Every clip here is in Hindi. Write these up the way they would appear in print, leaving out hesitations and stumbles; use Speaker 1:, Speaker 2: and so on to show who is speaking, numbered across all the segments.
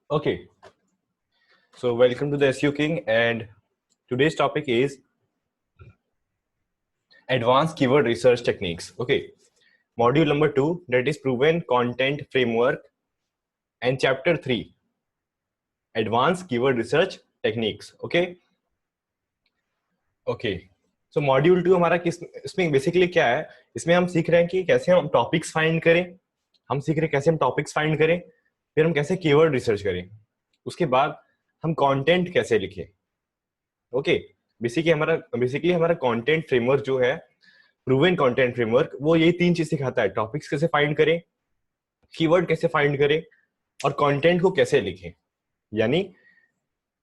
Speaker 1: Okay, so welcome to the SEO King, and today's topic is advanced keyword research techniques. Okay, module number 2, that is proven content framework, and chapter 3, advanced keyword research techniques. Okay, so module 2 हमारा किस इसमें बेसिकली क्या है? इसमें हम सीख रहे हैं कि कैसे हम टॉपिक्स फाइंड करें, हम सीख रहे हैं कैसे हम टॉपिक्स फाइंड करें, फिर हम कैसे कीवर्ड रिसर्च करें, उसके बाद हम कंटेंट कैसे लिखें. ओके, बेसिकली हमारा कंटेंट फ्रेमवर्क जो है, प्रूवन कंटेंट फ्रेमवर्क, वो यही 3 चीज सिखाता है: टॉपिक्स कैसे फाइंड करें, कीवर्ड कैसे फाइंड करें, और कंटेंट को कैसे लिखें. यानी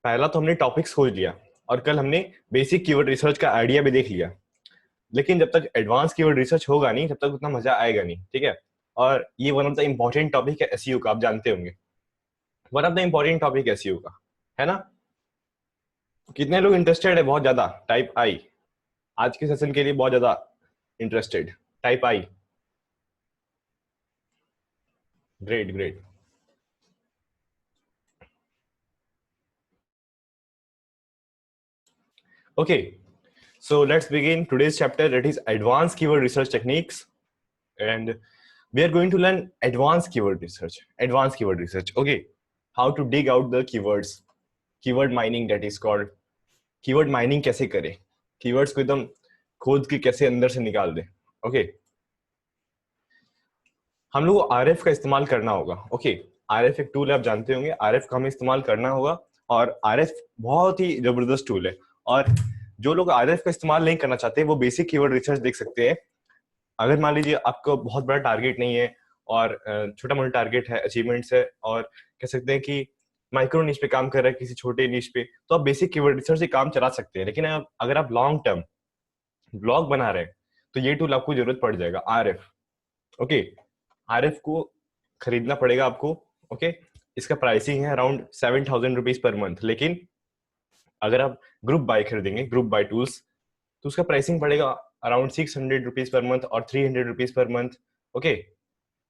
Speaker 1: पहला तो हमने टॉपिक्स खोज लिया, और कल हमने बेसिक कीवर्ड रिसर्च का आइडिया भी देख लिया. लेकिन जब तक एडवांस कीवर्ड रिसर्च होगा नहीं, तब तक उतना मजा आएगा नहीं. ठीक है, और ये one of the important topic है एसईओ का, आप जानते होंगे. One of the important topic SEO का है ना. कितने लोग इंटरेस्टेड है? बहुत ज्यादा. टाइप आई. आज के सेशन के लिए बहुत ज्यादा interested. Type I. Great great. Okay, so let's begin today's chapter, that is advanced keyword research techniques, and we are going to learn advanced keyword research. Okay, how to dig out the keywords, keyword mining, that is called. keyword mining कैसे करें, keywords को एकदम खोद के कैसे अंदर से निकाल दें. Okay, हम लोग को RF का इस्तेमाल करना होगा. Okay, RF एक टूल है, आप जानते होंगे. RF का हमें इस्तेमाल करना होगा, और RF बहुत ही जबरदस्त टूल है. और जो लोग RF का इस्तेमाल नहीं करना चाहते, वो बेसिक कीवर्ड रिसर्च देख सकते हैं. अगर मान लीजिए आपका बहुत बड़ा टारगेट नहीं है, और छोटा मोटा टारगेट है, अचीवमेंट्स है, और कह सकते हैं कि माइक्रो निश पे काम कर रहे हैं, किसी छोटे निश पे, तो आप बेसिक कीवर्ड रिसर्च से काम चला सकते हैं. लेकिन अगर आप लॉन्ग टर्म ब्लॉग बना रहे हैं, तो ये टूल आपको जरूरत पड़ जाएगा, RF. ओके, RF को खरीदना पड़ेगा आपको. ओके, इसका प्राइसिंग है अराउंड 7,000 रुपीज पर मंथ. लेकिन अगर आप ग्रुप बाय खरीदेंगे, ग्रुप बाय टूल्स, तो उसका प्राइसिंग पड़ेगा अराउंड 600 रुपीज पर मंथ और 300 रुपीज पर मंथ. ओके,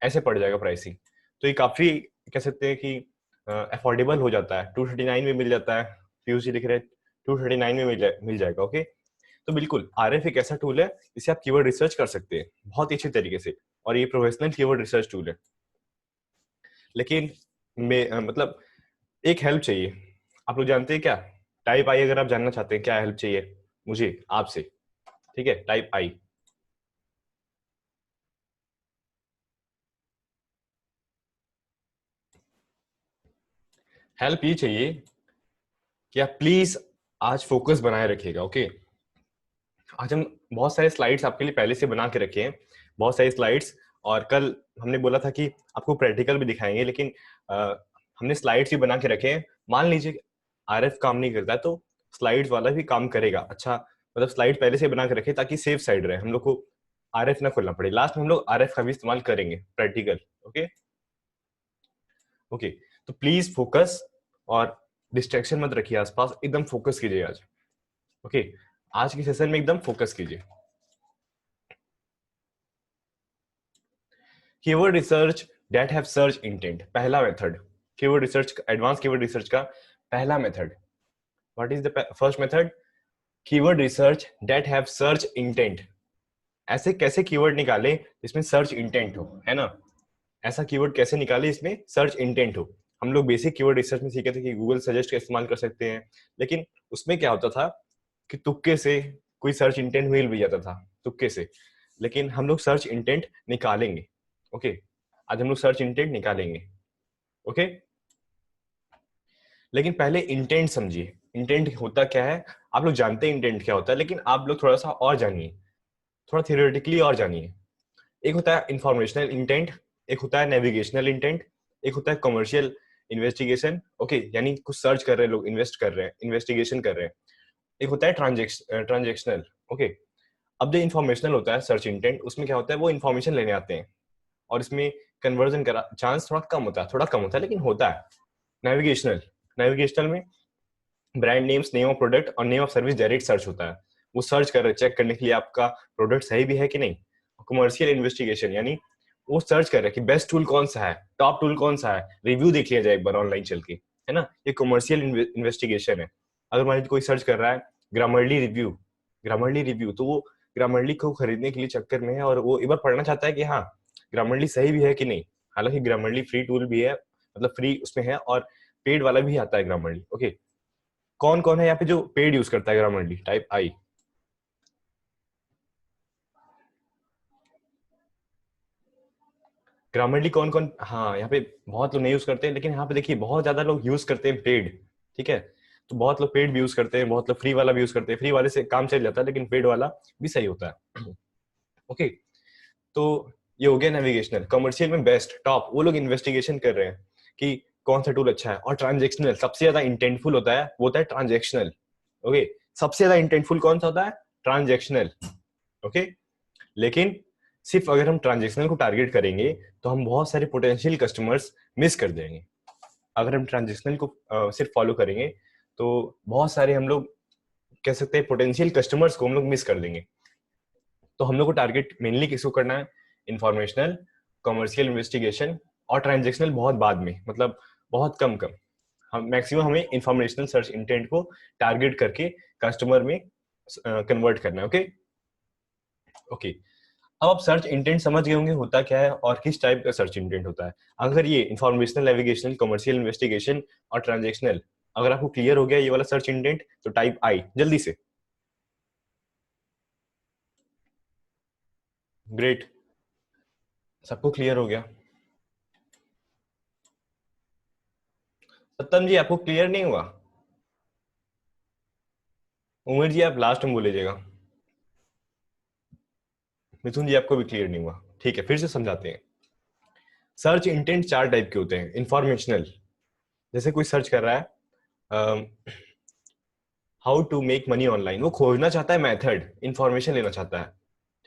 Speaker 1: ऐसे पड़ जाएगा प्राइसिंग. तो ये काफी कह सकते हैं कि अफोर्डेबल हो जाता है. 239 में मिल जाता है. पीयूसी लिख रहे हैं 239 में मिल जाएगा. ओके, तो बिल्कुल RF एक ऐसा टूल है, इसे आप कीवर्ड रिसर्च कर सकते हैं बहुत ही अच्छे तरीके से, और ये प्रोफेशनल कीवर्ड रिसर्च टूल है. लेकिन मतलब एक हेल्प चाहिए. आप लोग जानते हैं क्या? टाइप आई, अगर आप जानना चाहते हैं क्या हेल्प चाहिए मुझे आपसे, ठीक है, टाइप आई. हेल्प ये चाहिए कि आप प्लीज आज फोकस बनाए रखिएगा. ओके, आज हम बहुत सारे स्लाइड्स आपके लिए पहले से बना के रखे हैं, बहुत सारी स्लाइड्स. और कल हमने बोला था कि आपको प्रैक्टिकल भी दिखाएंगे, लेकिन हमने स्लाइड्स भी बना के रखे हैं. मान लीजिए RF काम नहीं करता है, तो स्लाइड्स वाला भी काम करेगा. अच्छा, मतलब स्लाइड पहले से बना के रखे ताकि सेफ साइड रहे, हम लोग को RF ना खोलना पड़े. लास्ट में हम लोग RF का भी इस्तेमाल करेंगे प्रैक्टिकल. ओके ओके, तो प्लीज फोकस, और डिस्ट्रैक्शन मत रखिए आसपास. एकदम फोकस कीजिए आज. ओके, आज की सेशन में एकदम फोकस कीजिए. Keyword research that have search intent, पहला method. Keyword research, advance keyword research का पहला method. What is the first method? Keyword research that have search intent. ऐसे कैसे कीवर्ड निकाले जिसमें सर्च इंटेंट हो, है ना. ऐसा कीवर्ड कैसे निकाले इसमें सर्च इंटेंट हो. हम लोग बेसिक कीवर्ड रिसर्च में सीखे थे कि गूगल सजेस्ट का इस्तेमाल कर सकते हैं, लेकिन उसमें क्या होता था कि तुक्के से कोई सर्च इंटेंट मिल भी जाता था, तुक्के से. लेकिन हम लोग सर्च इंटेंट निकालेंगे. ओके, आज हम लोग सर्च इंटेंट निकालेंगे. ओके, लेकिन पहले इंटेंट समझिए. इंटेंट होता क्या है, आप लोग जानते हैं इंटेंट क्या होता है, लेकिन आप लोग थोड़ा सा और जानिए, थोड़ा थियोरेटिकली और जानिए. एक होता है इंफॉर्मेशनल इंटेंट, एक होता है नेविगेशनल इंटेंट, एक होता है कमर्शियल इन्वेस्टिगेशन. ओके, यानी कुछ सर्च कर रहे हैं लोग, इन्वेस्ट कर रहे हैं, इन्वेस्टिगेशन कर रहे हैं. एक होता है ट्रांजेक्शनल. ओके, अब जो इन्फॉर्मेशनल होता है सर्च इंटेंट, उसमें क्या होता है, वो इन्फॉर्मेशन लेने आते हैं, और इसमें कन्वर्जन का चांस थोड़ा कम होता है, लेकिन होता है. नेविगेशनल में brand names, name of product और name of service direct search होता है. वो सर्च कर रहे, चेक करने के लिए आपका प्रोडक्ट सही भी है कि नहीं. कमर्शियल इन्वेस्टिगेशन यानी वो सर्च कर रहे हैं कि बेस्ट टूल कौन सा है, टॉप टूल कौन सा है, रिव्यू देख लिया जाए एक बार ऑनलाइन चल के, है ना। ये कमर्शियल इन्वेस्टिगेशन है। अगर मान लीजिए कोई सर्च कर रहा है ग्रामरली रिव्यू, ग्रामरली रिव्यू, तो वो ग्रामरली को खरीदने के लिए चक्कर में है और वो एक बार पढ़ना चाहता है कि हाँ ग्रामरली सही भी है कि नहीं। हालांकि ग्रामरली फ्री टूल भी है, मतलब फ्री उसमें है, और पेड वाला भी आता है ग्रामरली। ओके, कौन कौन है यहाँ पे जो पेड यूज करता है ग्रामरली? टाइप आई। ग्रामरली कौन कौन, हाँ यहाँ पे बहुत लोग नहीं यूज करते हैं, लेकिन यहाँ पे देखिए बहुत ज्यादा लोग यूज करते हैं पेड। ठीक है, तो बहुत लोग पेड भी यूज करते हैं, बहुत लोग फ्री वाला भी यूज करते हैं। फ्री वाले से काम चल जाता है, लेकिन पेड वाला भी सही होता है। ओके, तो ये हो गया नेविगेशनल। कमर्शियल में बेस्ट टॉप वो लोग इन्वेस्टिगेशन कर रहे हैं कि कौन सा टूल अच्छा है। और ट्रांजेक्शनल सबसे ज्यादा इंटेंटफुल होता है, वो होता है ट्रांजेक्शनल। ओके, सबसे ज्यादा इंटेंटफुल कौन सा होता है? ट्रांजेक्शनल। ओके, लेकिन सिर्फ अगर हम ट्रांजेक्शनल को टारगेट करेंगे तो हम बहुत सारे पोटेंशियल कस्टमर्स मिस कर देंगे। अगर हम ट्रांजेक्शनल को सिर्फ फॉलो करेंगे तो बहुत सारे हम लोग कह सकते हैं पोटेंशियल कस्टमर्स को हम लोग मिस कर देंगे। तो हम लोग को टारगेट मेनली किसको करना है? इंफॉर्मेशनल, कमर्शियल इन्वेस्टिगेशन, और ट्रांजेक्शनल बहुत बाद में, मतलब बहुत कम कम। हम मैक्सिमम हमें इंफॉर्मेशनल सर्च इंटेंट को टारगेट करके कस्टमर में कन्वर्ट करना है। ओके ओके, अब आप सर्च इंटेंट समझ गए होंगे होता क्या है और किस टाइप का सर्च इंटेंट होता है। अगर ये इंफॉर्मेशनल, नेविगेशनल, कमर्शियल इन्वेस्टिगेशन और ट्रांजेक्शनल अगर आपको क्लियर हो गया ये वाला सर्च इंटेंट, तो टाइप आई जल्दी से। ग्रेट, सबको क्लियर हो गया। सत्यम जी आपको क्लियर नहीं हुआ? उमेश जी आप लास्ट में बोलीजिएगा। मिथुन जी आपको भी क्लियर नहीं हुआ? ठीक है, फिर से समझाते हैं। सर्च इंटेंट चार टाइप के होते हैं। इंफॉर्मेशनल, जैसे कोई सर्च कर रहा है how to make money online, वो खोजना चाहता है मेथड, इंफॉर्मेशन लेना चाहता है।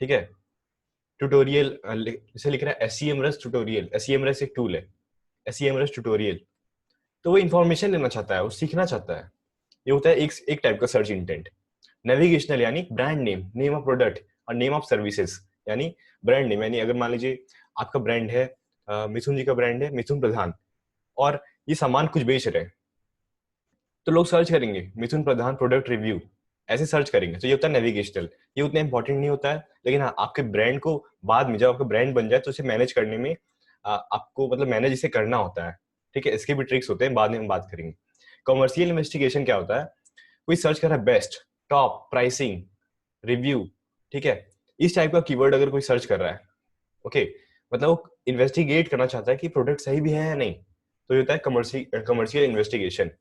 Speaker 1: ठीक है, ट्यूटोरियल जैसे लिख रहा है SEMrush ट्यूटोरियल, SEMrush एक टूल है, SEMrush ट्यूटोरियल, तो वो इंफॉर्मेशन लेना चाहता है, वो सीखना चाहता है। ये होता है एक टाइप का सर्च इंटेंट। नेविगेशनल यानी brand name, name of product और नेम ऑफ सर्विसेज, यानी ब्रांड नेम, यानी अगर मान लीजिए आपका ब्रांड है मिथुन जी का ब्रांड है मिथुन प्रधान, और ये सामान कुछ बेच रहे हैं, तो लोग सर्च करेंगे मिथुन प्रधान प्रोडक्ट रिव्यू, ऐसे सर्च करेंगे। तो ये होता है नेविगेशनल। ये उतना इंपॉर्टेंट नहीं होता है, लेकिन हाँ आपके ब्रांड को बाद में जब आपका ब्रांड बन जाए तो उसे मैनेज करने में आपको मतलब मैनेज इसे करना होता है। ठीक है, इसके भी ट्रिक्स होते हैं, बाद में हम बात करेंगे। कमर्शियल इन्वेस्टिगेशन क्या होता है? कोई सर्च कर रहा है बेस्ट, टॉप, प्राइसिंग, रिव्यू। ठीक है, इस टाइप का कीवर्ड अगर कोई सर्च कर रहा है, ओके, मतलब वो इन्वेस्टिगेट करना चाहता है कि प्रोडक्ट सही भी है या नहीं, तो ये होता है कमर्शियल इन्वेस्टिगेशन।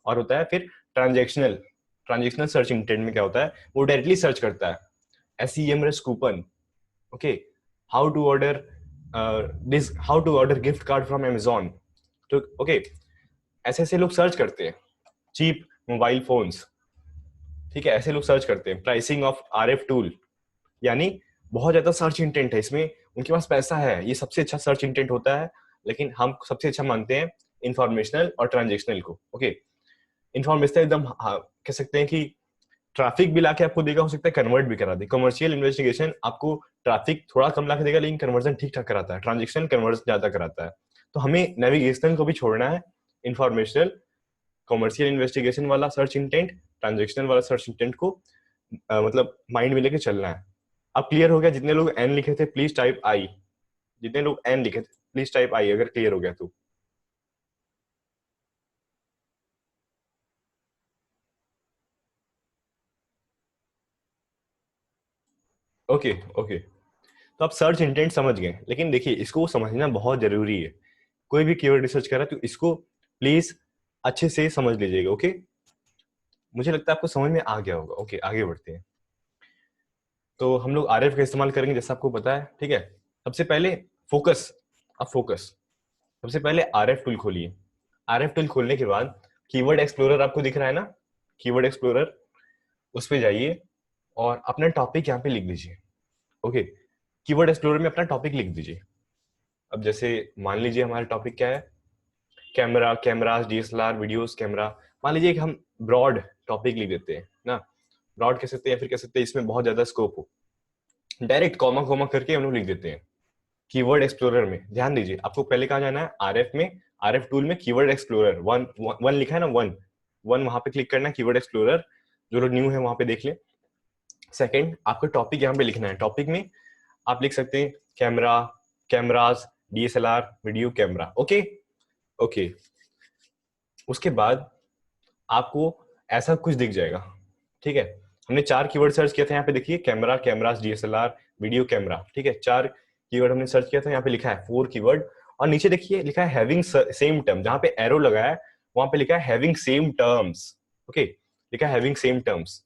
Speaker 1: और होता है फिर ट्रांजेक्शनल। ट्रांजेक्शनल सर्च इंटेंट में क्या होता है? वो डायरेक्टली सर्च करता है SEMrush coupon, okay, how to order this, how to order gift card from Amazon। तो ओके, ऐसे ऐसे लोग सर्च करते हैं। चीप मोबाइल फोन्स, ठीक है, ऐसे लोग सर्च करते हैं। प्राइसिंग ऑफ RF टूल, यानी बहुत ज्यादा सर्च इंटेंट है इसमें, उनके पास पैसा है, ये सबसे अच्छा सर्च इंटेंट होता है, लेकिन हम सबसे अच्छा मानते हैं इंफॉर्मेशनल और ट्रांजेक्शनल को। ओके, इंफॉर्मेशनल एकदम हाँ, कह सकते हैं कि ट्रैफिक भी लाके आपको देगा, हो सकता है कन्वर्ट भी करा दे। कमर्शियल इन्वेस्टिगेशन आपको ट्रैफिक थोड़ा कम लाके देगा, लेकिन कन्वर्जन ठीक ठाक कराता है। ट्रांजेक्शनल कन्वर्जन ज्यादा कराता है। तो हमें नेविगेशनल को भी छोड़ना है, इंफॉर्मेशनल, कमर्शियल इन्वेस्टिगेशन वाला सर्च इंटेंट, ट्रांजेक्शनल वाला सर्च इंटेंट को मतलब माइंड में लेके चलना है। अब क्लियर हो गया? जितने लोग एन लिखे थे प्लीज टाइप आई, जितने लोग एन लिखे थे प्लीज टाइप आई अगर क्लियर हो गया तो। ओके ओके, तो आप सर्च इंटेंट समझ गए, लेकिन देखिए इसको समझना बहुत जरूरी है। कोई भी कीवर्ड रिसर्च कर रहा है तो इसको प्लीज अच्छे से समझ लीजिएगा। ओके, मुझे लगता है आपको समझ में आ गया होगा। ओके, आगे बढ़ते हैं। तो हम लोग RF का इस्तेमाल करेंगे जैसा आपको पता है। ठीक है, सबसे पहले फोकस, अब फोकस, सबसे पहले RF टूल खोलिए। RF टूल खोलने के बाद कीवर्ड एक्सप्लोरर आपको दिख रहा है ना, कीवर्ड एक्सप्लोरर, उस पे जाइए और अपना टॉपिक यहाँ पे लिख दीजिए। ओके, कीवर्ड एक्सप्लोरर में अपना टॉपिक लिख दीजिए। अब जैसे मान लीजिए हमारा टॉपिक क्या है? Camera, cameras, DSLR, videos, camera. मान लीजिए कि हम ब्रॉड टॉपिक लिख देते हैं ना, ब्रॉड कह सकते हैं, फिर कह सकते हैं इसमें बहुत ज्यादा स्कोप हो, डायरेक्ट कॉमा कॉमा करके हम लोग लिख देते हैं। कीवर्ड एक्सप्लोरर में ध्यान दीजिए, आपको पहले कहाँ जाना है, आरएफ में, आरएफ टूल में कीवर्ड एक्सप्लोरर, वन वन लिखा है ना, वन वन वहां पे क्लिक करना है, कीवर्ड एक्सप्लोरर, जो लोग न्यू है वहां पे देख ले। सेकंड, आपको टॉपिक यहाँ पे लिखना है, टॉपिक में आप लिख सकते हैं camera, cameras, DSLR, video camera, okay okay. उसके बाद आपको ऐसा कुछ दिख जाएगा, ठीक है। हमने 4 कीवर्ड सर्च किया था, यहाँ पे देखिए camera, cameras, DSLR, video camera, ठीक है। 4 कीवर्ड हमने सर्च किया था, यहाँ पे लिखा है 4 कीवर्ड, और नीचे देखिए लिखा है हैविंग सेम टर्म, जहां पे एरो लगा है वहां पे लिखा है हैविंग सेम टर्म्स, ओके, लिखा है हैविंग सेम टर्म्स,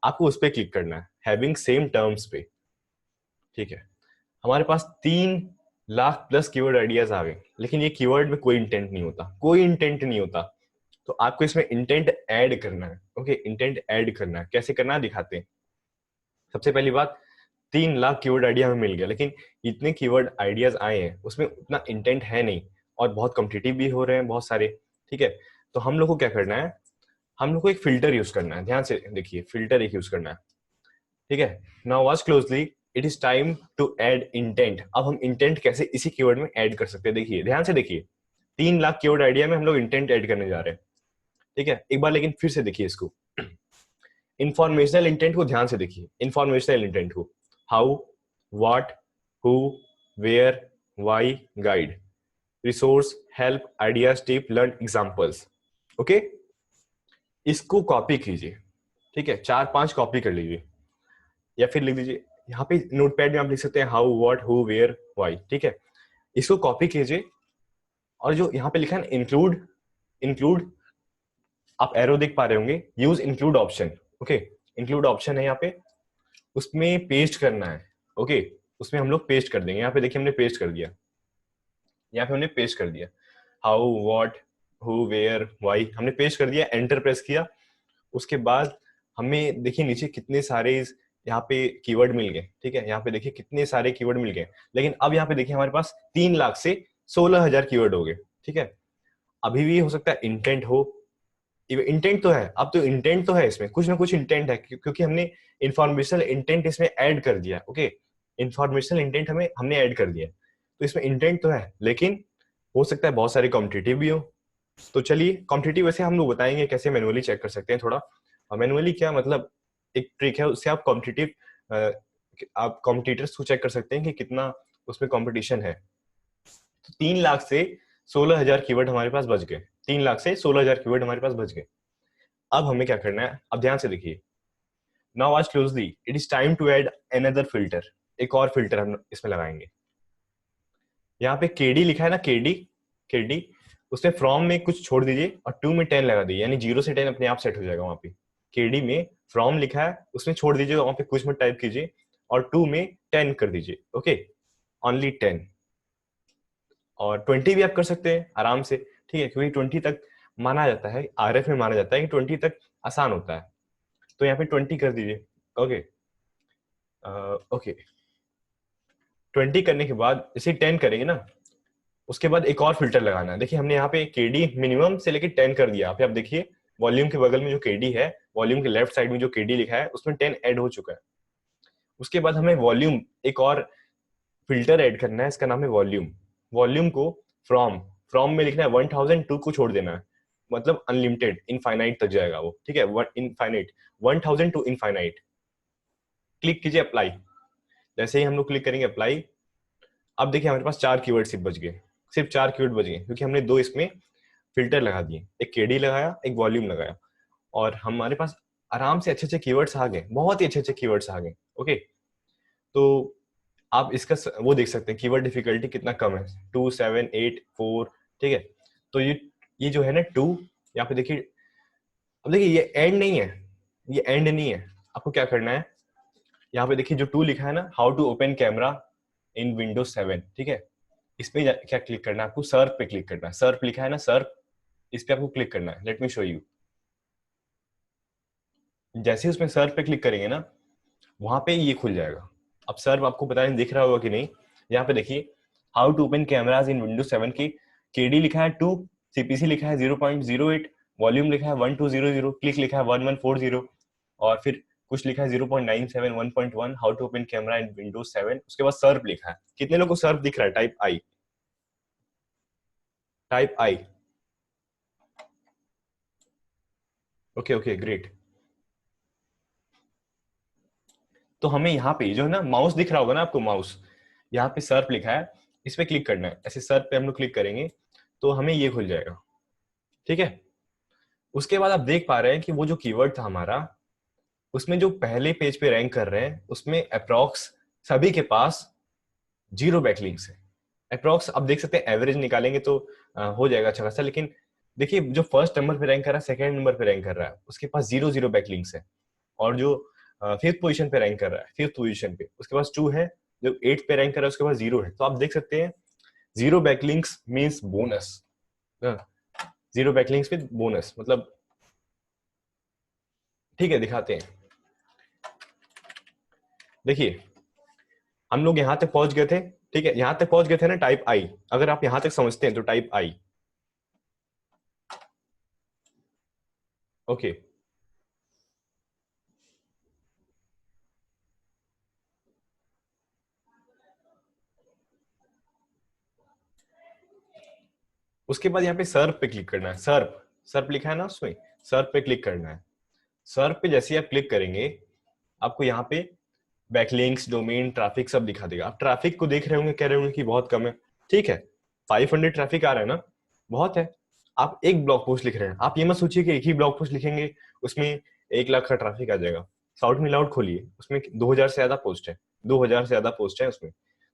Speaker 1: आपको उस पर क्लिक करना है, हैविंग सेम टर्म्स पे, ठीक है। हमारे पास 3 लाख प्लस कीवर्ड आइडियाज आ गए, लेकिन ये कीवर्ड में कोई इंटेंट नहीं होता, कोई इंटेंट नहीं होता, तो आपको इसमें इंटेंट ऐड करना है, ओके, इंटेंट ऐड करना है। कैसे करना है दिखाते हैं। सबसे पहली बात, 3 लाख कीवर्ड आइडिया हमें मिल गया, लेकिन इतने कीवर्ड आइडियाज आए हैं उसमें उतना इंटेंट है नहीं, और बहुत कॉम्पिटिटिव भी हो रहे हैं बहुत सारे, ठीक है। तो हम लोग को क्या करना है, हम लोग को एक फिल्टर यूज करना है, ध्यान से देखिए, फिल्टर एक यूज करना है, ठीक है। Now watch closely, it is time to add intent. अब हम इंटेंट कैसे इसी कीवर्ड में ऐड कर सकते हैं, देखिए ध्यान से देखिए, 3 लाख कीवर्ड आइडिया में हम लोग इंटेंट ऐड करने जा रहे हैं, ठीक है। एक बार लेकिन फिर से देखिए इसको, इंफॉर्मेशनल इंटेंट को ध्यान से देखिए, इंफॉर्मेशनल इंटेंट को, how, what, who, where, why, guide, resource, help, ideas, tip, learn, examples, okay. इसको कॉपी कीजिए, ठीक है, 4-5 कॉपी कर लीजिए, या फिर लिख दीजिए यहाँ पे नोटपैड में, आप लिख सकते हैं how, what, who, where, why, ठीक है। इसको कॉपी कीजिए, और जो यहाँ पे लिखा है इंक्लूड, इंक्लूड, आप एरो देख पा रहे होंगे, use include option, okay, include option है यहाँ पे, उसमें पेस्ट करना है, ओके, उसमें हम लोग पेस्ट कर देंगे। यहाँ पे देखिए हमने पेस्ट कर दिया, यहाँ पे हमने पेस्ट कर दिया, how, what, who, where, why, हमने पेस्ट कर दिया, एंटर प्रेस किया। उसके बाद हमें देखिए नीचे कितने सारे यहाँ पे कीवर्ड मिल गए, ठीक है, यहाँ पे देखिए कितने सारे कीवर्ड मिल गए, लेकिन अब यहाँ पे देखिए हमारे पास 3 लाख से 16,000 कीवर्ड हो गए, ठीक है। अभी भी हो सकता है इंटेंट हो, इंटेंट तो है, अब तो इंटेंट तो है, इसमें कुछ ना कुछ इंटेंट है, क्योंकि हमने इंफॉर्मेशनल इंटेंट इसमें ऐड कर दिया, ओके, इंफॉर्मेशनल इंटेंट हमने ऐड कर दिया, तो इसमें इंटेंट तो है, लेकिन हो सकता है बहुत सारे कॉम्पिटिटिव भी हो। तो चलिए कॉम्पिटिटिव वैसे हम लोग बताएंगे कैसे मैनुअली चेक कर सकते हैं थोड़ा, मैनुअली क्या मतलब, एक ट्रिक है, उससे आप कॉम्पिटिटिव, आप कॉम्पिटिटर्स को चेक कर सकते हैं कि कितना उसमें कंपटीशन है। तो 3 लाख से 16,000 कीवर्ड हमारे पास बच गए, 3 लाख से 16,000 कीवर्ड हमारे पास बच गए। अब हमें क्या करना है, अब ध्यान से देखिए, now watch closely, it is time to add another filter, एक और फिल्टर हम इसमें लगाएंगे। यहाँ पे केडी लिखा है ना, केडी, केडी, उसमें फ्रॉम में कुछ छोड़ दीजिए और 2 में 10 लगा दीजिए, यानी 0 से 10 अपने आप सेट हो जाएगा। वहां पे केडी में फ्रॉम लिखा है, उसमें छोड़ दीजिए, वहां पे कुछ मत टाइप कीजिए, और 2 में 10 कर दीजिए, ओके, ओनली 10, और 20 भी आप कर सकते हैं आराम से, ठीक है, क्योंकि 20 तक माना जाता है, आरएफ में माना जाता है कि 20 तक आसान होता है, तो यहाँ पे 20 कर दीजिए, ओके, ओके। 20 करने के बाद इसे 10 करेंगे ना, उसके बाद एक और फिल्टर लगाना है। देखिए हमने यहाँ पे केडी मिनिमम से लेके 10 कर दिया, आप देखिए वॉल्यूम के बगल में जो केडी है, वॉल्यूम के लेफ्ट साइड में जो केडी लिखा है उसमें 10 ऐड हो चुका है। उसके बाद हमें वॉल्यूम, एक और फिल्टर ऐड करना है, इसका नाम है वॉल्यूम। वॉल्यूम को फ्रॉम, फ्रॉम में लिखना है 1002 को छोड़ देना है, मतलब अनलिमिटेड, इनफाइनाइट तक जाएगा वो, ठीक है, इनफाइनाइट, 1000 टू इनफाइनाइट। क्लिक कीजिए अप्लाई, जैसे ही हम लोग क्लिक करेंगे अप्लाई, अब देखिए हमारे पास 4 कीवर्ड सिर्फ बच गए, सिर्फ 4 कीवर्ड बच गए, क्योंकि हमने 2 इसमें फिल्टर लगा दिए, एक केडी लगाया, एक वॉल्यूम लगाया, और हमारे पास आराम से अच्छे अच्छे कीवर्ड्स आ गए, बहुत ही अच्छे अच्छे कीवर्ड्स आ गए, ओके। तो आप इसका वो देख सकते हैं कीवर्ड डिफिकल्टी कितना कम है, 2, 7, 8, 4, ठीक है। तो ये जो है ना 2, यहाँ पे देखिए, अब देखिए ये एंड नहीं है, ये एंड नहीं है, आपको क्या करना है, यहाँ पे देखिए जो 2 लिखा है ना, how to open camera in Windows 7, ठीक है, इस पे क्या क्लिक करना है आपको, सर्फ पे क्लिक करना है, सर्फ लिखा है ना, सर्फ, इस पे आपको क्लिक करना है। लेट मी शो यू, जैसे ही उसमें सर्फ पे क्लिक करेंगे ना, वहां पे ये खुल जाएगा। अब सर्फ आपको पता नहीं दिख रहा होगा कि नहीं, यहाँ पे देखिए how to open cameras in Windows 7 की केडी लिखा है 2, सीपीसी लिखा है 0.08, वॉल्यूम लिखा है 1200, क्लिक लिखा है 1140, और फिर कुछ लिखा है 0.97 1.1 how to open camera in Windows 7, उसके बाद सर्प लिखा है। कितने लोगों को सर्प दिख रहा है? टाइप आई, टाइप आई। Okay okay great. तो हमें यहाँ पे जो है ना माउस दिख रहा होगा ना आपको, माउस यहाँ पे सर्प लिखा है, इस पे क्लिक करना है। ऐसे सर्प पे हम लोग क्लिक करेंगे तो हमें ये खुल जाएगा, ठीक है। उसके बाद आप देख पा रहे हैं कि वो जो कीवर्ड था हमारा, उसमें जो पहले पेज पे रैंक कर रहे हैं उसमें अप्रॉक्स सभी के पास 0 बैकलिंक्स है। अप्रॉक्स आप देख सकते हैं, एवरेज निकालेंगे तो हो जाएगा अच्छा खासा, लेकिन देखिए जो फर्स्ट नंबर पे रैंक कर रहा है, सेकंड नंबर पे रैंक कर रहा है, उसके पास 0 बैकलिंक्स है। और जो फिफ्थ पोजीशन पे रैंक कर रहा है, फिफ्थ पोजीशन पे उसके पास 2 है। जो 8 पे रैंक कर रहा है उसके पास 0 है। तो आप देख सकते हैं 0 backlinks means bonus, 0 backlinks with bonus मतलब, ठीक है दिखाते हैं। देखिए हम लोग यहां तक पहुंच गए थे, ठीक है, यहां तक पहुंच गए थे ना टाइप आई। अगर आप यहां तक समझते हैं तो टाइप आई, ओके। उसके बाद यहाँ पे सर्प पे क्लिक करना है। सर्प, सर्प लिखा है ना उसमें, सर्प पे क्लिक करना है। सर्प पे जैसे ही आप क्लिक करेंगे आपको यहाँ पे बैकलिंक्स, डोमेन, ट्रैफिक सब दिखा देगा। आप ट्रैफिक को देख रहे होंगे, कह रहे होंगे कि बहुत कम है, ठीक है, 500 ट्रैफिक आ रहा है ना, बहुत है। आप एक ब्लॉग पोस्ट लिख रहे हैं, आप ये मत सोचिए कि एक ही ब्लॉग पोस्ट लिखेंगे उसमें 1 लाख का ट्रैफिक आ जाएगा। साउट में लाउड खोलिए, उसमें 2000 से ज्यादा पोस्ट है, 2000 से ज्यादा पोस्ट है उसमें।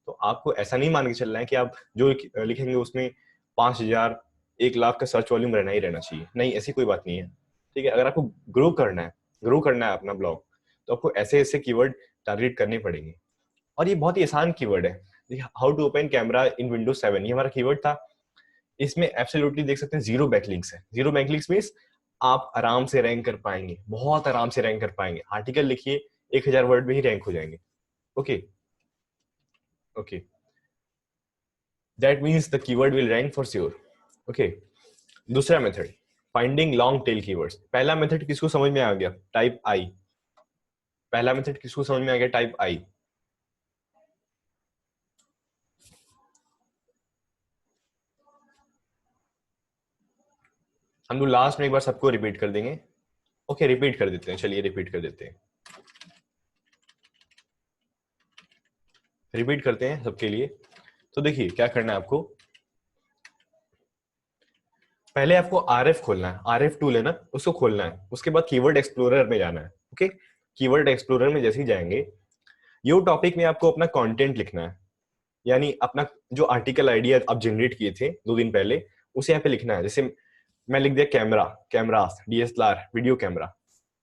Speaker 1: तो आपको ऐसा नहीं मान के चलना है कि आप जो लिखेंगे उसमें 5000 1 लाख का सर्च वॉल्यूम रहना ही रहना चाहिए, नहीं, ऐसी कोई बात नहीं है, ठीक है। अगर आपको ग्रो करना है, ग्रो करना है अपना ब्लॉग, तो आपको ऐसे ऐसे कीवर्ड टारगेट करने पड़ेंगे। और ये बहुत ही आसान कीवर्ड है। How to open camera in Windows 7 ये हमारा कीवर्ड था। इसमें एब्सोल्युटली देख सकते हैं 0 बैकलिंक्स है। 0 बैकलिंक्स मींस आप आराम से रैंक कर पाएंगे, बहुत आराम से रैंक कर पाएंगे। आर्टिकल लिखिए 1000 वर्ड में ही रैंक हो जाएंगे, okay okay. That means the keyword will rank for sure, okay. दूसरा method, finding long tail keywords. पहला मेथड किसको समझ में आ गया? Type I. पहला मेथड किसको समझ में आ गया? Type I. हम लोग लास्ट में एक बार सबको रिपीट कर देंगे, ओके रिपीट कर देते हैं, चलिए रिपीट कर देते हैं, रिपीट करते हैं सबके लिए। तो देखिए क्या करना है आपको, पहले आपको आरएफ खोलना है, आरएफ टूल है ना उसको खोलना है। उसके बाद कीवर्ड एक्सप्लोरर में जाना है, ओके। कीवर्ड एक्सप्लोरर में जैसे ही जाएंगे, यो टॉपिक में आपको अपना कंटेंट लिखना है, यानी अपना जो आर्टिकल आइडिया आप जनरेट किए थे 2 दिन पहले, उसे यहाँ पे लिखना है। जैसे मैं लिख दिया camera, cameras, DSLR, video camera.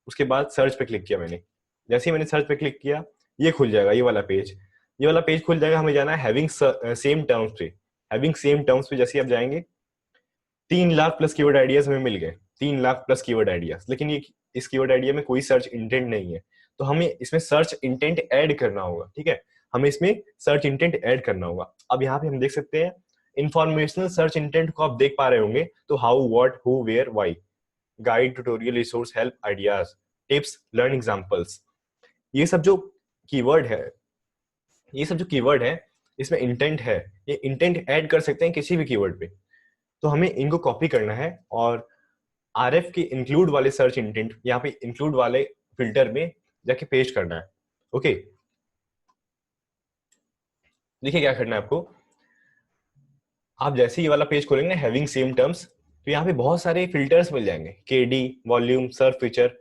Speaker 1: उसके बाद सर्च पे क्लिक किया मैंने। जैसे ही मैंने सर्च पे क्लिक किया, ये खुल जाएगा, ये वाला पेज, ये वाला पेज खुल जाएगा। हमें जाना है हैविंग सेम टर्म्स पे। हैविंग सेम टर्म्स पे जैसे ही आप जाएंगे, 3 लाख प्लस कीवर्ड आइडियाज हमें मिल गए, 3 लाख प्लस कीवर्ड आइडियाज। लेकिन ये इस कीवर्ड आइडिया में कोई सर्च इंटेंट नहीं है, तो हमें इसमें सर्च इंटेंट ऐड करना होगा, ठीक है। हमें इसमें सर्च इंटेंट ऐड करना होगा। अब यहाँ पे हम देख सकते हैं इंफॉर्मेशनल सर्च इंटेंट को आप देख पा रहे होंगे। तो how, what, who, where, why, guide, tutorial, resource, help, ideas, tips, learn examples, ये सब जो कीवर्ड है, ये सब जो कीवर्ड है इसमें इंटेंट है। ये इंटेंट ऐड कर सकते हैं किसी भी कीवर्ड पे। तो हमें इनको कॉपी करना है और आरएफ के इंक्लूड वाले सर्च इंटेंट यहाँ पे इंक्लूड वाले फिल्टर में जाके पेस्ट करना है, ओके। देखिए क्या करना है आपको, आप जैसे ही वाला पेज खोलेंगे ना हैविंग सेम टर्म्स, तो यहाँ पे बहुत सारे फिल्टर्स मिल जाएंगे, KD, volume, search feature,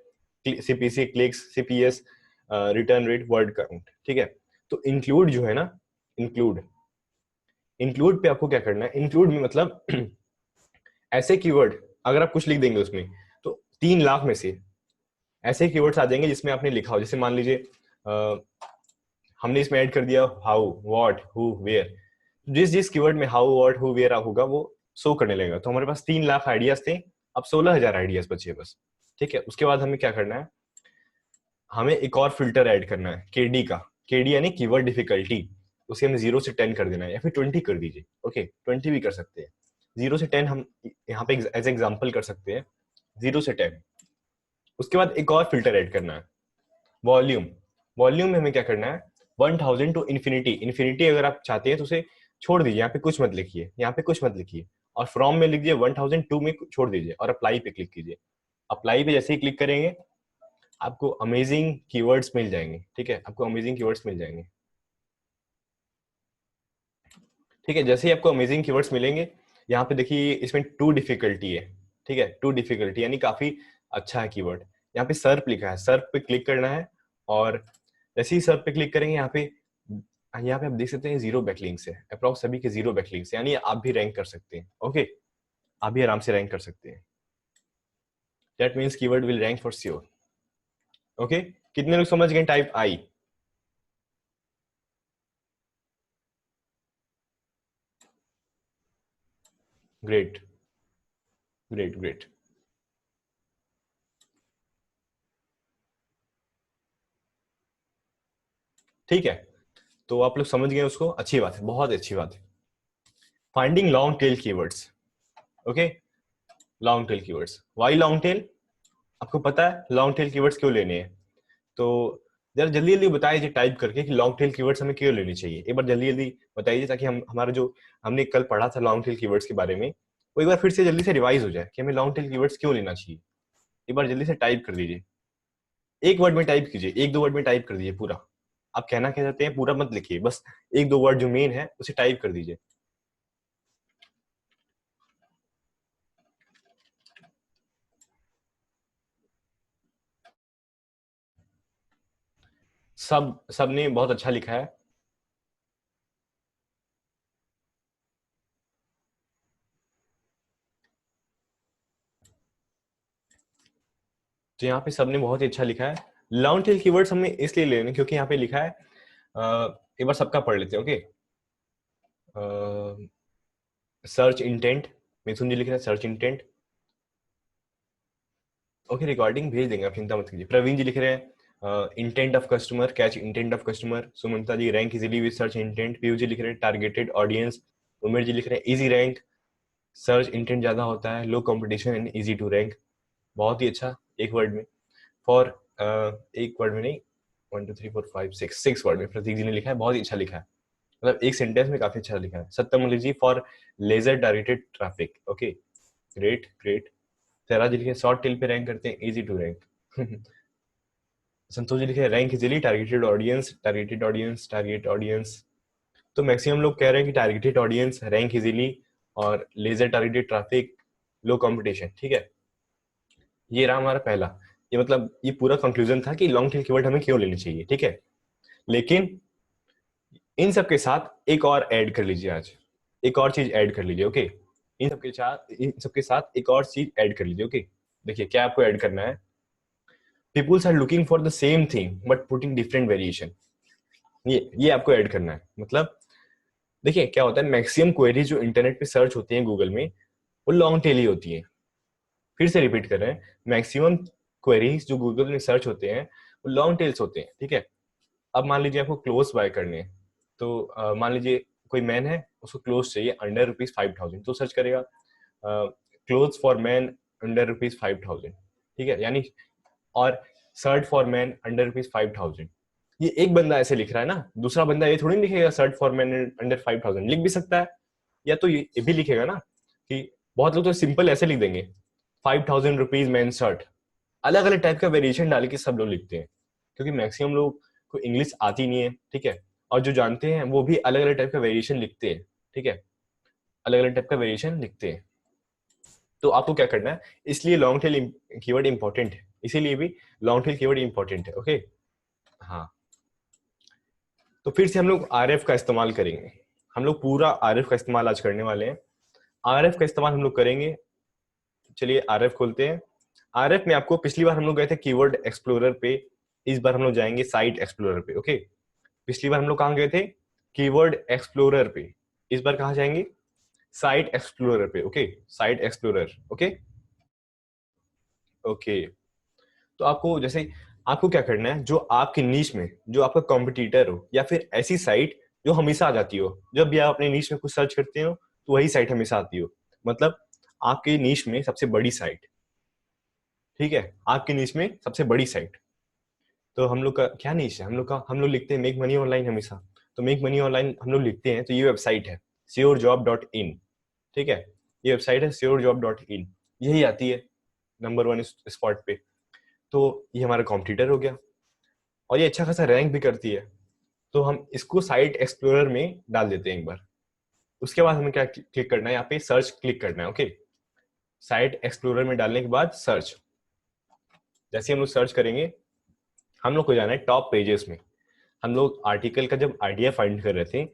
Speaker 1: CPC, clicks, CPS, return rate, word count, ठीक है। तो इंक्लूड जो है ना, इंक्लूड, इंक्लूड पे आपको क्या करना है, इंक्लूड में मतलब ऐसे कीवर्ड अगर आप कुछ लिख देंगे उसमें, तो 3 लाख में से ऐसे कीवर्ड्स आ जाएंगे जिसमें आपने लिखा हो। जैसे मान लीजिए हमने इसमें ऐड कर दिया हाउ, व्हाट, हु, वेयर। जिस जिस कीवर्ड में हाउ, व्हाट, हु, वेयर होगा वो शो करने लगेगा। तो हमारे पास 3 लाख आइडियाज थे, अब 16,000 आइडियाज बचे बस, ठीक है। उसके बाद हमें क्या करना है, हमें एक और फिल्टर ऐड करना है, केडी का। केडी यानी कीवर्ड डिफिकल्टी, उसे हमें 0 से 10 कर देना है, या फिर 20 कर दीजिए, ओके 20 भी कर सकते हैं। 0 से 10 हम यहाँ पे एज एग्जाम्पल कर सकते हैं, 0 से 10। उसके बाद एक और फिल्टर ऐड करना है, वॉल्यूम, वॉल्यूम में हमें क्या करना है, 1000 टू इन्फिनिटी, इन्फिनिटी अगर आप चाहते हैं तो उसे छोड़ दीजिए, यहाँ पे कुछ मत लिखिए, यहाँ पे कुछ मत लिखिए, और फ्रॉम में लिख दीजिए 1002 में छोड़ दीजिए और अप्लाई पे क्लिक कीजिए। अप्लाई पे जैसे ही क्लिक करेंगे आपको अमेजिंग कीवर्ड्स मिल जाएंगे, ठीक है, आपको अमेजिंग कीवर्ड्स मिल जाएंगे। ठीक है, जैसे ही आपको अमेजिंग कीवर्ड्स मिलेंगे, यहाँ पे देखिए इसमें टू डिफिकल्टी है, ठीक है, टू डिफिकल्टी यानी काफी अच्छा है कीवर्ड। यहाँ पे सर्प लिखा है, सर्प पे क्लिक करना है, और जैसे ही सर्प पे क्लिक करेंगे यहाँ पे आप देख सकते हैं जीरो बैकलिंक्स है, अप्रॉक्स सभी के जीरो बैकलिंक्स, यानी आप भी रैंक कर सकते हैं। ओके, आप भी आराम से रैंक कर सकते हैं। That means keyword will rank for sure. Okay, कितने लोग समझ गए टाइप आई? Great great great. ठीक है, तो आप लोग समझ गए उसको, अच्छी बात है, बहुत अच्छी बात है। Finding long tail keywords. Okay, long tail keywords, why long tail? आपको पता है लॉन्ग टेल कीवर्ड्स क्यों लेने हैं? तो जरा जल्दी जल्दी बताइए टाइप करके कि लॉन्ग टेल कीवर्ड्स हमें क्यों लेनी चाहिए, एक बार जल्दी जल्दी बताइए, ताकि हम हमारा जो हमने कल पढ़ा था लॉन्ग टेल कीवर्ड्स के बारे में, वो एक बार फिर से जल्दी से रिवाइज हो जाए कि हमें लॉन्ग टेल कीवर्ड्स क्यों लेना चाहिए। एक बार जल्दी से टाइप कर दीजिए, एक वर्ड में टाइप कीजिए, एक दो वर्ड में टाइप कर दीजिए पूरा। आप कहना क्या चाहते हैं पूरा मत लिखिए, बस एक दो वर्ड जो मेन है उसे टाइप कर दीजिए। सबने बहुत अच्छा लिखा है। तो यहाँ पे सबने बहुत ही अच्छा लिखा है। लॉन्ग टेल कीवर्ड्स हमें इसलिए लेने क्योंकि यहाँ पे लिखा है, एक बार सबका पढ़ लेते हैं। ओके, सर्च इंटेंट, मिथुन जी लिख रहे हैं सर्च इंटेंट। ओके, रिकॉर्डिंग भेज देंगे, आप चिंता मत कीजिए। प्रवीण जी लिख रहे हैं intent of customer, catch intent of customer. Sumanta ji rank easily with search intent. Piyu ji लिख रहे हैं टारगेटेड ऑडियंस। उमेर जी लिख रहे हैं इजी रैंक, सर्च इंटेंट ज्यादा होता है, low competition and easy to rank. बहुत ही अच्छा, एक वर्ड में फॉर, एक वर्ड में नहीं, 1 2 3 4 5 6, 6 वर्ड में प्रतीक जी ने लिखा है, बहुत ही अच्छा लिखा है, मतलब एक सेंटेंस में काफी अच्छा लिखा है। Satyam Malik ji for laser targeted traffic. Okay, great great. Saira ji लिखे शॉर्ट टेल पे रैंक करते हैं, easy to rank. Santosh ji लिखे rank easily, targeted audience, targeted audience, target audience. तो मैक्सिमम लोग कह रहे हैं कि टारगेटेड ऑडियंस, रैंक इजीली, और laser targeted traffic, low competition. ठीक है, ये रहा हमारा पहला, ये मतलब ये पूरा कंक्लूजन था कि लॉन्ग टेल कीवर्ड हमें क्यों लेनी चाहिए। ठीक है, लेकिन इन सब के साथ एक और ऐड कर लीजिए आज, एक और चीज ऐड कर लीजिए। ओके, इन सब के साथ एक और चीज ऐड कर लीजिए। ओके, देखिए क्या आपको ऐड करना है। Peoples are looking for the same thing but putting different variation, ये आपको ऐड करना है। मतलब देखिए क्या होता है, मैक्सिमम क्वेरीज जो इंटरनेट पे सर्च होती हैं गूगल में, वो लॉन्ग टेल ही होती है। फिर से रिपीट कर रहे हैं, मैक्सिमम क्वेरीज जो गूगल में सर्च होते हैं वो लॉन्ग टेल्स होते हैं। ठीक है, अब मान लीजिए आपको क्लोज बाय करने हैं, तो मान लीजिए कोई मैन है, उसको क्लोज चाहिए अंडर ₹5,000, तो सर्च करेगा क्लोज फॉर मैन अंडर ₹5,000। ठीक है, यानी, और सर्च फॉर मैन अंडर ₹5,000। ये एक बंदा ऐसे लिख रहा है ना, दूसरा बंदा ये थोड़ी नहीं लिखेगा सर्च फॉर मैन अंडर 5,000, लिख भी सकता है, या तो ये भी लिखेगा ना कि, बहुत लोग तो सिंपल ऐसे लिख देंगे ₹5,000 मैन शर्ट। अलग अलग टाइप का वेरिएशन डाल के सब लोग लिखते हैं, क्योंकि मैक्सिमम लोग को इंग्लिश आती नहीं है। ठीक है, और जो जानते हैं वो भी अलग अलग टाइप का वेरिएशन लिखते हैं। ठीक है, अलग अलग टाइप का वेरिएशन लिखते हैं। तो आपको क्या करना है, इसलिए लॉन्ग टेल कीवर्ड इंपॉर्टेंट है, इसीलिए भी लॉन्ग टेल कीवर्ड इंपॉर्टेंट है। ओके, हाँ, तो फिर से हम लोग आरएफ का इस्तेमाल करेंगे, हम लोग पूरा आरएफ का इस्तेमाल आज करने वाले हैं। आरएफ का इस्तेमाल हम लोग करेंगे, चलिए आरएफ खोलते हैं। आरएफ में आपको, पिछली बार हम लोग गए थे कीवर्ड एक्सप्लोरर पे, इस बार हम लोग जाएंगे साइट एक्सप्लोरर पे। ओके, पिछली बार हम लोग कहाँ गए थे, कीवर्ड एक्सप्लोरर पे, इस बार कहाँ जाएंगे, साइट एक्सप्लोरर पे। Okay, site explorer. Okay okay, तो आपको जैसे, आपको क्या करना है, जो आपकी नीश में जो आपका कॉम्पिटिटर हो, या फिर ऐसी साइट जो हमेशा आ जाती हो, जब भी आप अपने नीश में कुछ सर्च करते हो तो वही साइट हमेशा आती हो, मतलब आपके नीश में सबसे बड़ी साइट। ठीक है, आपकी नीश में सबसे बड़ी साइट, तो हम लोग का क्या नीश है, हम लोग लिखते हैं मेक मनी ऑनलाइन हमेशा। तो मेक मनी ऑनलाइन हम लोग लिखते हैं तो ये वेबसाइट है SureJob.in, ठीक है, ये वेबसाइट है SureJob.in, यही आती है नंबर 1 स्पॉट पे। तो ये हमारा कॉम्पिटिटर हो गया और ये अच्छा खासा रैंक भी करती है। तो हम इसको साइट एक्सप्लोरर में डाल देते हैं एक बार। उसके बाद हमें क्या क्लिक करना है, यहाँ पे सर्च क्लिक करना है। ओके, साइट एक्सप्लोरर में डालने के बाद सर्च, जैसे हम लोग सर्च करेंगे हम लोग को जाना है टॉप पेजेस में। हम लोग आर्टिकल का जब आइडिया फाइंड कर रहे थे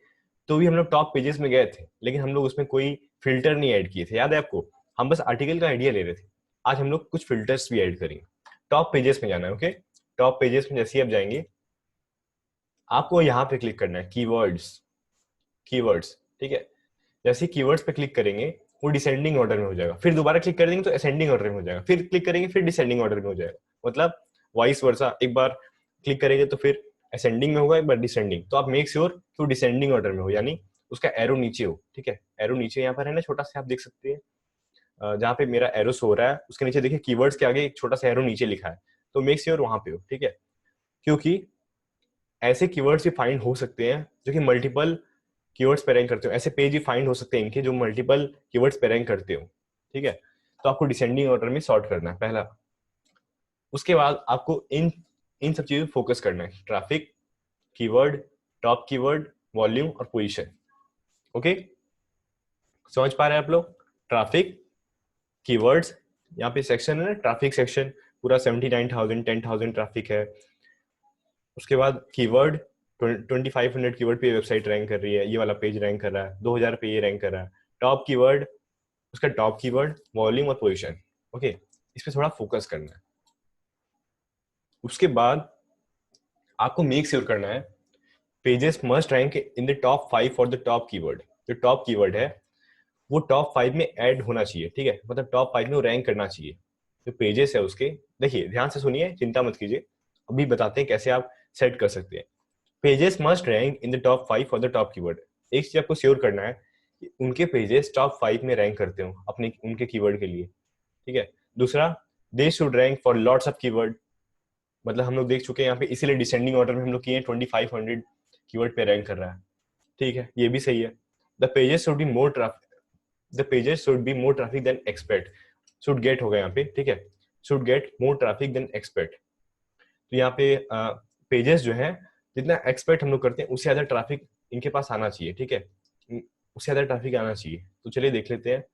Speaker 1: तो भी हम लोग टॉप पेजेस में गए थे, लेकिन हम लोग उसमें कोई फिल्टर नहीं ऐड किए थे, याद है आपको? हम बस आर्टिकल का आइडिया ले रहे थे। आज हम लोग कुछ फिल्टर्स भी ऐड करेंगे। टॉप पेजेस में जाना है। ओके, टॉप पेजेस में जैसे ही आप जाएंगे आपको यहाँ पे क्लिक करना है कीवर्ड्स, कीवर्ड्स, ठीक है। जैसे ही कीवर्ड्स पे क्लिक करेंगे वो डिसेंडिंग ऑर्डर में हो जाएगा, फिर दोबारा क्लिक कर देंगे तो असेंडिंग ऑर्डर में हो जाएगा, फिर क्लिक करेंगे फिर डिसेंडिंग ऑर्डर में हो जाएगा, मतलब वाइस वर्सा। एक बार क्लिक करेंगे तो फिर असेंडिंग में होगा, एक बार डिसेंडिंग। तो आप मेक श्योर कि वो डिसेंडिंग ऑर्डर में हो, यानी उसका एरो नीचे हो, ठीक है। एरो नीचे यहाँ पर है ना, छोटा सा आप देख सकते हैं, जहाँ पे मेरा एरो सो रहा है उसके नीचे देखिए कीवर्ड्स के आगे एक छोटा सा एरो नीचे लिखा है, तो मेक श्योर वहां पे हो, ठीक है। क्योंकि ऐसे कीवर्ड्स भी फाइंड हो सकते हैं जो कि मल्टीपल कीवर्ड्स पे रैंक करते हो, ऐसे पेज भी फाइंड हो सकते हैं इनके जो मल्टीपल कीवर्ड्स पे रैंक करते हो, ठीक है। तो आपको डिसेंडिंग ऑर्डर में सॉर्ट करना है पहला। उसके बाद आपको इन इन सब चीजों पे फोकस करना है, traffic, keyword, top keyword, volume और पोजीशन। ओके, समझ पा रहे हैं आप लोग? ट्रैफिक, कीवर्ड्स, यहाँ पे सेक्शन है ना ट्रैफिक सेक्शन, पूरा 79,000 10,000 ट्रैफिक है। उसके बाद कीवर्ड 2500 कीवर्ड पे वेबसाइट रैंक कर रही है, ये वाला पेज रैंक कर रहा है, 2000 पे ये रैंक कर रहा है। टॉप कीवर्ड, उसका टॉप कीवर्ड, वॉल्यूम और पोजीशन। ओके, इस पे थोड़ा फोकस करना है। उसके बाद आपको मेक श्योर करना है pages must rank in the top 5 for the top keyword. जो टॉप कीवर्ड है वो टॉप 5 में ऐड होना चाहिए, ठीक है, मतलब टॉप 5 में वो रैंक करना चाहिए। जो पेजेस है उसके, देखिए ध्यान से सुनिए, चिंता मत कीजिए, अभी बताते हैं कैसे आप सेट कर सकते हैं। Pages must rank in the top 5 for the top keyword. एक चीज आपको श्योर करना है कि उनके पेजेस टॉप 5 में रैंक करते हो अपने उनके कीवर्ड के लिए, ठीक है। दूसरा, they should rank for lots of keyword, मतलब हम लोग देख चुके हैं यहाँ पे, इसीलिए डिसेंडिंग ऑर्डर में हम लोग किए 2500 कीवर्ड पे रैंक कर रहा है, ठीक है, ये भी सही है। The pages should be more traffic, the pages should be more traffic than expect, should get होगा यहाँ पे, ठीक है, should get more traffic than expect. तो यहाँ पे पेजेस जो है जितना एक्सपेक्ट हम लोग करते हैं उससे ज्यादा ट्रैफिक इनके पास आना चाहिए, ठीक है, उससे ज्यादा ट्रैफिक आना चाहिए। तो चलिए देख लेते हैं।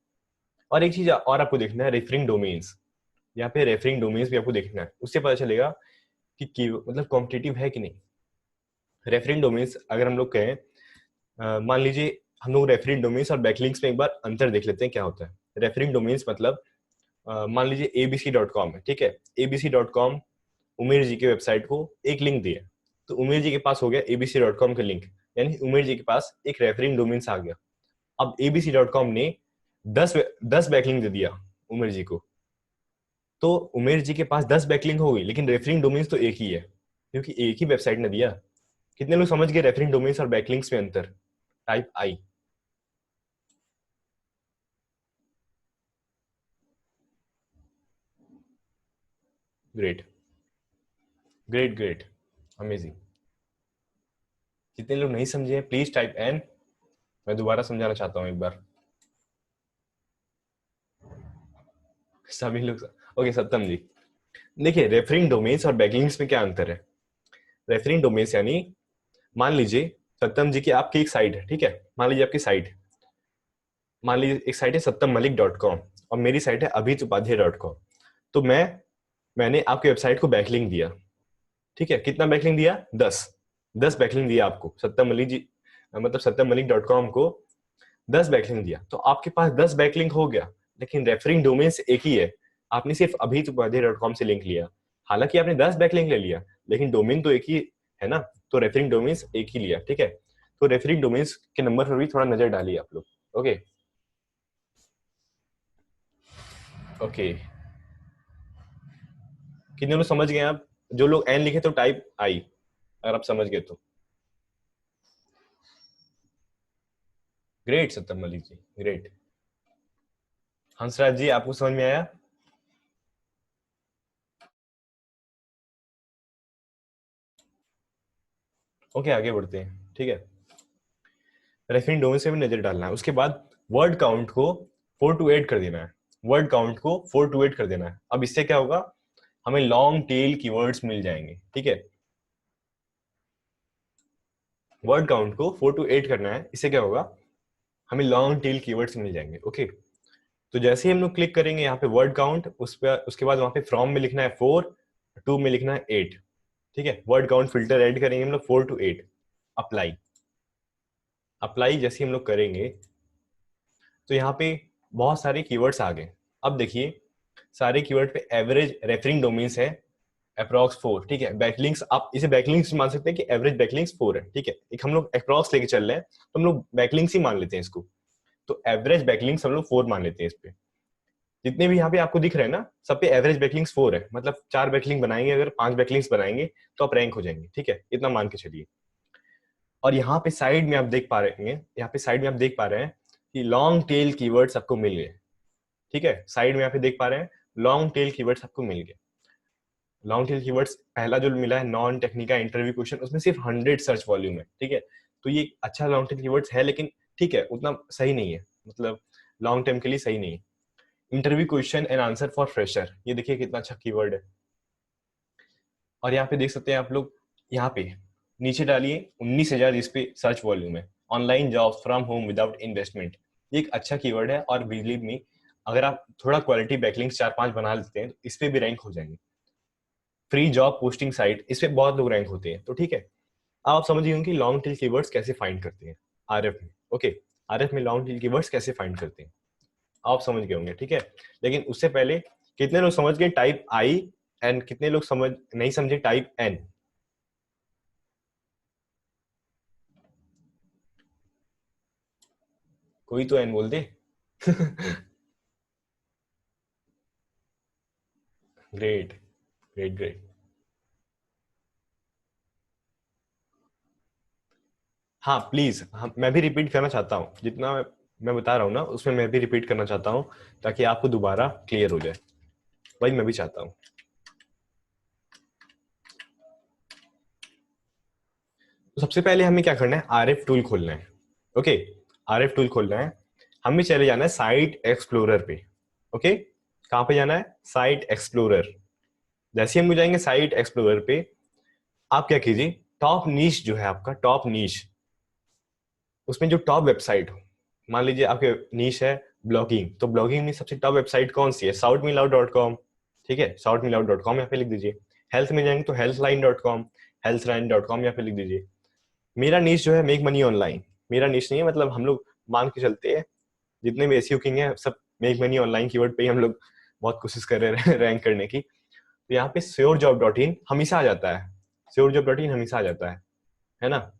Speaker 1: और एक चीज और आपको देखना है, रेफरिंग डोमेन्स। यहाँ पे रेफरिंग डोमेन्स भी आपको देखना है, उससे पता चलेगा कि मतलब कॉम्पिटिटिव है कि नहीं। रेफरिंग डोमेन्स अगर हम लोग कहें, मान लीजिए हम लोग रेफरिंग डोमेन्स और बैकलिंक्स में एक बार अंतर देख लेते हैं क्या होता है। रेफरिंग डोमेन्स मतलब मान लीजिए abc.com है, ठीक है, abc.com उमेर जी के वेबसाइट को एक लिंक दिया, तो उमेर जी के पास हो गया abc.com का लिंक, यानी उमेर जी के पास एक रेफरिंग डोमेन्स आ गया। अब abc.com ने 10 बैकलिंक दे दिया उमेर जी को, तो उमेर जी के पास 10 बैकलिंक हो गई, लेकिन रेफरिंग डोमेन्स तो एक ही है, क्योंकि एक ही वेबसाइट ने दिया। कितने लोग समझ गए रेफरिंग डोमेन्स और बैकलिंक्स में अंतर? टाइप आई। Great, great, great, amazing. जितने लोग नहीं समझे हैं प्लीज टाइप एन, मैं दोबारा समझाना चाहता हूँ एक बार। सभी लोग, ओके सत्यम जी, देखिए रेफरिंग डोमेन्स और बैकलिंक्स में क्या अंतर है। रेफरिंग डोमेन्स यानी, मान लीजिए सत्यम जी की आपकी एक साइट है, ठीक है, मान लीजिए आपकी साइट, मान लीजिए एक साइट है satyamalik.com और मेरी साइट है abhitupadhyay.com। तो मैंने आपकी वेबसाइट को बैकलिंक दिया, ठीक है, कितना बैकलिंक दिया? 10 बैकलिंक दिया आपको सत्यम मलिक जी, मतलब satyamalik.com को 10 बैकलिंक दिया, तो आपके पास 10 बैकलिंक हो गया। लेकिन रेफरिंग डोमेन्स एक ही है, आपने सिर्फ abhitupadhyay.com से लिंक लिया, हालांकि आपने 10 बैकलिंक ले लिया लेकिन डोमेन तो एक ही है ना, तो रेफरिंग डोमेन्स एक ही लिया, ठीक है। तो रेफरिंग डोमेन्स के नंबर पर भी थोड़ा नजर डालिए आप लोग। ओके, ओके, कितने लोग समझ गए आप? जो लोग एन लिखे तो टाइप आई, अगर आप समझ गए तो। ग्रेट सत्यम मलिक जी, ग्रेट। हंसराज जी आपको समझ में आया? ओके आगे बढ़ते हैं, ठीक है। रेफरिंग डोमेन से भी नजर डालना है। उसके बाद वर्ड काउंट को 4 to 8 कर देना है। वर्ड काउंट को 4 to 8 कर देना है। अब इससे क्या होगा, हमें लॉन्ग टेल कीवर्ड्स मिल जाएंगे, ठीक है। वर्ड काउंट को 4 to 8 करना है, इससे क्या होगा, हमें लॉन्ग टेल कीवर्ड्स मिल जाएंगे, ओके। तो जैसे ही हम लोग क्लिक करेंगे यहाँ पे वर्ड काउंट, उस पर उसके बाद वहां पे फ्रॉम में लिखना है 4, टू में लिखना है 8, ठीक है। वर्ड काउंट फिल्टर ऐड करेंगे हम लोग 4 to 8। अप्लाई, अप्लाई जैसे हम लोग करेंगे तो यहाँ पे बहुत सारे कीवर्ड्स आ गए। अब देखिए सारे कीवर्ड पे एवरेज रेफरिंग डोमेन्स है अप्रॉक्स 4, ठीक है। बैकलिंक्स, आप इसे बैकलिंक्स मान सकते हैं कि एवरेज बैकलिंक्स 4 है, ठीक है। एक हम लोग अप्रॉक्स लेके चल रहे हैं तो हम लोग बैकलिंक्स ही मान लेते हैं इसको। तो एवरेज बैकलिंक्स हम लोग 4 मान लेते हैं इस पे। जितने भी यहाँ पे आपको दिख रहे हैं ना, सब पे एवरेज बैकलिंक्स 4 है, मतलब 4 बैकलिंक बनाएंगे, अगर 5 बैकलिंक्स बनाएंगे तो आप रैंक हो जाएंगे, ठीक है। इतना मान के चलिए। और यहाँ पे साइड में आप देख पा रहे हैं, यहाँ पे साइड में आप देख पा रहे हैं कि लॉन्ग टेल कीवर्ड्स आपको मिल गए, ठीक है। साइड में यहाँ पे देख पा रहे हैं लॉन्ग टेल कीवर्ड्स आपको मिल गए। लॉन्ग टेल कीवर्ड्स पहला जो मिला है नॉन टेक्निकल इंटरव्यू क्वेश्चन, उसमें सिर्फ 100 सर्च वॉल्यूम है, ठीक है। तो ये अच्छा लॉन्ग टेल कीवर्ड्स है, लेकिन ठीक है उतना सही नहीं है, मतलब लॉन्ग टर्म के लिए सही नहीं है। Interview question and answer for fresher, ये देखिए कितना अच्छा कीवर्ड है। और यहाँ पे देख सकते हैं आप लोग, यहाँ पे नीचे डालिए 19,000 इस पे सर्च वॉल्यूम है। Online job from home without investment, ये एक अच्छा कीवर्ड है। और बिलीव मी, अगर आप थोड़ा क्वालिटी बैकलिंक्स 4-5 बना लेते हैं तो इस पे भी रैंक हो जाएंगे। फ्री जॉब पोस्टिंग साइट, इस पे बहुत लोग रैंक होते हैं, तो ठीक है। आप समझ गए होंगे लॉन्ग टेल कीवर्ड्स कैसे फाइंड करते हैं आरएफ में, ओके। आरएफ में लॉन्ग टेल कीवर्ड्स कैसे फाइंड करते हैं आप समझ गए होंगे, ठीक है। लेकिन उससे पहले कितने लोग समझ गए टाइप आई एंड कितने लोग समझ नहीं समझे टाइप एन? कोई तो एन बोल दे। Great, great, great. हाँ प्लीज, हाँ मैं भी रिपीट करना चाहता हूँ, जितना मैं बता रहा हूँ ना उसमें मैं भी रिपीट करना चाहता हूँ, ताकि आपको दोबारा क्लियर हो जाए। वही मैं भी चाहता हूँ। तो सबसे पहले हमें क्या करना है, आरएफ टूल खोलना है, ओके। आरएफ टूल खोलना है, हमें चले जाना है साइट एक्सप्लोरर पे, ओके। कहाँ पे जाना है, साइट एक्सप्लोरर। जैसे हम जाएंगे साइट एक्सप्लोरर पे, आप क्या कीजिए, टॉप नीश जो है आपका, टॉप नीश, उसमें जो टॉप वेबसाइट हो, मान लीजिए आपके नीश है ब्लॉगिंग, तो ब्लॉगिंग में सबसे टॉप वेबसाइट कौन सी है, southmilaud.com, ठीक है। southmilaud.com यहाँ पे लिख दीजिए। हेल्थ में जाएंगे तो healthline.com, healthline.com यहाँ पे लिख दीजिए। मेरा नीश जो है मेक मनी ऑनलाइन, मेरा नीश नहीं है, मतलब हम लोग मान के चलते हैं जितने भी एसईओ किंग है सब मेक मनी ऑनलाइन कीवर्ड पे ही हम लोग बहुत कोशिश कर रहे हैं रैंक करने की। तो यहाँ पे श्योरजॉब.in हमेशा आ जाता है, श्योरजॉब.in हमेशा आ जाता है ना।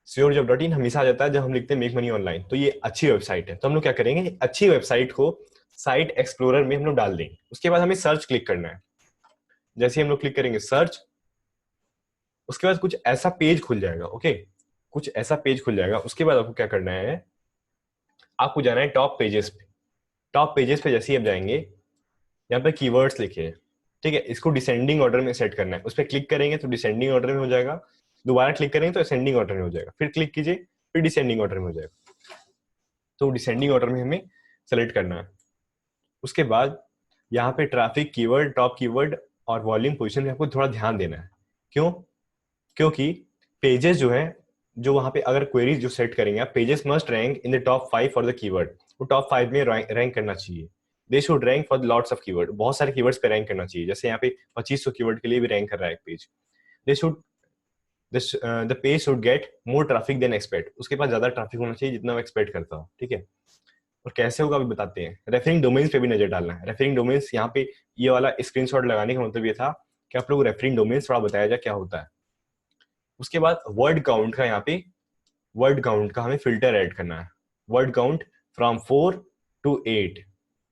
Speaker 1: श्योरजॉब.in हमेशा आ जाता है जब हम लिखते हैं मेक मनी ऑनलाइन, तो ये अच्छी वेबसाइट है। तो हम लोग क्या करेंगे, अच्छी वेबसाइट को साइट एक्सप्लोरर में हम लोग डाल देंगे। उसके बाद हमें सर्च क्लिक करना है। जैसे हम लोग क्लिक करेंगे सर्च, उसके बाद कुछ ऐसा पेज खुल जाएगा, ओके। कुछ ऐसा पेज खुल जाएगा। उसके बाद आपको क्या करना है, आपको जाना है टॉप पेजेस पे। टॉप पेजेस पे जैसे ही आप जाएंगे, यहाँ पे कीवर्ड्स लिखे हैं, ठीक है। इसको डिसेंडिंग ऑर्डर में सेट करना है। उस पर क्लिक करेंगे तो डिसेंडिंग ऑर्डर में हो जाएगा, दोबारा क्लिक करेंगे तो असेंडिंग ऑर्डर में हो जाएगा, फिर क्लिक कीजिए फिर डिसेंडिंग ऑर्डर में हो जाएगा। तो डिसेंडिंग ऑर्डर में हमें सेलेक्ट करना है। उसके बाद यहाँ पे ट्रैफिक कीवर्ड, टॉप कीवर्ड और वॉल्यूम पोजीशन में आपको थोड़ा ध्यान देना है। क्यों? क्योंकि पेजेस जो है, जो वहां पे अगर क्वेरीज जो सेट करेंगे आप, pages must rank in the top 5 for the keyword, वो टॉप 5 में रैंक करना चाहिए। They should rank for lots of keyword, बहुत सारे कीवर्ड्स पे रैंक करना चाहिए। जैसे यहाँ पे 2500 कीवर्ड के लिए भी रैंक कर रहा है एक page. They should the page should get more traffic than expect, उसके पास ज्यादा ट्रैफिक होना चाहिए जितना वो एक्सपेक्ट करता हो, ठीक है। और कैसे होगा अभी बताते हैं। रेफरिंग डोमेन्स पे भी नजर डालना है। रेफरिंग डोमेन्स यहाँ पे ये वाला स्क्रीनशॉट लगाने का मतलब ये था कि आप लोग रेफरिंग डोमेन्स थोड़ा बताया जाए क्या होता है। उसके बाद वर्ड काउंट का, यहाँ पे वर्ड काउंट का हमें फिल्टर ऐड करना है। Word count from 4 to 8,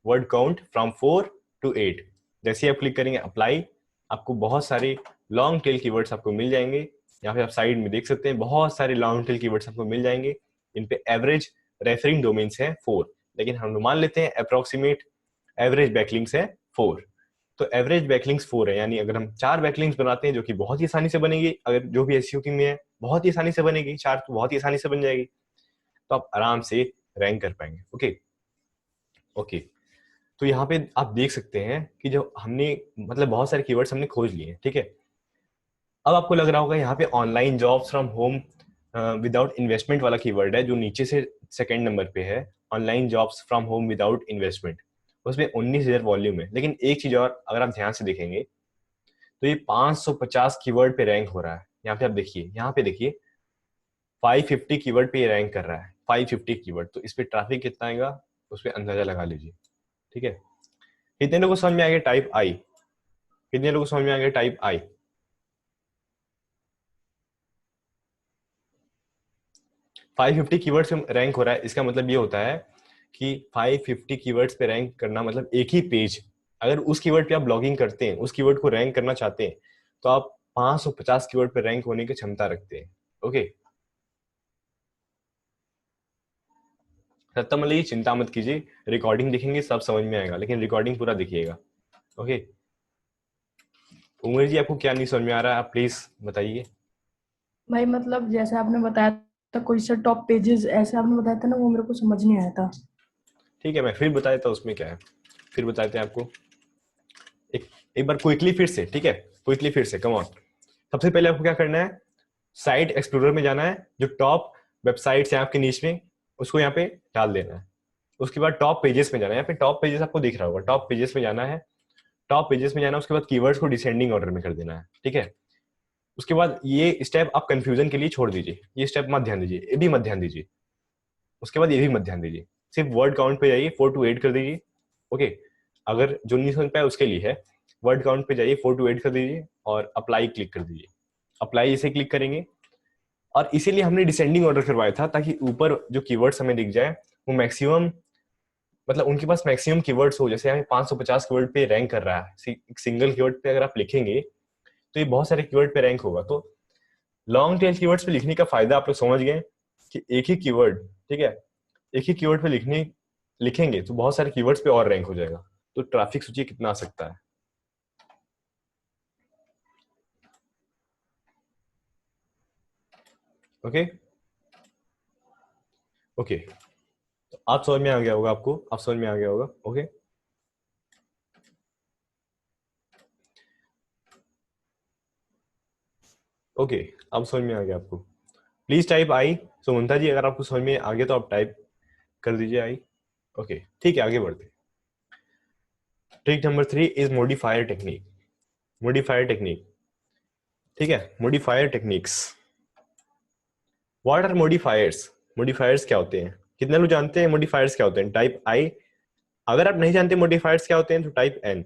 Speaker 1: word count from 4 to 8। जैसे आप क्लिक करेंगे अप्लाई, आपको बहुत सारे लॉन्ग टेल कीवर्ड्स आपको मिल जाएंगे। यहाँ पे आप साइड में देख सकते हैं बहुत सारे लॉन्ग टेल कीवर्ड्स आपको मिल जाएंगे। इन पे एवरेज रेफरिंग डोमेन्स है 4, लेकिन हम मान लेते हैं अप्रोक्सीमेट एवरेज बैकलिंक्स है 4। तो एवरेज बैकलिंक्स 4 है, यानी अगर हम 4 बैकलिंक्स बनाते हैं जो कि बहुत ही आसानी से बनेगी, अगर जो भी एसईओ की में है बहुत ही आसानी से बनेगी, 4 तो बहुत ही आसानी से बन जाएगी, तो आप आराम से रैंक कर पाएंगे। ओके ओके, तो यहाँ पे आप देख सकते हैं कि जो हमने मतलब बहुत सारे कीवर्ड्स हमने खोज लिए हैं, ठीक है। अब आपको लग रहा होगा यहाँ पे online jobs from home without investment वाला कीवर्ड है जो नीचे से सेकंड नंबर पे है, online jobs from home without investment, उसमें 19,000 वॉल्यूम है। लेकिन एक चीज और अगर आप ध्यान से देखेंगे तो ये 550 कीवर्ड पे रैंक हो रहा है। यहाँ पे आप देखिए, यहाँ पे देखिए 550 कीवर्ड पे रैंक कर रहा है, 550 कीवर्ड, तो इस पे ट्रैफिक कितना आएगा उस पर अंदाजा लगा लीजिए, ठीक है। कितने लोगों को समझ में आ गया टाइप आई? कितने लोगों को समझ में आ गया टाइप आई? 550 कीवर्ड्स पे रैंक हो रहा है, इसका मतलब ये होता है कि 550 कीवर्ड्स पे रैंक करना मतलब एक ही पेज, अगर उस कीवर्ड पे आप ब्लॉगिंग करते हैं, उस कीवर्ड को रैंक करना चाहते हैं, तो आप 550 कीवर्ड पे रैंक होने की क्षमता रखते हैं। ओके, सत्ता मलिक चिंता मत कीजिए, रिकॉर्डिंग देखेंगे सब समझ में आएगा, लेकिन रिकॉर्डिंग पूरा देखिएगा। ओके, उमेश जी आपको क्या नहीं समझ में आ रहा है, आप प्लीज बताइए।
Speaker 2: भाई मतलब जैसे आपने बताया था कोई सा टॉप पेजेस ऐसे आपने बताया था ना, वो मेरे को समझ नहीं आया था।
Speaker 1: ठीक है, मैं फिर बता देता हूँ उसमें क्या है, फिर बताते हैं आपको। एक एक बार क्विकली फिर से, ठीक है, क्विकली फिर से, कम ऑन। सबसे पहले आपको क्या करना है, साइट एक्सप्लोरर में जाना है, जो टॉप वेबसाइट्स हैं आपके नीच में उसको यहाँ पे डाल देना है। उसके बाद टॉप पेजेस में जाना है, यहाँ पे टॉप पेजेस आपको दिख रहा होगा, टॉप पेजेस में जाना है, टॉप पेजेस में जाना है, उसके बाद कीवर्ड्स को डिसेंडिंग ऑर्डर में कर देना है, ठीक है। उसके बाद ये स्टेप आप कंफ्यूजन के लिए छोड़ दीजिए, ये स्टेप मत ध्यान दीजिए, ये भी मत ध्यान दीजिए, उसके बाद ये भी मत ध्यान दीजिए, सिर्फ वर्ड काउंट पे जाइए, 4 to 8 कर दीजिए। ओके, अगर जो नहीं समझ पाया उसके लिए है, वर्ड काउंट पे जाइए, 4 to 8 कर दीजिए और अप्लाई क्लिक कर दीजिए। अप्लाई इसे क्लिक करेंगे, और इसीलिए हमने डिसेंडिंग ऑर्डर करवाया था ताकि ऊपर जो कीवर्ड्स हमें दिख जाए वो मैक्सिमम, मतलब उनके पास मैक्सिमम कीवर्ड्स हो। जैसे हमें 550 कीवर्ड पे रैंक कर रहा है, एक सिंगल कीवर्ड पे अगर आप लिखेंगे तो ये बहुत सारे कीवर्ड पे रैंक होगा। तो लॉन्ग टेल कीवर्ड्स पे लिखने का फायदा आप लोग समझ गए कि एक ही कीवर्ड, ठीक है, एक ही कीवर्ड पे लिखेंगे तो बहुत सारे कीवर्ड्स पे और रैंक हो जाएगा। तो ट्रैफिक सोचिए कितना आ सकता है। ओके ओके, तो आप समझ में आ गया होगा, आपको आप समझ में आ गया होगा। ओके ओके, अब समझ में आ गया आपको। Please type I. Sumanta ji अगर आपको समझ में आ गया तो आप टाइप कर दीजिए आई। ओके ठीक है, आगे बढ़ते। Trick number 3 is modifier technique. Modifier technique, ठीक है, modifier techniques. What are modifiers? Modifiers क्या होते हैं? कितने लोग जानते हैं मॉडिफायर्स क्या होते हैं? टाइप आई। अगर आप नहीं जानते मॉडिफायर्स क्या होते हैं तो टाइप एन।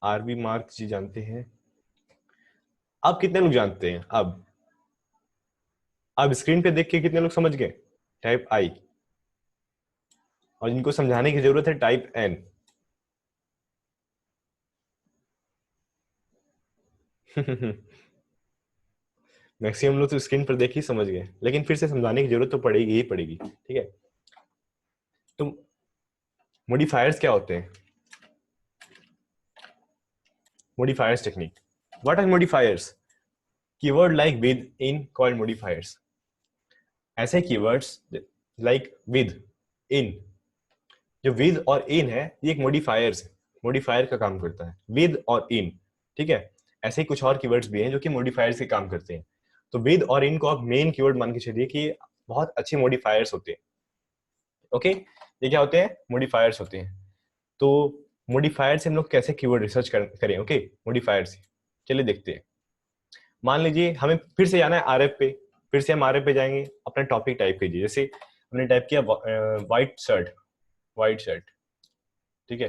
Speaker 1: आरबी मार्क जी जानते हैं। अब कितने लोग जानते हैं? अब स्क्रीन पे देख के कितने लोग समझ गए टाइप आई? और जिनको समझाने की जरूरत है टाइप एन। मैक्सिमम लोग तो स्क्रीन पर देख ही समझ गए, लेकिन फिर से समझाने की जरूरत तो पड़ेगी ही पड़ेगी, ठीक है। तो मॉडिफायर्स क्या होते हैं? Modifiers technique, what are modifiers? Keyword like with in called modifiers. ऐसे कीवर्ड्स लाइक विद, इन, जो विद और इन है ये एक मॉडिफायर्स है, मॉडिफायर का काम करता है विद और इन, ठीक है। ऐसे ही कुछ और कीवर्ड्स भी हैं जो कि मॉडिफायर्स के काम करते हैं। तो विद और इन को आप मेन कीवर्ड मान के चलिए कि बहुत अच्छे मॉडिफायर्स होते हैं। ओके, ये क्या होते हैं? मॉडिफायर्स होते हैं। तो मॉडिफायर से हम लोग कैसे कीवर्ड रिसर्च करें? ओके, मॉडिफायर से चलिए देखते हैं। मान लीजिए हमें फिर से जाना है आरएफ पे, फिर से हम आरएफ पे जाएंगे, अपना टॉपिक टाइप कीजिए। जैसे हमने टाइप किया व्हाइट शर्ट, व्हाइट शर्ट, ठीक है।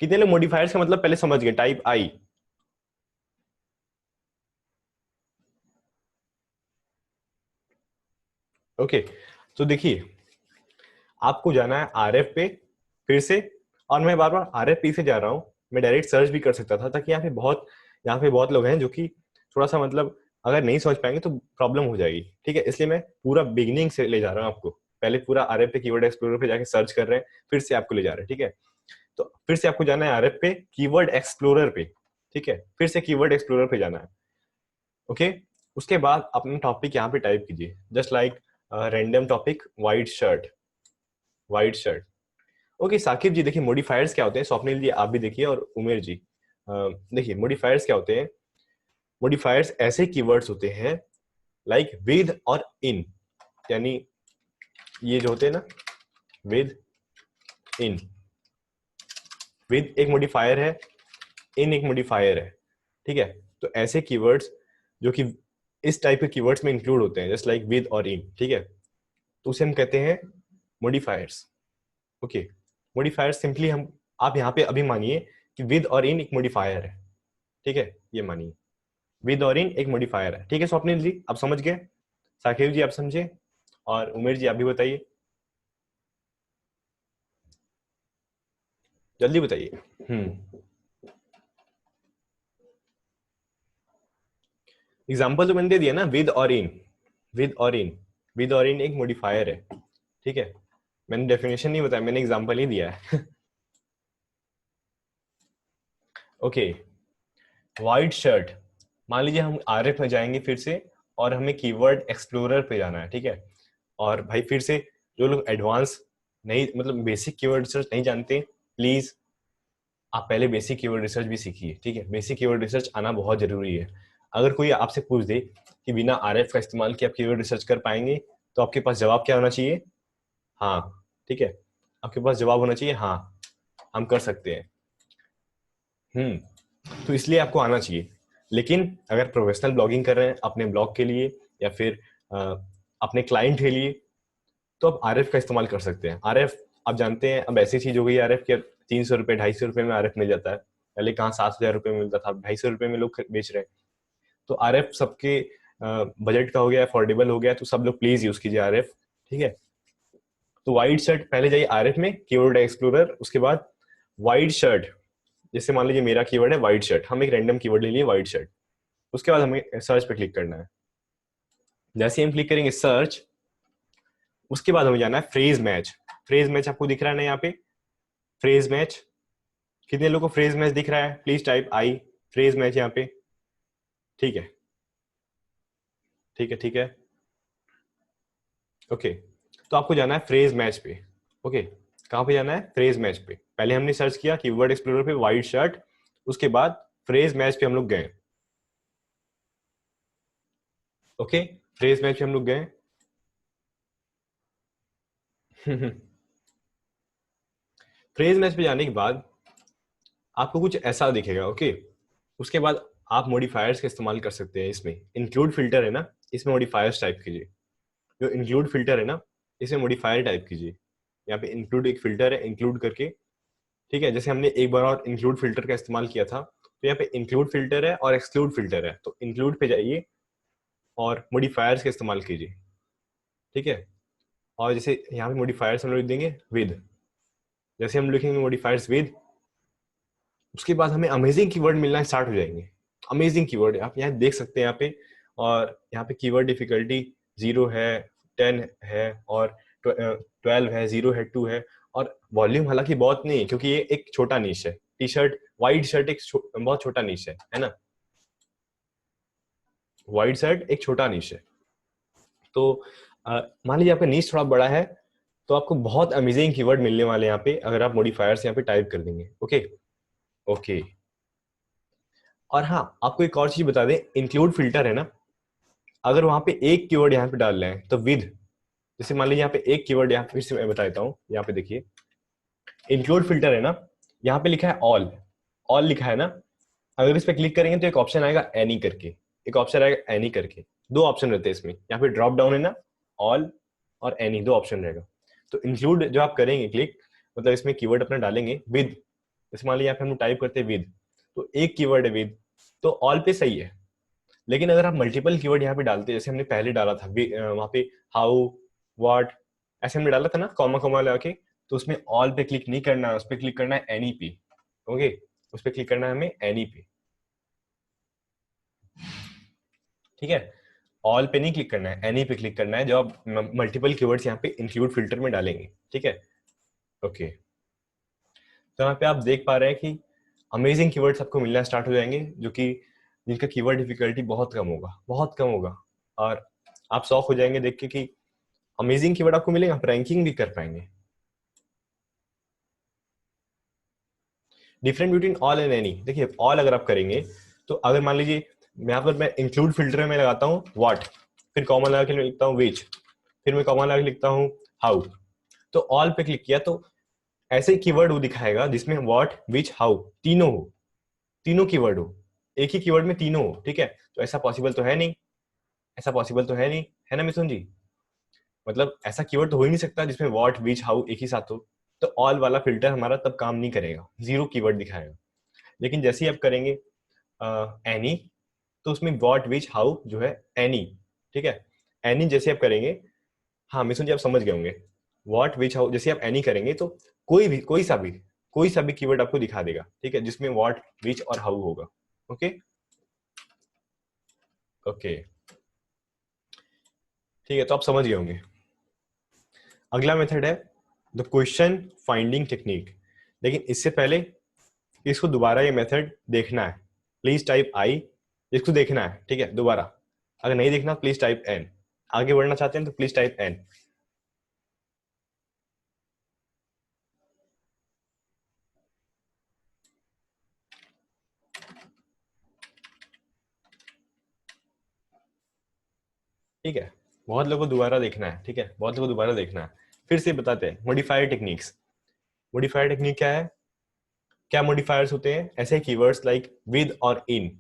Speaker 1: कितने लोग मॉडिफायर्स का मतलब पहले समझ गए? टाइप आई। ओके, तो देखिए आपको जाना है आरएफ पे फिर से, और मैं बार बार आरएफ पे से जा रहा हूँ, मैं डायरेक्ट सर्च भी कर सकता था ताकि यहाँ पे बहुत लोग हैं जो कि थोड़ा सा मतलब अगर नहीं समझ पाएंगे तो प्रॉब्लम हो जाएगी, ठीक है। इसलिए मैं पूरा बिगिनिंग से ले जा रहा हूँ आपको, पहले पूरा आरएफ पे कीवर्ड एक्सप्लोरर पे जाके सर्च कर रहे हैं, फिर से आपको ले जा रहे हैं, ठीक है। तो फिर से आपको जाना है आरएफ पे कीवर्ड एक्सप्लोरर पे, ठीक है, फिर से कीवर्ड एक्सप्लोरर पे जाना है, ओके। उसके बाद अपना टॉपिक यहाँ पे टाइप कीजिए, just like random topic white shirt, white shirt. Okay Saqib ji, देखिए मॉडिफायर्स क्या होते हैं, स्वप्निल जी आप भी देखिए, और उमेर जी देखिए मॉडिफायर्स क्या होते हैं। मॉडिफायर्स ऐसे कीवर्ड्स होते हैं लाइक विद और इन, यानी ये जो होते हैं ना, विद इन, विद एक मॉडिफायर है, इन एक मॉडिफायर है, ठीक है। तो ऐसे कीवर्ड्स जो कि इस टाइप के कीवर्ड्स में इंक्लूड होते हैं, जस्ट लाइक विद और इन, ठीक है, तो उसे हम कहते हैं मॉडिफायर्स, ओके। मॉडिफायर्स सिंपली हम, आप यहाँ पे अभी मानिए कि विद और इन एक मॉडिफायर है, ठीक है, ये मानिए विद और इन एक मॉडिफायर है, ठीक है। स्वप्निल जी आप समझ गए, साकिब जी आप समझे, और उमेर जी आप भी बताइए, जल्दी बताइए। एग्जाम्पल तो मैंने दे दिया ना, विद और इन, विद और इन, विद और इन एक मॉडिफायर है, ठीक है। मैंने डेफिनेशन नहीं बताया, मैंने एग्जाम्पल ही दिया है ओके। वाइट शर्ट, मान लीजिए हम आरएफ में जाएंगे फिर से, और हमें कीवर्ड एक्सप्लोरर पे जाना है, ठीक है। और भाई फिर से जो लोग एडवांस नहीं, मतलब बेसिक कीवर्ड रिसर्च नहीं जानते, प्लीज आप पहले बेसिक कीवर्ड रिसर्च भी सीखिए, ठीक है। बेसिक कीवर्ड रिसर्च आना बहुत जरूरी है। अगर कोई आपसे पूछ दे कि बिना आरएफ का इस्तेमाल किए आप कीवर्ड रिसर्च कर पाएंगे, तो आपके पास जवाब क्या होना चाहिए, हाँ, ठीक है, आपके पास जवाब होना चाहिए हाँ, हम कर सकते हैं। तो इसलिए आपको आना चाहिए। लेकिन अगर प्रोफेशनल ब्लॉगिंग कर रहे हैं अपने ब्लॉग के लिए या फिर अपने क्लाइंट के लिए, तो आप आरएफ का इस्तेमाल कर सकते हैं। आरएफ आप जानते हैं अब ऐसी चीज हो गई आरएफ के, 300 रुपए 250 रुपए में आरएफ मिल जाता है, पहले कहाँ 7,000 रुपए में मिलता था, 250 रुपए में लोग बेच रहे हैं। तो आरएफ सबके बजट का हो गया, अफोर्डेबल हो गया, तो सब लोग प्लीज यूज कीजिए आरएफ, ठीक है। तो वाइट शर्ट पहले जाइए आरएफ में कीवर्ड एक्सप्लोरर, उसके बाद वाइट शर्ट, जैसे मान लीजिए मेरा कीवर्ड है वाइट शर्ट, हम एक रैंडम कीवर्ड ले लिए वाइट शर्ट, उसके बाद हमें सर्च पे क्लिक करना है। जैसे हम क्लिक करेंगे सर्च, उसके बाद हमें जाना है फ्रेज मैच। फ्रेज मैच आपको दिख रहा है ना यहाँ पे, फ्रेज मैच, कितने लोगों को फ्रेज मैच दिख रहा है, please type I, phrase match यहाँ पे, ठीक है, ठीक है, ठीक है, ओके। तो आपको जाना है फ्रेज मैच पे, ओके। कहाँ पे जाना है, फ्रेज मैच पे। पहले हमने सर्च किया कीवर्ड एक्सप्लोरर पे वाइट शर्ट, उसके बाद फ्रेज मैच पे हम लोग गए, ओके, फ्रेज मैच पे हम लोग गए फ्रेज मैच पे जाने के बाद आपको कुछ ऐसा दिखेगा, ओके। उसके बाद आप मॉडिफायर्स का इस्तेमाल कर सकते हैं, इसमें इंक्लूड फिल्टर है ना, इसमें मॉडिफायर्स टाइप कीजिए। जो इंक्लूड फिल्टर है ना, इसमें मॉडिफायर टाइप कीजिए। यहाँ पे इंक्लूड एक फिल्टर है, इंक्लूड करके, ठीक है। जैसे हमने एक बार और इंक्लूड फिल्टर का इस्तेमाल किया था, तो यहाँ पे इंक्लूड फिल्टर है और एक्सक्लूड फिल्टर है, तो इंक्लूड पे जाइए और मॉडिफायर्स का इस्तेमाल कीजिए, ठीक है। और जैसे यहाँ पे मॉडिफायर्स हम लोग लिख देंगे विद, जैसे हम लिखेंगे मॉडिफायर्स विद, उसके बाद हमें अमेजिंग कीवर्ड मिलना स्टार्ट हो जाएंगे। अमेजिंग कीवर्ड आप यहाँ देख सकते हैं यहाँ पे, और यहाँ पे कीवर्ड डिफिकल्टी 0 है, 10 है, और 12 है, 0 है, 2 है, और वॉल्यूम हालांकि बहुत नहीं है क्योंकि ये एक छोटा नीश है। टी शर्ट, वाइट शर्ट एक बहुत छोटा नीश है ना, वाइट शर्ट एक छोटा नीश है। तो मान लीजिए आपका नीश थोड़ा बड़ा है, तो आपको बहुत अमेजिंग कीवर्ड मिलने वाले हैं यहाँ पे, अगर आप मॉडिफायर्स यहाँ पे टाइप कर देंगे, ओके, ओके। और हाँ, आपको एक और चीज बता दें, इंक्लूड फिल्टर है ना, अगर वहां पे एक कीवर्ड यहाँ पे डाल रहे हैं तो विद, जैसे मान लीजिए यहाँ पे एक कीवर्ड, यहाँ फिर से मैं बता देता हूँ, यहाँ पे देखिए इंक्लूड फिल्टर है ना, यहाँ पे लिखा है ऑल, ऑल लिखा है ना, अगर इस पे क्लिक करेंगे तो एक ऑप्शन आएगा एनी करके, एक ऑप्शन आएगा एनी करके, दो ऑप्शन रहते हैं इसमें, यहाँ पे ड्रॉप डाउन है ना, ऑल और एनी, दो ऑप्शन रहेगा। तो इंक्लूड जो आप करेंगे क्लिक, मतलब इसमें कीवर्ड अपना डालेंगे विद, जैसे मान लीजिए यहाँ पे हम टाइप करते हैं विद, तो एक कीवर्ड है विद, तो ऑल पे सही है। लेकिन अगर आप मल्टीपल कीवर्ड यहाँ पे डालते हैं, जैसे हमने पहले डाला था वहां पे हाउ, व्हाट, ऐसे हमने डाला था ना कॉमा कॉमा लगा के, तो उसमें ऑल पे क्लिक नहीं करना है, उस पे क्लिक करना है एनी पे, ओके, उस पे क्लिक करना है हमें एनी पे। ठीक है, ऑल पे नहीं क्लिक करना है, एनी पे क्लिक करना है जो आप मल्टीपल कीवर्ड्स यहाँ पे इंक्लूड फिल्टर में डालेंगे। ठीक है, ओके। तो यहाँ पे आप देख पा रहे हैं कि अमेजिंग कीवर्ड्स आपको मिलना स्टार्ट हो जाएंगे, जो कि जिनका कीवर्ड डिफिकल्टी बहुत कम होगा, बहुत कम होगा। और आप शॉक हो जाएंगे देख के कि अमेजिंग कीवर्ड आपको मिलेगा, आप रैंकिंग भी कर पाएंगे। Different between all and any, देखिए ऑल अगर आप करेंगे तो अगर मान लीजिए यहाँ पर मैं इंक्लूड फिल्टर में लगाता हूँ व्हाट, फिर कॉमा लगा के लिखता हूँ विच, फिर मैं कॉमा लगा के लिखता हूँ हाउ, तो ऑल पे क्लिक किया तो ऐसे कीवर्ड वो दिखाएगा जिसमें व्हाट विच हाउ तीनों हो, तीनों कीवर्ड हो, एक ही कीवर्ड में तीनों हो। ठीक है, तो ऐसा पॉसिबल तो है नहीं, ऐसा पॉसिबल तो है नहीं, है ना मिथुन जी? मतलब ऐसा कीवर्ड तो हो ही नहीं सकता जिसमें व्हाट विच हाउ एक ही साथ हो। तो ऑल वाला फिल्टर हमारा तब काम नहीं करेगा, जीरो कीवर्ड दिखाएगा। लेकिन जैसे ही आप करेंगे एनी, तो उसमें व्हाट विच हाउ जो है एनी, ठीक है, एनी जैसे आप करेंगे, हाँ मिथुन जी आप समझ गए होंगे, व्हाट विच हाउ जैसे आप एनी करेंगे तो कोई भी कोई सा भी कीवर्ड आपको दिखा देगा। ठीक है, जिसमें व्हाट विच और हाउ होगा। ओके ओके, ठीक है, तो आप समझ गए होंगे। अगला मेथड है द क्वेश्चन फाइंडिंग टेक्निक। लेकिन इससे पहले इसको दोबारा ये मेथड देखना है, प्लीज टाइप आई, इसको देखना है। ठीक है, दोबारा, अगर नहीं देखना प्लीज टाइप एन, आगे बढ़ना चाहते हैं तो प्लीज टाइप एन। ठीक है, बहुत लोगों को दोबारा देखना है। ठीक है, बहुत लोगों को दोबारा देखना है। फिर से बताते हैं मॉडिफायर टेक्निक्स। मॉडिफायर टेक्निक क्या है, क्या मॉडिफायर्स होते हैं? ऐसे कीवर्ड्स लाइक विद और इन,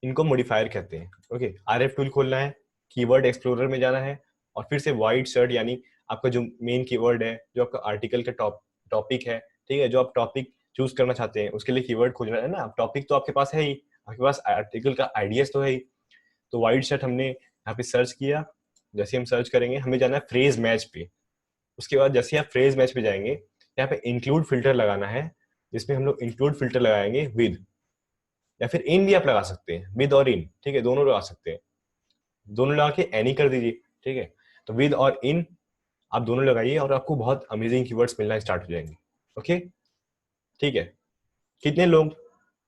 Speaker 1: इनको मॉडिफायर कहते हैं। ओके, आरएफ टूल खोलना है, कीवर्ड एक्सप्लोरर में जाना है, और फिर से वाइड सर्च यानी आपका जो मेन कीवर्ड है, जो आपका आर्टिकल का टॉपिक है, ठीक है, जो आप टॉपिक चूज करना चाहते हैं उसके लिए कीवर्ड खोजना है ना। टॉपिक तो आपके पास है ही, आपके पास आर्टिकल का आइडियाज तो है ही। तो वाइड सर्च हमने यहाँ पे सर्च किया, जैसे हम सर्च करेंगे हमें जाना है फ्रेज मैच पे। उसके बाद जैसे आप फ्रेज मैच पे जाएंगे, यहाँ पे इंक्लूड फिल्टर लगाना है, जिसमें हम लोग इंक्लूड फिल्टर लगाएंगे विद, या फिर इन भी आप लगा सकते हैं, विद और इन, ठीक है, दोनों लगा सकते हैं। दोनों लगा के एनी कर दीजिए। ठीक है, तो विद और इन आप दोनों लगाइए और आपको बहुत अमेजिंग कीवर्ड्स मिलना स्टार्ट हो जाएंगे। ओके, ठीक है, कितने लोग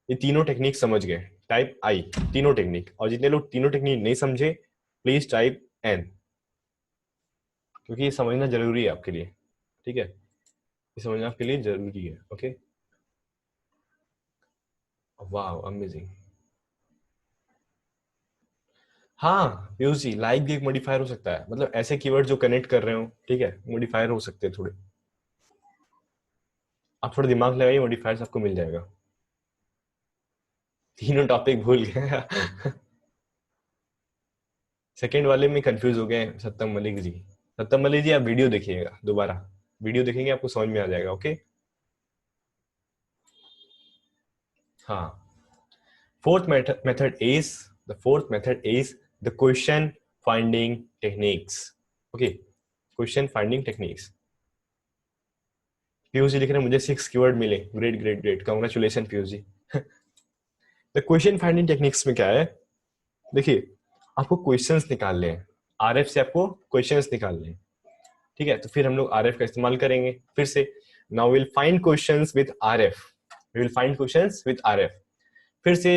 Speaker 1: ये तीनों टेक्निक समझ गए? टाइप आई, तीनों टेक्निक। और जितने लोग तीनों टेक्निक नहीं समझे प्लीज टाइप एन, क्योंकि ये समझना जरूरी है आपके लिए। ठीक है, ये समझना आपके लिए जरूरी है। ओके, वाह अमेजिंग। हाँ पीयूष जी, लाइक भी एक मॉडिफायर हो सकता है, मतलब ऐसे कीवर्ड जो कनेक्ट कर रहे हो, ठीक है, मॉडिफायर हो सकते हैं थोड़े। आप थोड़ा दिमाग लगाइए, मॉडिफायर्स आपको मिल जाएगा। तीनों टॉपिक भूल गए सेकेंड वाले में कंफ्यूज हो गए सत्यम मलिक जी। सत्यम मलिक जी आप वीडियो देखिएगा दोबारा, वीडियो देखेंगे आपको समझ में आ जाएगा। ओके, हाँ। Fourth method is the question finding techniques. Okay, question finding techniques. Piyush ji लिख रहे हैं मुझे 6 कीवर्ड मिले, great great great, congratulation Piyush ji the question finding techniques में क्या है, देखिए आपको क्वेश्चंस निकालने हैं, आरएफ से आपको क्वेश्चंस निकालने हैं। ठीक है, तो फिर हम लोग आरएफ का इस्तेमाल करेंगे फिर से। Now will find questions with RF, we will find questions with RF. फिर से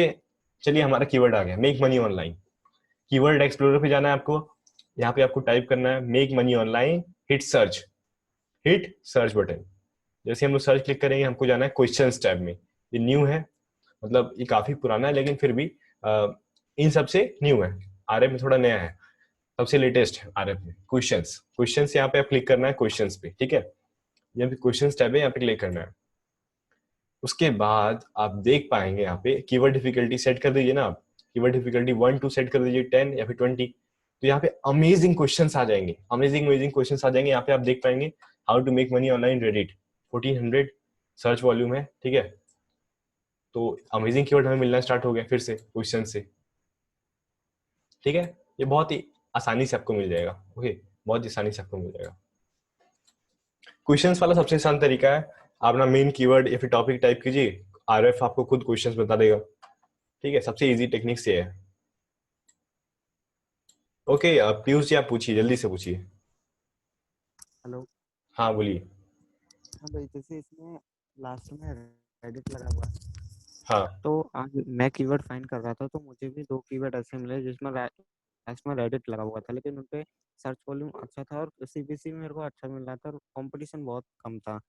Speaker 1: चलिए हमारा कीवर्ड आ गया make money online. Keyword explorer पे जाना है आपको, यहाँ पे आपको टाइप करना है make money online, hit search, hit search button. जैसे हम लोग सर्च क्लिक करेंगे हमको जाना है क्वेश्चंस टैब में। ये न्यू है, मतलब ये काफी पुराना है लेकिन फिर भी इन सबसे न्यू है, आरएफ में थोड़ा नया है, सबसे लेटेस्ट है आरएफ में। क्वेश्चंस, क्वेश्चंस यहाँ पे आप क्लिक करना है क्वेश्चंस पे। ठीक है, यहाँ पे क्वेश्चंस टैब है, यहाँ पे क्लिक करना है। उसके बाद आप देख पाएंगे यहाँ पे कीवर्ड डिफिकल्टी सेट कर दीजिए ना आप, कीवर्ड डिफिकल्टी 1 2 सेट कर दीजिए, 10 या फिर 20। तो यहाँ पे अमेजिंग क्वेश्चंस आ जाएंगे, अमेजिंग अमेजिंग क्वेश्चंस आ जाएंगे। यहाँ पे आप देख पाएंगे how to make money online Reddit, 1400 search volume है। ठीक है, तो अमेजिंग कीवर्ड हमें मिलना स्टार्ट हो गया फिर से क्वेश्चन से। ठीक है, ये बहुत ही आसानी से आपको मिल जाएगा। ओके, बहुत ही आसानी से आपको मिल जाएगा। क्वेश्चंस वाला सबसे आसान तरीका है, आप अपना मेन कीवर्ड या फिर टॉपिक टाइप कीजिए, आरएफ आपको खुद क्वेश्चंस बता देगा। ठीक है, सबसे इजी टेक्निक से है। ओके, पीयूष जी आप पूछिए, जल्दी से पूछिए।
Speaker 3: हेलो।
Speaker 1: हाँ बोलिए।
Speaker 3: हाँ भाई, जैसे इसमें लास्ट में रेडिट लगा हुआ है,
Speaker 1: हाँ,
Speaker 3: तो आज मैं कीवर्ड फाइंड कर रहा था, तो मुझे भी दो कीवर्ड ऐसे मिले जिसमें लास्ट में रेडिट लगा हुआ था, लेकिन उनपे सर्च वॉल्यूम अच्छा था और सीपीसी मेरे को अच्छा मिल रहा था और कंपटीशन बहुत कम था।
Speaker 1: अब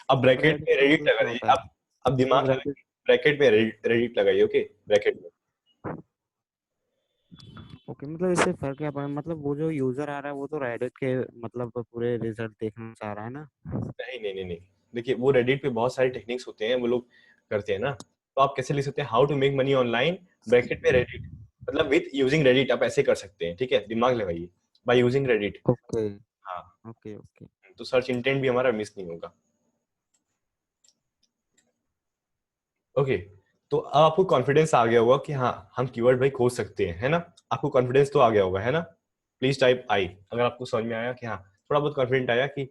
Speaker 3: अब
Speaker 1: ब्रैकेट
Speaker 3: रेडिट
Speaker 1: में
Speaker 3: का
Speaker 1: रेडिट
Speaker 3: मतलब
Speaker 1: लगा
Speaker 3: क्या
Speaker 1: दीजिए।
Speaker 3: होता है?
Speaker 1: अब दिमाग
Speaker 3: मतलब रेडिट।
Speaker 1: लगाइए, ब्रैकेट में रेडिट लगाइए। ओके, ब्रैकेट में।
Speaker 3: ओके, मतलब इससे फर्क क्या पड़ा? मतलब वो जो यूजर आ रहा है वो तो रेडिट के मतलब पूरे रिजल्ट देखना चाह रहा है ना।
Speaker 1: नहीं नहीं नहीं नहीं, देखिए वो रेडिट पे बहुत सारे टेक्निक्स होते हैं, वो लोग करते हैं ना। तो आप कैसे लिख सकते हैं, how to make money online, bracket में रेडिट, मतलब विथ यूजिंग रेडिट आप ऐसे कर सकते हैं। ठीक है, दिमाग लगाइए, बाय यूजिंग रेडिट।
Speaker 3: ओके
Speaker 1: हाँ,
Speaker 3: ओके ओके।
Speaker 1: तो सर्च इंटेंट भी हमारा मिस नहीं होगा। ओके, तो अब आपको कॉन्फिडेंस आ गया होगा कि हाँ हम कीवर्ड भाई खोज सकते हैं, है ना। आपको कॉन्फिडेंस तो आ गया होगा, है ना। प्लीज टाइप आई अगर आपको समझ में आया कि हाँ, थोड़ा बहुत कॉन्फिडेंट आया कि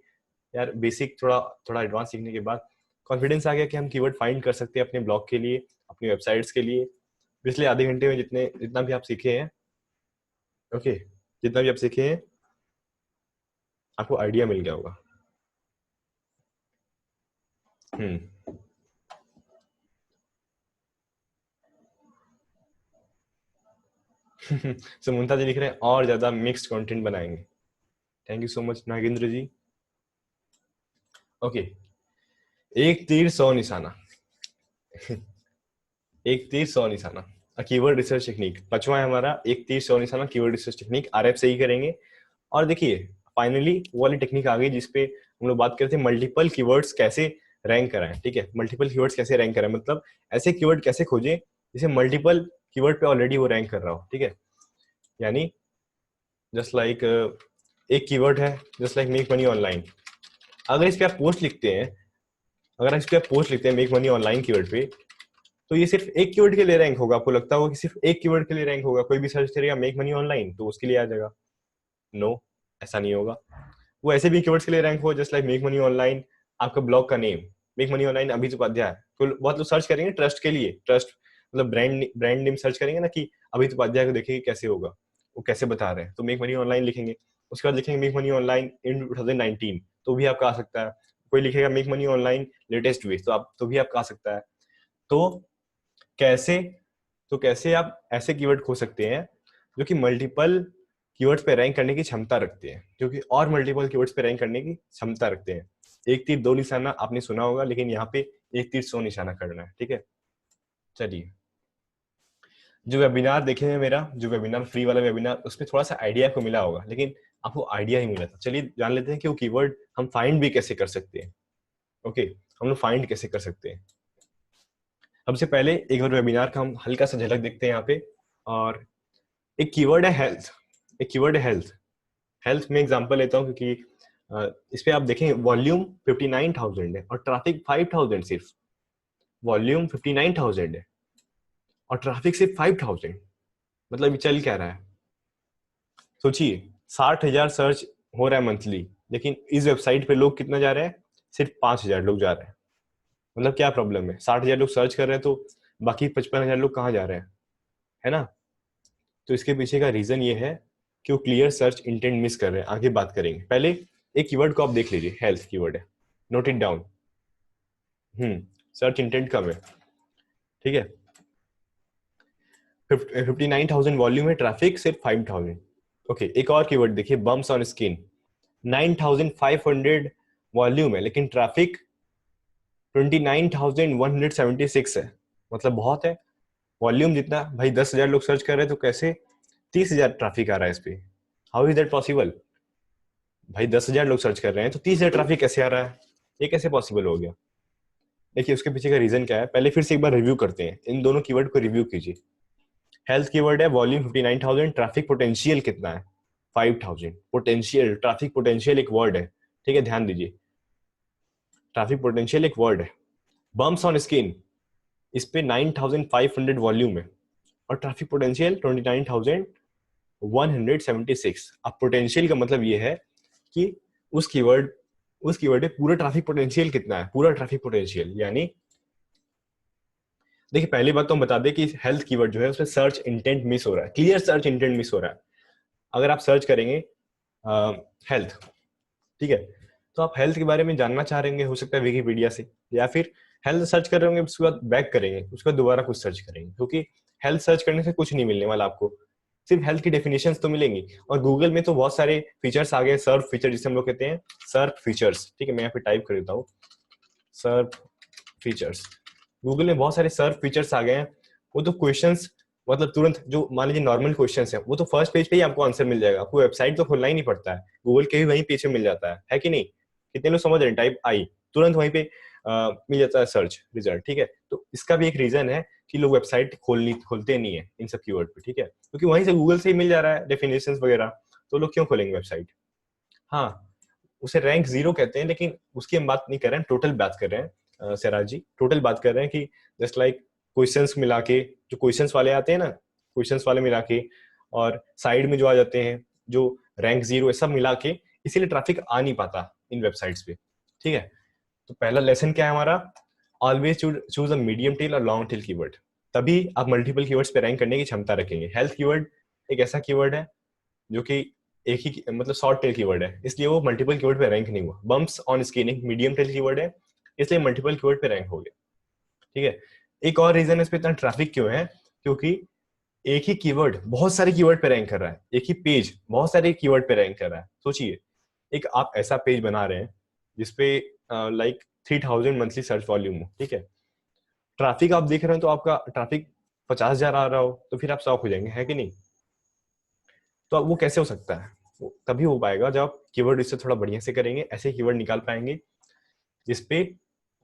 Speaker 1: यार बेसिक थोड़ा थोड़ा एडवांस सीखने के बाद कॉन्फिडेंस आ गया कि हम कीवर्ड फाइंड कर सकते हैं अपने ब्लॉग के लिए, अपनी वेबसाइट्स के लिए। पिछले आधे घंटे में जितना भी आप सीखे हैं, ओके, जितना भी आप सीखे हैं आपको आइडिया मिल गया होगा। हम्म। सुमंता जी लिख रहे हैं और ज्यादा मिक्स्ड कंटेंट बनाएंगे। Thank you so much Nagendra ji. Okay, एक तीर सौ निशाना। एक तीर सौ निशाना, कीवर्ड रिसर्च टेक्निक पांचवा है हमारा। एक तीर सौ निशाना कीवर्ड रिसर्च टेक्निक, आरएफ से ही करेंगे। और देखिए फाइनली वो वाली टेक्निक आ गई जिसपे हम लोग बात करते हैं मल्टीपल कीवर्ड्स कैसे रैंक कराएं। ठीक है, मल्टीपल कीवर्ड्स कैसे रैंक कराएं, मतलब ऐसे कीवर्ड कैसे खोजें जिसे मल्टीपल कीवर्ड पे ऑलरेडी वो रैंक कर रहा हो। ठीक है, यानी जस्ट लाइक एक कीवर्ड है just like make money online. अगर इस पे आप पोस्ट लिखते हैं, अगर इस पे आप पोस्ट लिखते हैं मेक मनी ऑनलाइन कीवर्ड पे, तो ये सिर्फ एक कीवर्ड के लिए रैंक होगा। आपको लगता होगा कि सिर्फ एक कीवर्ड के लिए रैंक होगा, कोई भी सर्च करेगा मेक मनी ऑनलाइन तो उसके लिए आ जाएगा। नो, ऐसा नहीं होगा। वो ऐसे भी कीवर्ड्स के लिए रैंक हो just like make money online, आपका ब्लॉग का name make money online Abhijit Upadhyay, तो बहुत लोग सर्च करेंगे ट्रस्ट के लिए, ट्रस्ट मतलब ब्रांड नेम सर्च करेंगे ना कि अभिजीत उपाध्याय को देखेंगे कैसे होगा, वो कैसे बता रहे हैं, तो मेक मनी ऑनलाइन लिखेंगे। उसके बाद लिखेंगे मेक मनी ऑनलाइन इन 2019 तो भी आपका आ सकता है। कोई लिखेगा make money online latest week तो भी आपका आ सकता है। तो कैसे, तो कैसे आप ऐसे कीवर्ड खो सकते हैं जो कि मल्टीपल कीवर्ड्स पे रैंक करने की क्षमता रखते हैं, जो कि और मल्टीपल कीवर्ड्स पे रैंक करने की क्षमता रखते हैं। एक तीर दो निशाना आपने सुना होगा, लेकिन यहाँ पे एक तीर सौ निशाना करना है। ठीक है, चलिए, जो वेबिनार देखे हैं मेरा, जो वेबिनार फ्री वाला वेबिनार, उसमें थोड़ा सा आइडिया आपको मिला होगा, लेकिन आपको आइडिया ही मिला था। चलिए जान लेते हैं कि वो कीवर्ड हम फाइंड भी कैसे कर सकते हैं। ओके, हम लोग फाइंड कैसे कर सकते हैं। सबसे पहले एक बार वेबिनार का हम हल्का सा झलक देखते हैं यहाँ पे। और एक कीवर्ड है हेल्थ, एक कीवर्ड है हेल्थ। हेल्थ में एग्जांपल लेता हूँ क्योंकि इस पे आप देखें वॉल्यूम 59,000 है और ट्रैफिक 5,000 सिर्फ। वॉल्यूम 59,000 है और ट्रैफिक सिर्फ 5,000, मतलब ये चल क्या रहा है। सोचिए 60,000 सर्च हो रहा है मंथली, लेकिन इस वेबसाइट पे लोग कितना जा रहे हैं, सिर्फ 5,000 लोग जा रहे हैं। मतलब क्या प्रॉब्लम है, 60,000 लोग सर्च कर रहे हैं तो बाकी 55,000 लोग कहाँ जा रहे हैं, है ना। तो इसके पीछे का रीजन ये है कि वो क्लियर सर्च इंटेंट मिस कर रहे हैं। आगे बात करेंगे, पहले एक कीवर्ड को आप देख लीजिए, हेल्थ कीवर्ड है, note it down. Search intent कम है, ठीक है। 59,000 वॉल्यूम है, ट्रैफिक सिर्फ 5,000। ओके, एक और कीवर्ड देखिए, बम्प्स ऑन स्किन। 9,500 वॉल्यूम है लेकिन ट्रैफिक 29,176 है, मतलब बहुत है। वॉल्यूम जितना भाई 10,000 लोग सर्च कर रहे हैं तो कैसे 30,000 ट्रैफिक आ रहा है इस पे, हाउ इज दैट पॉसिबल। भाई 10,000 लोग सर्च कर रहे हैं तो 30,000 ट्रैफिक कैसे आ रहा है, ये कैसे पॉसिबल हो गया। देखिए उसके पीछे का रीजन क्या है, पहले फिर से एक बार रिव्यू करते हैं, इन दोनों कीवर्ड को रिव्यू कीजिए। हेल्थ कीवर्ड है, वॉल्यूम 59,000, ट्रैफिक पोटेंशियल कितना है 5,000। पोटेंशियल, ट्रैफिक पोटेंशियल एक वर्ड है, ठीक है, ध्यान दीजिए, ट्रैफिक पोटेंशियल एक वर्ड है। बम्प्स ऑन स्किन, इस पे 9,500 वॉल्यूम है और ट्रैफिक पोटेंशियल 29,176। अब पोटेंशियल का मतलब ये है कि उस कीवर्ड पे पूरा ट्रैफिक पोटेंशियल कितना है, पूरा ट्रैफिक पोटेंशियल। यानी देखिए पहली बात तो हम बता दें कि हेल्थ कीवर्ड जो है उसमें सर्च इंटेंट मिस हो रहा है, क्लियर सर्च इंटेंट मिस हो रहा है। अगर आप सर्च करेंगे हेल्थ, ठीक है, तो आप हेल्थ के बारे में जानना चाह रहे होंगे, हो सकता है विकिपीडिया से, या फिर हेल्थ सर्च कर रहे होंगे, उसके बाद बैक करेंगे, उसके बाद दोबारा कुछ सर्च करेंगे, क्योंकि हेल्थ सर्च करने से कुछ नहीं मिलने वाला आपको, सिर्फ हेल्थ की डेफिनेशंस तो मिलेंगी। और गूगल में तो बहुत सारे फीचर्स आ गए, सर्फ फीचर जिसे हम लोग कहते हैं, सर्फ फीचर्स, ठीक है, मैं यहाँ पे टाइप कर देता हूँ सर्फ फीचर्स। गूगल में बहुत सारे सर्फ फीचर्स आ गए हैं, वो तो क्वेश्चंस मतलब तुरंत, जो मान लीजिए नॉर्मल क्वेश्चंस है, वो तो फर्स्ट पेज पे ही आपको आंसर मिल जाएगा, आपको वेबसाइट तो खोलना ही नहीं पड़ता है, गूगल के भी वहीं पीछे मिल जाता है कि नहीं? कितने लोग समझ रहे हैं? टाइप आई, तुरंत वहीं पे मिल जाता है सर्च रिजल्ट, ठीक है। तो इसका भी एक रीजन है कि लोग वेबसाइट खोलते नहीं है इन सब कीवर्ड पे, ठीक है, क्योंकि वहीं से गूगल से ही मिल जा रहा है डेफिनेशंस वगैरह, तो लोग क्यों खोलेंगे वेबसाइट? हाँ, उसे रैंक 0 कहते हैं, लेकिन उसकी हम बात नहीं कर रहे हैं, टोटल बात कर रहे हैं सिराज जी, टोटल बात कर रहे हैं कि जस्ट लाइक क्वेश्चंस मिला के, जो क्वेश्चंस वाले आते हैं ना, क्वेश्चंस वाले मिला के, और साइड में जो आ जाते हैं जो रैंक 0 है, सब मिला के, इसीलिए ट्रैफिक आ नहीं पाता इन वेबसाइट्स पे, ठीक है। तो पहला लेसन क्या है हमारा? Always choose a medium tail और लॉन्ग टेल कीवर्ड, तभी आप मल्टीपल कीवर्ड्स पे रैंक करने की क्षमता रखेंगे। हेल्थ कीवर्ड एक ऐसा कीवर्ड है जो कि एक ही मतलब शॉर्ट टेल कीवर्ड है, इसलिए वो मल्टीपल कीवर्ड पे रैंक नहीं हुआ। Bumps on screening medium tail keyword है, इसलिए मल्टीपल कीवर्ड पे रैंक हो गया, ठीक है। एक और रीजन इस पे इतना ट्रैफिक क्यों है, क्योंकि एक ही कीवर्ड बहुत सारे कीवर्ड पे रैंक कर रहा है, एक ही पेज बहुत सारे कीवर्ड पे रैंक कर रहा है। सोचिए, एक आप ऐसा पेज बना रहे हैं जिसपे लाइक 3000 मंथली सर्च वॉल्यूम हो, ठीक है, ट्रैफिक आप देख रहे हैं तो आपका ट्रैफिक 50,000 आ रहा हो, तो फिर आप शॉक हो जाएंगे, है कि नहीं? तो अब वो कैसे हो सकता है? वो तभी हो पाएगा जब आप कीवर्ड इससे थोड़ा बढ़िया से करेंगे, ऐसे कीवर्ड निकाल पाएंगे जिसपे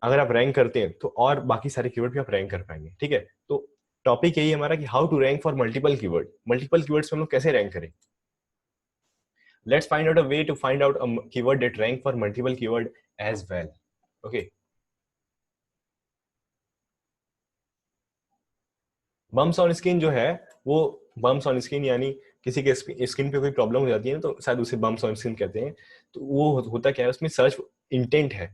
Speaker 1: अगर आप रैंक करते हैं तो और बाकी सारे कीवर्ड भी आप रैंक कर पाएंगे, ठीक है। तो टॉपिक यही है हमारा कि how to rank for multiple keyword, multiple keywords में हम लोग कैसे रैंक करें। Let's find out a way to find out a keyword that rank for multiple keyword as well. Okay, bumps on skin जो है, वो बम्प्स ऑन स्किन यानी किसी के स्किन पे कोई प्रॉब्लम हो जाती है ना, तो शायद उसे बम्प्स ऑन स्किन कहते हैं। तो वो होता क्या है, उसमें सर्च इंटेंट है,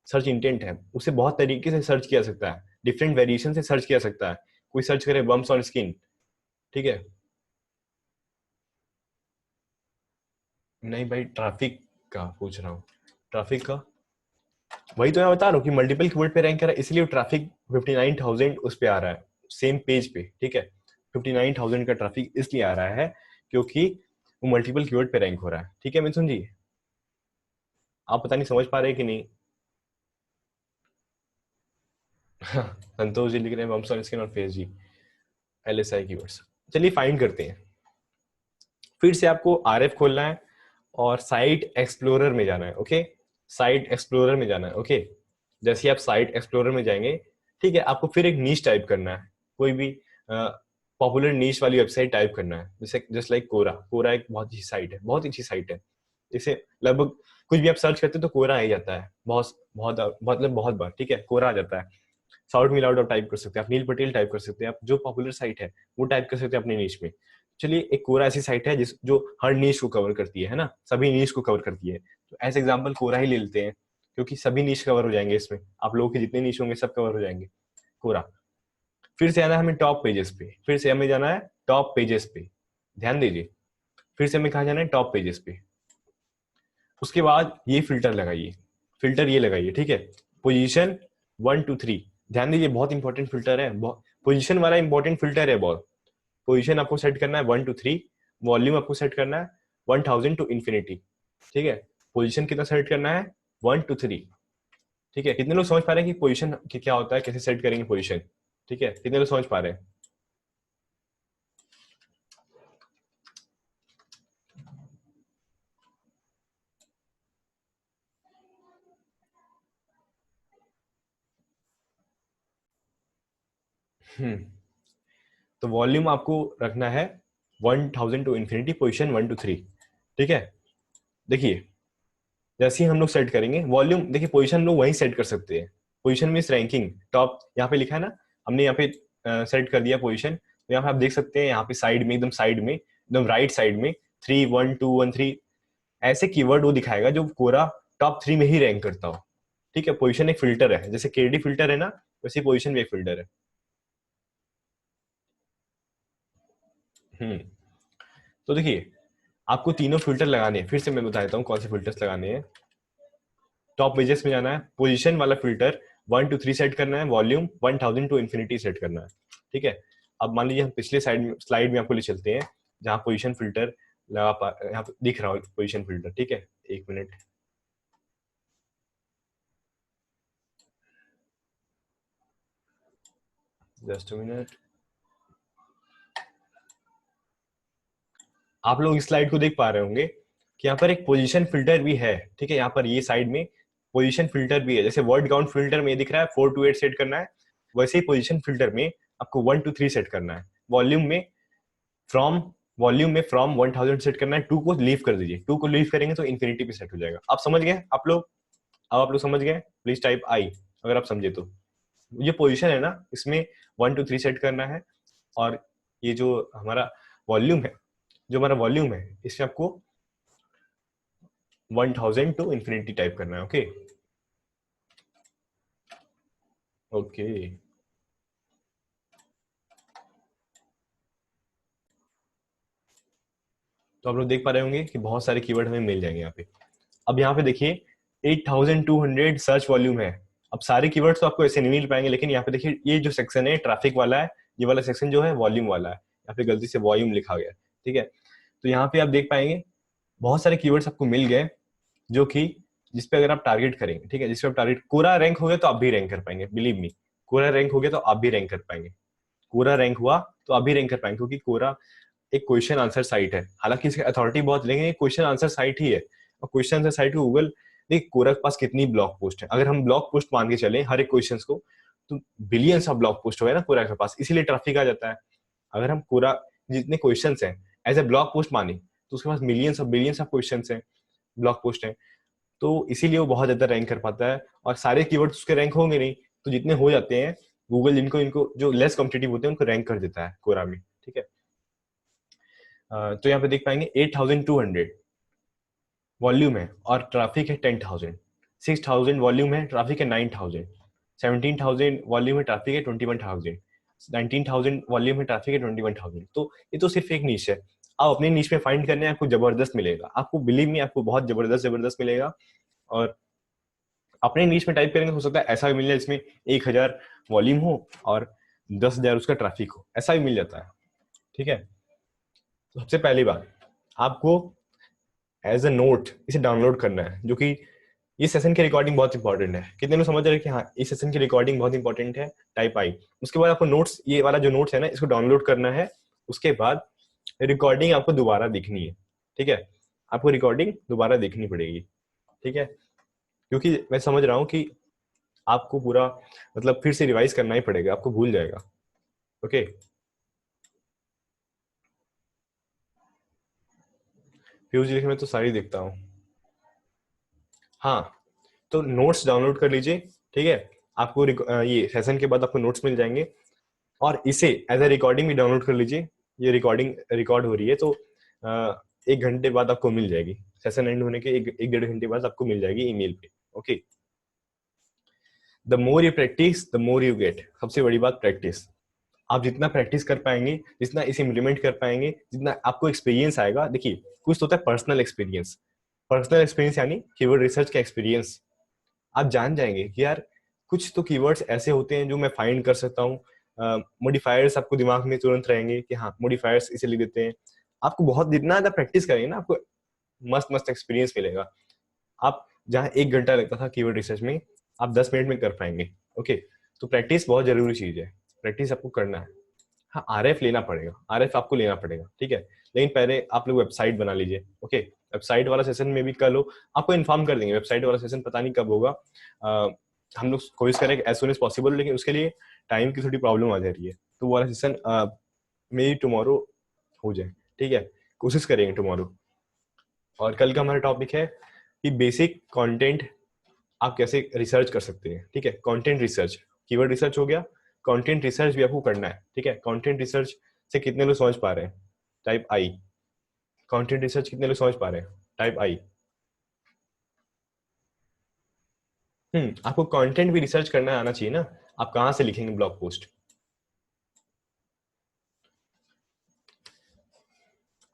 Speaker 1: सर्च इंटेंट है, उसे बहुत तरीके से सर्च किया सकता है, डिफरेंट वेरिएशन से सर्च किया सकता है। कोई सर्च करे बम्प्स ऑन स्किन, ठीक है, नहीं भाई ट्रैफिक का पूछ रहा हूँ, ट्रैफिक का, वही तो मैं बता रहा हूँ कि मल्टीपल कीवर्ड पे रैंक कर रहा है, इसलिए ट्रैफिक 59,000 उस पे आ रहा है सेम पेज पे, ठीक है। 59,000 का ट्रैफिक इसलिए आ रहा है क्योंकि वो मल्टीपल कीवर्ड पे रैंक हो रहा है, ठीक है मिथुन जी? आप पता नहीं समझ पा रहे कि नहीं? संतोष जी लिख रहे हैं बम्प्स ऑन स्किन और फेस जी, LSI कीवर्ड्स। चलिए फाइंड करते हैं। फिर से आपको RF खोलना है और साइट एक्सप्लोरर में जाना है, ओके, साइट एक्सप्लोरर में जाना है, ओके। जैसे ही आप साइट एक्सप्लोरर में जाएंगे, ठीक है, आपको फिर एक नीश टाइप करना है, कोई भी पॉपुलर नीश वाली वेबसाइट टाइप करना है, जैसे जस्ट लाइक कोरा। कोरा एक बहुत अच्छी साइट है, बहुत अच्छी साइट है, इसे लगभग कुछ भी आप सर्च करते हो तो कोरा आ ही जाता है, बहुत बहुत मतलब बहुत बार, ठीक है, कोरा आ जाता है। साउथ मिलाउट आप टाइप कर सकते हैं, आप नील पटेल टाइप कर सकते हैं, आप जो पॉपुलर साइट है वो टाइप कर सकते हैं अपने नीश में। चलिए, एक कोरा ऐसी साइट है जिस जो हर नीश को कवर करती है ना, सभी नीश को कवर करती है, तो एज एग्जाम्पल कोरा ही ले लेते हैं, क्योंकि सभी नीश कवर हो जाएंगे इसमें, आप लोगों के जितने नीश होंगे सब कवर हो जाएंगे, कोरा। फिर से आना है हमें टॉप पेजेस पे, फिर से हमें जाना है टॉप पेजेस पे, ध्यान दीजिए, फिर से हमें कहा जाना है टॉप पेजेस पे। उसके बाद ये फिल्टर लगाइए, फिल्टर ये लगाइए, ठीक है, पोजीशन 1 2 3, ध्यान दीजिए बहुत इंपॉर्टेंट फिल्टर है, पोजीशन वाला इंपॉर्टेंट फिल्टर है बहुत। पोजीशन आपको सेट करना है 1 2 3, वॉल्यूम आपको सेट करना है 1000 टू इन्फिनिटी, ठीक है। पोजीशन कितना सेट करना है? 1 2 3, ठीक है। कितने लोग समझ पा रहे हैं कि पोजीशन क्या होता है, कैसे सेट करेंगे पोजीशन, ठीक है, कितने लोग समझ पा रहे हैं? तो वॉल्यूम आपको रखना है 1000 टू इन्फिनिटी, पोजीशन 1 2 3, ठीक है। देखिए, जैसे ही हम लोग सेट करेंगे वॉल्यूम, देखिए पोजीशन हम लोग वहीं सेट कर सकते हैं, पोजीशन मींस रैंकिंग टॉप, यहाँ पे लिखा है ना, हमने यहाँ पे सेट कर दिया पोजीशन, तो यहाँ पे आप देख सकते हैं, यहाँ पे साइड में, एकदम साइड में, एकदम राइट साइड में 3 1 2 1 3 ऐसे कीवर्ड वो दिखाएगा जो कोरा टॉप 3 में ही रैंक करता हो, ठीक है। पोजीशन एक फिल्टर है, जैसे KD फिल्टर है ना, वैसे पोजीशन भी एक फिल्टर है। हम्म तो देखिए, आपको तीनों फिल्टर लगाने हैं, फिर से मैं बता देता हूँ कौन से फिल्टर्स लगाने हैं। टॉप पेजेस में जाना है, पोजीशन वाला फिल्टर 1 to 3 सेट करना है, वॉल्यूम 1000 टू इन्फिनिटी सेट करना है, ठीक है। अब मान लीजिए हम पिछले स्लाइड में आपको ले चलते हैं जहां पोजीशन फिल्टर यहाँ पे दिख रहा हो पोजीशन फिल्टर, ठीक है। एक मिनट, जस्ट अ मिनट। आप लोग इस स्लाइड को देख पा रहे होंगे कि यहाँ पर एक पोजीशन फिल्टर भी है, ठीक है। यहाँ पर ये साइड में पोजीशन फिल्टर भी है। जैसे वर्ड काउंट फिल्टर में ये दिख रहा है 4 to 8 सेट करना है, वैसे ही पोजीशन फिल्टर में आपको 1 to 3 सेट करना है। फ्रॉम वॉल्यूम में फ्रॉम 1000 सेट करना है, 2 को लीव कर दीजिए। 2 को लीव करेंगे तो इन्फिनिटी पे सेट हो जाएगा। आप समझ गए आप लोग? अब आप लोग समझ गए, प्लीज टाइप आई अगर आप समझे तो। ये पोजीशन है ना, इसमें 1 to 3 सेट करना है, और ये जो हमारा वॉल्यूम है, इसमें आपको 1000 टू इन्फिनिटी टाइप करना है। Okay okay. तो आप लोग देख पा रहे होंगे कि बहुत सारे कीवर्ड हमें मिल जाएंगे यहाँ पे। अब यहाँ पे देखिए 8200 सर्च वॉल्यूम है। अब सारे कीवर्ड्स तो आपको ऐसे नहीं मिल पाएंगे, लेकिन यहाँ पे देखिए ये जो सेक्शन है ट्रैफिक वाला है, ये वाला सेक्शन जो है वॉल्यूम वाला है। यहाँ पे गलती से वॉल्यूम लिखा गया है, ठीक है। तो यहाँ पे आप देख पाएंगे बहुत सारे कीवर्ड्स आपको मिल गए, जो कि जिसपे अगर आप टारगेट करेंगे, ठीक है, जिसपे आप टारगेट, कोरा रैंक हो गया तो आप भी रैंक कर पाएंगे। बिलीव मी, कोरा रैंक हो गया तो आप भी रैंक कर पाएंगे। कोरा रैंक हुआ तो आप भी रैंक कर पाएंगे, क्योंकि कोरा एक क्वेश्चन आंसर साइट है। हालांकि इसकी अथॉरिटी बहुत, लेकिन ये क्वेश्चन आंसर साइट ही है। और क्वेश्चन आंसर साइट को गूगल, देखिए कोरा के पास कितनी ब्लॉग पोस्ट है, अगर हम ब्लॉग पोस्ट मान के चले हर एक क्वेश्चन को, तो बिलियंस ऑफ ब्लॉग पोस्ट हो गया ना कोरा के पास, इसीलिए ट्रैफिक आ जाता है। अगर हम कोरा जितने क्वेश्चन हैं एज ए ब्लॉग पोस्ट माने, तो उसके पास millions of billions of question हैं, ब्लॉग पोस्ट है, तो इसीलिए वो बहुत ज्यादा रैंक कर पाता है। और सारे कीवर्ड्स उसके रैंक होंगे नहीं, तो जितने हो जाते हैं गूगल जिनको इनको जो लेस कॉम्पिटिटिव होते हैं उनको रैंक कर देता है कोरा में, ठीक है। तो यहाँ पे देख पाएंगे 8200 वॉल्यूम है और ट्रैफिक है 10,000। 6000 वॉल्यूम है, ट्रैफिक है 9000। 17,000 वॉल्यूम है, ट्रैफिक है 21,000। 19,000 वॉल्यूम है, ट्रैफिक है 21,000। तो ये तो सिर्फ एक नीश है। आप अपने नीश में फाइंड करने आपको जबरदस्त मिलेगा, आपको बिलीव में आपको बहुत जबरदस्त मिलेगा। और अपने नीश में टाइप करेंगे, हो सकता है ऐसा भी मिल जाए इसमें 1000 वॉल्यूम हो और 10,000 उसका ट्रैफिक हो, ऐसा भी मिल जाता है, ठीक है। तो सबसे पहली बात, आपको एज अ नोट इसे डाउनलोड करना है, जो कि ये सेशन की रिकॉर्डिंग बहुत इंपॉर्टेंट है। कितने लोग समझ रहे हैं कि हाँ इस सेशन की रिकॉर्डिंग बहुत इंपॉर्टेंट है? टाइप आई। उसके बाद आपको नोट्स, ये वाला जो नोट्स है ना, इसको डाउनलोड करना है। उसके बाद रिकॉर्डिंग आपको दोबारा देखनी है, ठीक है। आपको रिकॉर्डिंग दोबारा देखनी पड़ेगी, ठीक है, क्योंकि मैं समझ रहा हूँ कि आपको पूरा मतलब फिर से रिवाइज करना ही पड़ेगा, आपको भूल जाएगा। ओके, फ्यूज लिखे में तो सारी देखता हूँ। हाँ, तो नोट्स डाउनलोड कर लीजिए, ठीक है। आपको ये सेशन के बाद आपको नोट्स मिल जाएंगे, और इसे एज ए रिकॉर्डिंग भी डाउनलोड कर लीजिए। ये रिकॉर्डिंग रिकॉर्ड हो रही है, तो 1 घंटे बाद आपको मिल जाएगी। सेशन एंड होने के एक डेढ़ घंटे बाद आपको मिल जाएगी ईमेल पे। Okay, the more you practice the more you get. सबसे बड़ी बात प्रैक्टिस। आप जितना प्रैक्टिस कर पाएंगे, जितना इसे इम्प्लीमेंट कर पाएंगे, जितना आपको एक्सपीरियंस आएगा। देखिए कुछ तो होता है पर्सनल एक्सपीरियंस, यानी कीवर्ड रिसर्च का एक्सपीरियंस। आप जान जाएंगे कि यार कुछ तो कीवर्ड्स ऐसे होते हैं जो मैं फाइंड कर सकता हूँ। मॉडिफायर्स आपको दिमाग में तुरंत रहेंगे कि हाँ मॉडिफायर्स इसे लिख देते हैं। आपको बहुत जितना ज्यादा प्रैक्टिस करेंगे ना, आपको मस्त मस्त एक्सपीरियंस मिलेगा। आप जहाँ 1 घंटा लगता था कीवर्ड रिसर्च में, आप 10 मिनट में कर पाएंगे। ओके, तो प्रैक्टिस बहुत जरूरी चीज है, प्रैक्टिस आपको करना है। हाँ, आरएफ लेना पड़ेगा, आरएफ आपको लेना पड़ेगा, ठीक है। लेकिन पहले आप लोग वेबसाइट बना लीजिए। ओके, वेबसाइट वाला सेशन में भी कल हो, आपको इन्फॉर्म कर देंगे। वेबसाइट वाला सेशन पता नहीं कब होगा, हम लोग कोशिश करेंगे एज सुन एज पॉसिबल, लेकिन उसके लिए टाइम की थोड़ी प्रॉब्लम आ जा रही है। तो वो वाला सेशन मे बी टुमारो हो जाए, ठीक है, कोशिश करेंगे टुमारो। और कल का हमारा टॉपिक है कि बेसिक कंटेंट आप कैसे रिसर्च कर सकते हैं, ठीक है। कंटेंट रिसर्च, कीवर्ड रिसर्च हो गया, कंटेंट रिसर्च भी आपको करना है, ठीक है। कंटेंट रिसर्च से कितने लोग समझ पा रहे हैं? टाइप आई। कंटेंट रिसर्च कितने लोग समझ पा रहे हैं? टाइप आई। आपको कंटेंट भी रिसर्च करना आना चाहिए ना। आप कहां से लिखेंगे ब्लॉग पोस्ट?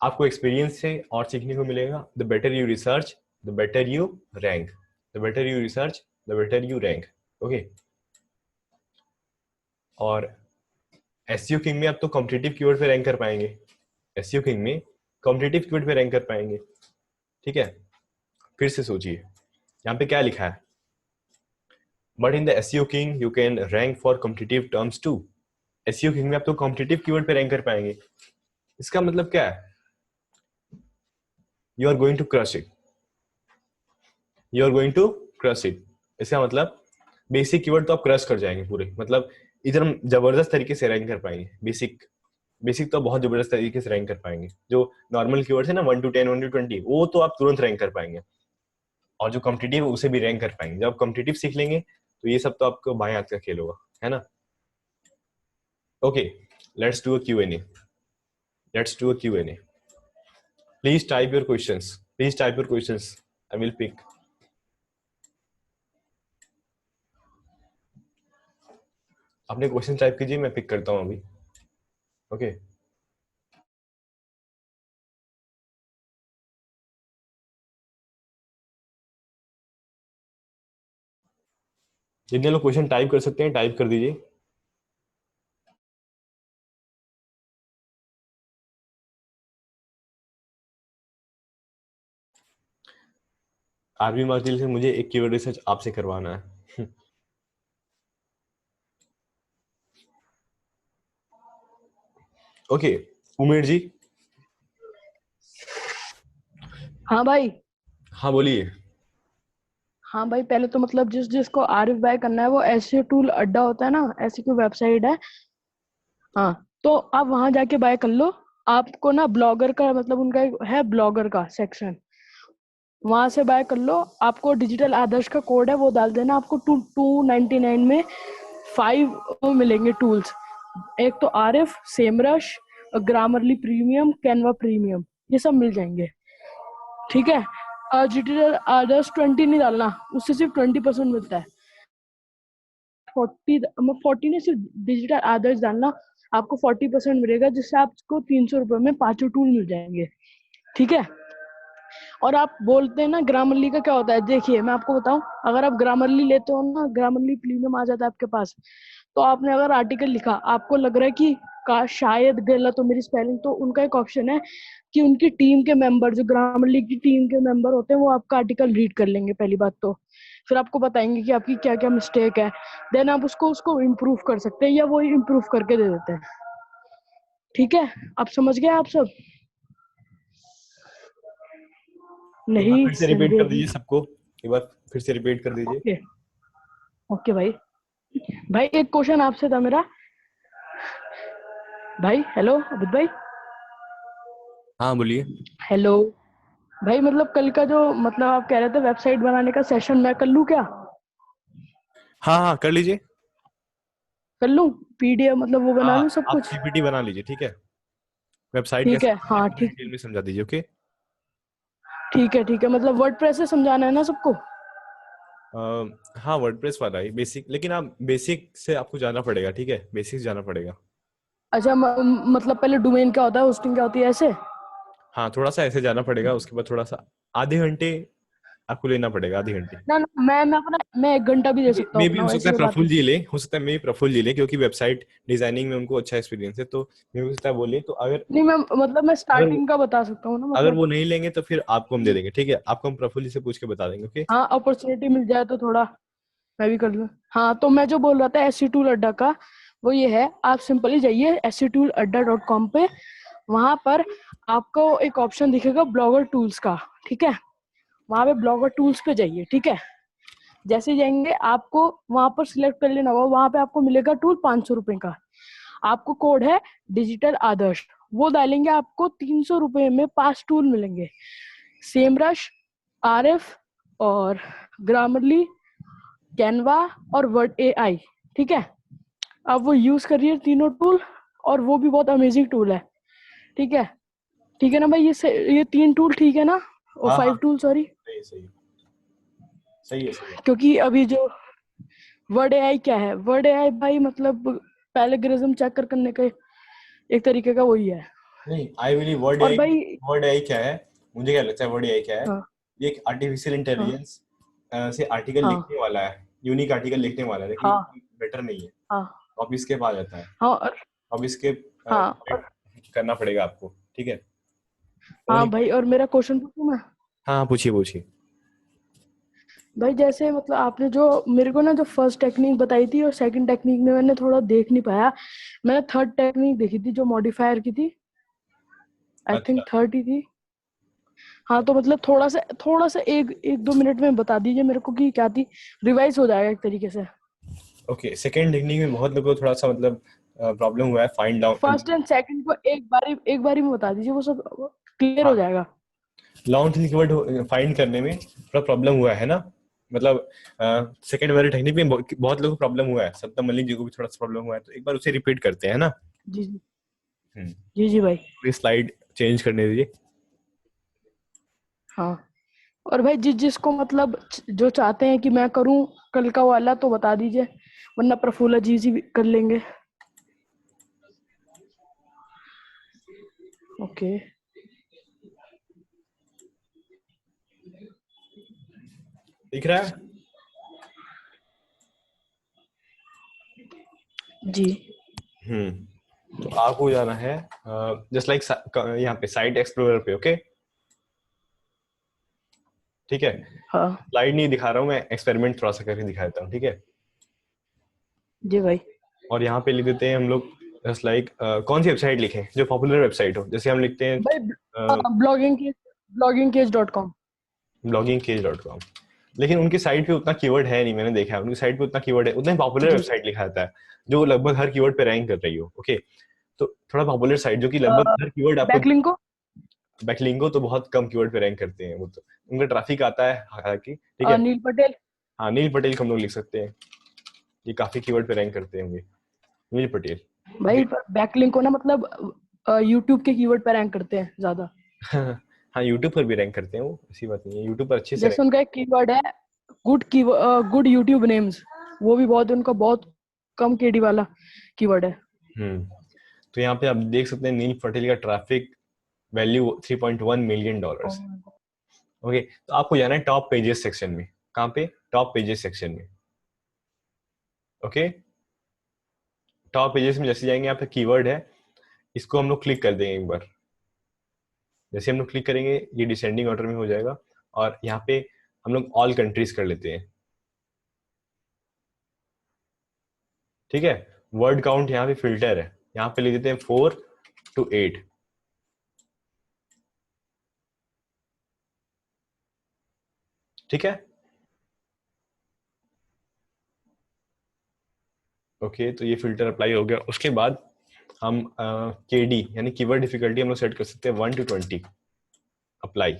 Speaker 1: आपको एक्सपीरियंस से और सीखने को मिलेगा. The better you research, the better you rank. The better you research, the better you rank. Okay. और एसईओ किंग में आप तो कॉम्पिटिटिव कीवर्ड पे रैंक कर पाएंगे. एसईओ किंग में कॉम्पिटिटिव कीवर्ड पे रैंक कर पाएंगे. ठीक है. फिर से सोचिए यहाँ पे क्या लिखा है. But in the SEO king you can rank for competitive terms too. SEO king में आप तो कॉम्पिटिटिव कीवर्ड पे रैंक कर पाएंगे. इसका मतलब क्या है? You are going to crush it. You are going to crush it. इसका मतलब बेसिक कीवर्ड तो आप क्रश कर जाएंगे पूरे. मतलब इधर जबरदस्त तरीके से रैंक कर पाएंगे. बेसिक तो बहुत जबरदस्त तरीके से रैंक कर पाएंगे. जो नॉर्मल कीवर्ड्स है ना 1 to 10 1 to 20 वो तो आप तुरंत रैंक कर पाएंगे. और जो कॉम्पिटिटिव है उसे भी रैंक कर पाएंगे. जब आप कॉम्पिटिटिव सीख लेंगे तो ये सब तो आपको बाएं हाथ का खेल होगा, है ना. Okay, let's do a Q&A. Let's do a Q&A. Please type your questions. Please type your questions. I will pick. अपने क्वेश्चन टाइप कीजिए, मैं पिक करता हूँ अभी. ओके. जितने लोग क्वेश्चन टाइप कर सकते हैं टाइप कर दीजिए. आरबी मार्जिल से मुझे एक कीवर्ड रिसर्च आपसे करवाना है. ओके. उमेर जी.
Speaker 2: हाँ भाई.
Speaker 1: हाँ बोलिए.
Speaker 2: हाँ भाई, पहले तो मतलब जिसको आरिफ बाय करना है वो एसईओ टूल अड्डा होता है ना, ऐसी कोई वेबसाइट है. हाँ, तो आप वहां जाके बाय कर लो. आपको ना ब्लॉगर का मतलब उनका एक है ब्लॉगर का सेक्शन, वहां से बाय कर लो. आपको डिजिटल आदर्श का कोड है वो डाल देना. आपको 299 में 5 मिलेंगे टूल्स. एक तो Arif, Semrush, Grammarly premium, Canva premium, ये सब मिल जाएंगे. ठीक है. डिजिटल आदर्श 20 नहीं डालना, उससे सिर्फ 20% मिलता है. 40 ने सिर्फ डिजिटल आदर्श डालना, आपको 40% मिलेगा, जिससे आपको 300 रुपये में 5 टूल मिल जाएंगे. ठीक है. और आप बोलते हैं ना ग्रामरली का क्या होता है, देखिए मैं आपको बताऊं. अगर आप ग्रामरली लेते हो ना, ग्रामरली प्रीमियम आ जाता है आपके पास. तो आपने अगर आर्टिकल लिखा, आपको लग रहा है कि का शायद गलत हो मेरी स्पेलिंग, तो उनका एक ऑप्शन है कि उनकी टीम के मेंबर, जो ग्रामरली की टीम के मेंबर होते हैं, वो आपका आर्टिकल रीड कर लेंगे पहली बात तो. फिर आपको बताएंगे कि आपकी क्या क्या मिस्टेक है. देन आप उसको इम्प्रूव कर सकते हैं, या वो इम्प्रूव करके दे देते हैं. ठीक है. आप समझ गए आप सब?
Speaker 1: एक बार
Speaker 2: नहीं
Speaker 1: फिर से रिपीट
Speaker 2: समझे
Speaker 1: कर
Speaker 2: अभी?
Speaker 1: दीजिए सबको. एक बार फिर से रिपीट कर दीजिए.
Speaker 2: ओके. ओके भाई. भाई एक क्वेश्चन आपसे था मेरा. भाई हेलो अमित भाई.
Speaker 1: हाँ बोलिए.
Speaker 2: हेलो. भाई मतलब कल का जो मतलब आप कह रहे थे वेबसाइट बनाने का सेशन, मैं कर लूँ क्या?
Speaker 1: हाँ हाँ कर लीजिए.
Speaker 2: कर लूँ? पीडीएफ मतलब वो बना
Speaker 1: हाँ
Speaker 2: लूँ सब
Speaker 1: आप
Speaker 2: कुछ?
Speaker 1: पीपीटी बना लीजिए. ठीक है. वेबसाइट
Speaker 2: ठीक
Speaker 1: कैसे
Speaker 2: है.
Speaker 1: बनाना है
Speaker 2: हाँ
Speaker 1: पूरा
Speaker 2: ठीक.
Speaker 1: डिटेल में समझा दीजिए. ओके.
Speaker 2: ठीक है. ठीक है, मतलब वर्डप्रेस से समझाना है ना सबको?
Speaker 1: हाँ वर्डप्रेस वाला ही बेसिक. लेकिन आप बेसिक से आपको जाना पड़ेगा. ठीक है. बेसिक जाना पड़ेगा.
Speaker 2: अच्छा, मतलब पहले डोमेन क्या होता है, होस्टिंग क्या होती है, ऐसे?
Speaker 1: हाँ थोड़ा सा ऐसे जाना पड़ेगा. उसके बाद थोड़ा सा आधे घंटे आपको लेना पड़ेगा. आधे घंटे.
Speaker 2: ना ना, मैं 1 घंटा भी दे सकता
Speaker 1: मे
Speaker 2: हूँ
Speaker 1: भी
Speaker 2: अपना,
Speaker 1: हो सकता
Speaker 2: ऐसी
Speaker 1: है
Speaker 2: कोई बात
Speaker 1: प्रफुल्ल
Speaker 2: नहीं.
Speaker 1: जी ले. हो सकता है मे भी प्रफुल्ल जी ले क्योंकि वेबसाइट डिजाइनिंग में उनको अच्छा एक्सपीरियंस है. तो मे भी हो सकता है बोले. तो अगर
Speaker 2: नहीं, मैं मतलब मैं
Speaker 1: अगर
Speaker 2: स्टार्टिंग का बता सकता हूँ ना,
Speaker 1: अगर
Speaker 2: मतलब.
Speaker 1: वो नहीं लेंगे तो फिर आपको हम दे देंगे. ठीक है. आपको हम प्रफुल्ल जी से पूछ के बता देंगे. ओके.
Speaker 2: हाँ, अपॉर्चुनिटी मिल जाए तो थोड़ा मैं भी कर लूँ. हाँ, तो मैं जो बोल रहा था एससी टूल अड्डा का, वो ये है. आप सिंपली जाइए sctoolaड्डा.com पे. वहां पर आपको एक ऑप्शन दिखेगा ब्लॉगर टूल्स का. ठीक है. वहां पे ब्लॉगर टूल्स पे जाइए. ठीक है. जैसे जाएंगे आपको वहां पर सिलेक्ट कर लेना होगा. वहां पे आपको मिलेगा टूल 500 रुपए का. आपको कोड है डिजिटल आदर्श, वो डालेंगे, आपको 300 रुपए में 5 टूल मिलेंगे. सेमरश, आरएफ, और ग्रामरली, कैनवा और वर्ड एआई. ठीक है. आप वो यूज करिए तीनों टूल, और वो भी बहुत अमेजिंग टूल है. ठीक है. ठीक है ना भाई, ये 3 टूल ठीक है ना? और
Speaker 1: हाँ हाँ
Speaker 2: 5 टूल, सॉरी.
Speaker 1: सही है. सही है. सही है. सही है.
Speaker 2: क्योंकि अभी जो वर्ड एआई क्या है, वर्ड एआई भाई मतलब पैराग्राफिज्म चेक करने का एक तरीके का वही है.
Speaker 1: नहीं, आई बिलीव वर्ड
Speaker 2: और
Speaker 1: एआई।
Speaker 2: भाई
Speaker 1: वर्ड एआई क्या है, मुझे क्या लगता है वर्ड एआई क्या है,
Speaker 2: हाँ
Speaker 1: ये एक आर्टिफिशियल
Speaker 2: हाँ
Speaker 1: इंटेलिजेंस से आर्टिकल
Speaker 2: हाँ
Speaker 1: लिखने वाला है, यूनिक आर्टिकल लिखने वाला है, लेकिन
Speaker 2: हाँ
Speaker 1: बेटर नहीं है।
Speaker 2: हाँ
Speaker 1: कॉपी स्केप आ जाता है,
Speaker 2: हाँ और
Speaker 1: कॉपी स्केप
Speaker 2: हाँ
Speaker 1: करना पड़ेगा आपको, ठीक है।
Speaker 2: हाँ
Speaker 1: ओनली,
Speaker 2: भाई, और मेरा क्वेश्चन पूछूं मैं?
Speaker 1: हाँ पूछिए पूछिए।
Speaker 2: भाई जैसे मतलब आपने जो मेरे को ना जो फर्स्ट टेक्निक बताई थी और सेकंड टेक्निक में मैंने थोड़ा देख नहीं पाया। मैंने थर्ड टेक्निक देखी थी जो मॉडिफायर की थी। आई थिंक
Speaker 1: अच्छा,
Speaker 2: थर्ड ही थी। हाँ तो मतलब थोड़ा सा एक एक दो मिनट में बता दीजिए मेरे को कि क्या थी। रिवाइज हो जाएगा एक तरीके से।
Speaker 1: ओके। सेकेंड टेक्निक में बहुत लोगों को थोड़ा सा मतलब प्रॉब्लम हुआ है find out.
Speaker 2: First and second को एक बारी में बता दीजिए, वो सब क्लियर हो
Speaker 1: हाँ,
Speaker 2: जाएगा।
Speaker 1: लॉन्ग टेल कीवर्ड फाइंड करने में थोड़ा प्रॉब्लम हुआ है ना, मतलब सेकंड वाले टेक्निक में बहुत लोगों को प्रॉब्लम हुआ है, सत्ता मलिक जी को भी थोड़ा सा प्रॉब्लम हुआ है, तो एक बार उसे रिपीट करते हैं ना।
Speaker 2: जी जी।
Speaker 1: हम्म,
Speaker 2: जी जी भाई।
Speaker 1: ये स्लाइड चेंज करने दीजिए।
Speaker 2: हाँ, और भाई जिसको मतलब जो चाहते हैं कि मैं करूं कल का वाला तो बता दीजिए, वरना प्रफुल्ला जी भी कर लेंगे। ओके।
Speaker 1: दिख रहा है?
Speaker 2: जी।
Speaker 1: तो आपको जाना है जस्ट लाइक यहाँ पे साइट एक्सप्लोरर पे, ओके, ठीक है।
Speaker 2: हाँ
Speaker 1: स्लाइड नहीं दिखा रहा हूँ मैं, एक्सपेरिमेंट थोड़ा सा करके दिखा देता हूँ, ठीक है।
Speaker 2: जी भाई।
Speaker 1: और यहाँ पे लिख देते हैं हम लोग जस्ट लाइक कौन सी वेबसाइट लिखें जो पॉपुलर वेबसाइट हो, जैसे हम लिखते हैं
Speaker 2: भाई bloggingcage.com।
Speaker 1: bloggingcage.com। लेकिन उनकी साइट पे उतना कीवर्ड है नहीं, मैंने देखा है उनकी साइट पे उतना कीवर्ड है, उतना ही पॉपुलर
Speaker 2: जी।
Speaker 1: वेबसाइट लिखा जाता है जो लगभग हर कीवर्ड पे रैंक कर रही हो, ओके। तो थोड़ा पॉपुलर साइट जो कि लगभग हर कीवर्ड आपको,
Speaker 2: बैकलिंक को।
Speaker 1: बैकलिंगो तो बहुत कम कीवर्ड पे रैंक करते हैं, वो तो उनका ट्रैफिक आता है हालांकि, ठीक है।
Speaker 2: नील पटेल।
Speaker 1: हाँ, नील पटेल को हम लोग लिख सकते हैं, ये काफी कीवर्ड पे रैंक करते होंगे, नील पटेल, ओके।
Speaker 2: भाई बैकलिंक को ना मतलब यूट्यूब के कीवर्ड पर रैंक करते हैं ज्यादा।
Speaker 1: हाँ, यूट्यूब पर भी रैंक करते हैं वो, ऐसी बात नहीं है, यूट्यूब पर अच्छे से
Speaker 2: जैसे
Speaker 1: रैंक।
Speaker 2: उनका एक कीवर्ड है गुड यूट्यूब नेम्स, वो भी बहुत उनका बहुत कम केडी वाला कीवर्ड है।
Speaker 1: हम्म तो यहाँ पे आप देख सकते हैं नील पटेल का ट्रैफिक वैल्यू $3.1 मिलियन। ओके, तो आपको जाना है टॉप पेजेस सेक्शन में। कहाँ पे? टॉप पेजेस सेक्शन में, ओके। टॉप पेजेस में जैसे जाएंगे, यहाँ पे कीवर्ड है, इसको हम लोग क्लिक कर देंगे एक बार। जैसे हम लोग क्लिक करेंगे ये डिसेंडिंग ऑर्डर में हो जाएगा, और यहाँ पे हम लोग ऑल कंट्रीज कर लेते हैं, ठीक है। वर्ड काउंट यहाँ पे फिल्टर है, यहाँ पे लिख देते हैं 4 to 8, ठीक है। ओके, तो ये फिल्टर अप्लाई हो गया। उसके बाद हम केडी यानी कीवर्ड डिफिकल्टी हम लोग सेट कर सकते हैं 1 to 20, अप्लाई।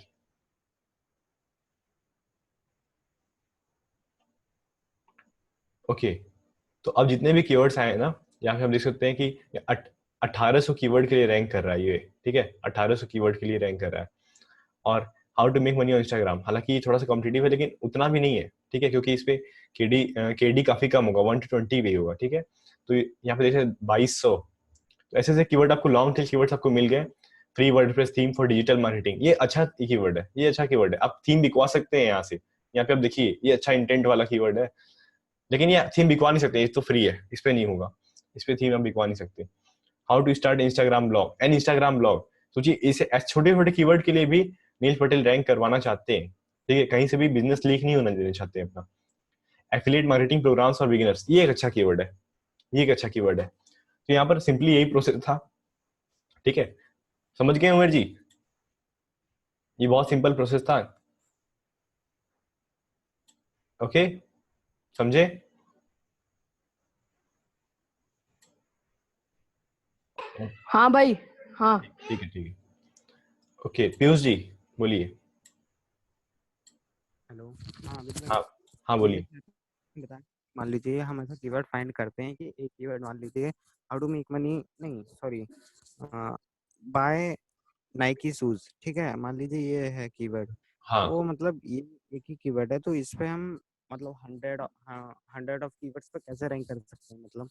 Speaker 1: ओके, तो अब जितने भी कीवर्ड्स आए हैं ना, यहाँ पे हम देख सकते हैं कि 1800 कीवर्ड के लिए रैंक कर रहा है ये, ठीक है, 1800 कीवर्ड के लिए रैंक कर रहा है। और how to make money on Instagram, हालांकि ये थोड़ा सा कॉम्पिटिटिव है लेकिन उतना भी नहीं है, ठीक है, क्योंकि इस पे केडी काफी कम होगा, 1 to 20 भी होगा, ठीक है। तो यहाँ पे देखिए 2200। तो ऐसे ऐसे कीवर्ड आपको, लॉन्ग टेल कीवर्ड्स आपको मिल गए। Free WordPress theme for digital marketing, ये अच्छा कीवर्ड है, ये अच्छा कीवर्ड है, आप थीम बिकवा सकते हैं यहाँ से। यहाँ पे आप देखिए ये अच्छा इंटेंट वाला कीवर्ड है, लेकिन ये थीम बिकवा नहीं सकते, ये तो फ्री है, इस पे नहीं होगा, इस पे थीम आप बिकवा नहीं सकते। How to start Instagram blog and Instagram blog, सोचिए इसे छोटे छोटे कीवर्ड के लिए भी नील पटेल रैंक करवाना चाहते हैं, ठीक है, कहीं से भी बिजनेस लीक नहीं होना देना चाहते हैं अपना। Affiliate marketing programs for beginners, ये एक अच्छा कीवर्ड है, ये एक अच्छा कीवर्ड है। तो यहाँ पर सिंपली यही प्रोसेस था, ठीक है। समझ गए उमेर जी? ये बहुत सिंपल प्रोसेस था, ओके, समझे?
Speaker 2: हाँ भाई। हाँ
Speaker 1: ठीक है, ठीक है, ओके। पीयूष जी बोलिए।
Speaker 3: हेलो। हाँ बिल्कुल।
Speaker 1: हाँ, हाँ
Speaker 3: ये
Speaker 1: बोलिए।
Speaker 3: बताएं, मान लीजिए हम ऐसा कीवर्ड फाइंड करते हैं कि एक कीवर्ड मान लीजिए हाउ टू मेक मनी, नहीं सॉरी, बाय नाइकी शूज, ठीक है, मान लीजिए ये है कीवर्ड।
Speaker 1: हाँ,
Speaker 3: तो मतलब ये एक ही कीवर्ड है, तो इस पे हम मतलब हंड्रेड ऑफ कीवर्ड्स पे कैसे रैंक कर सकते हैं, मतलब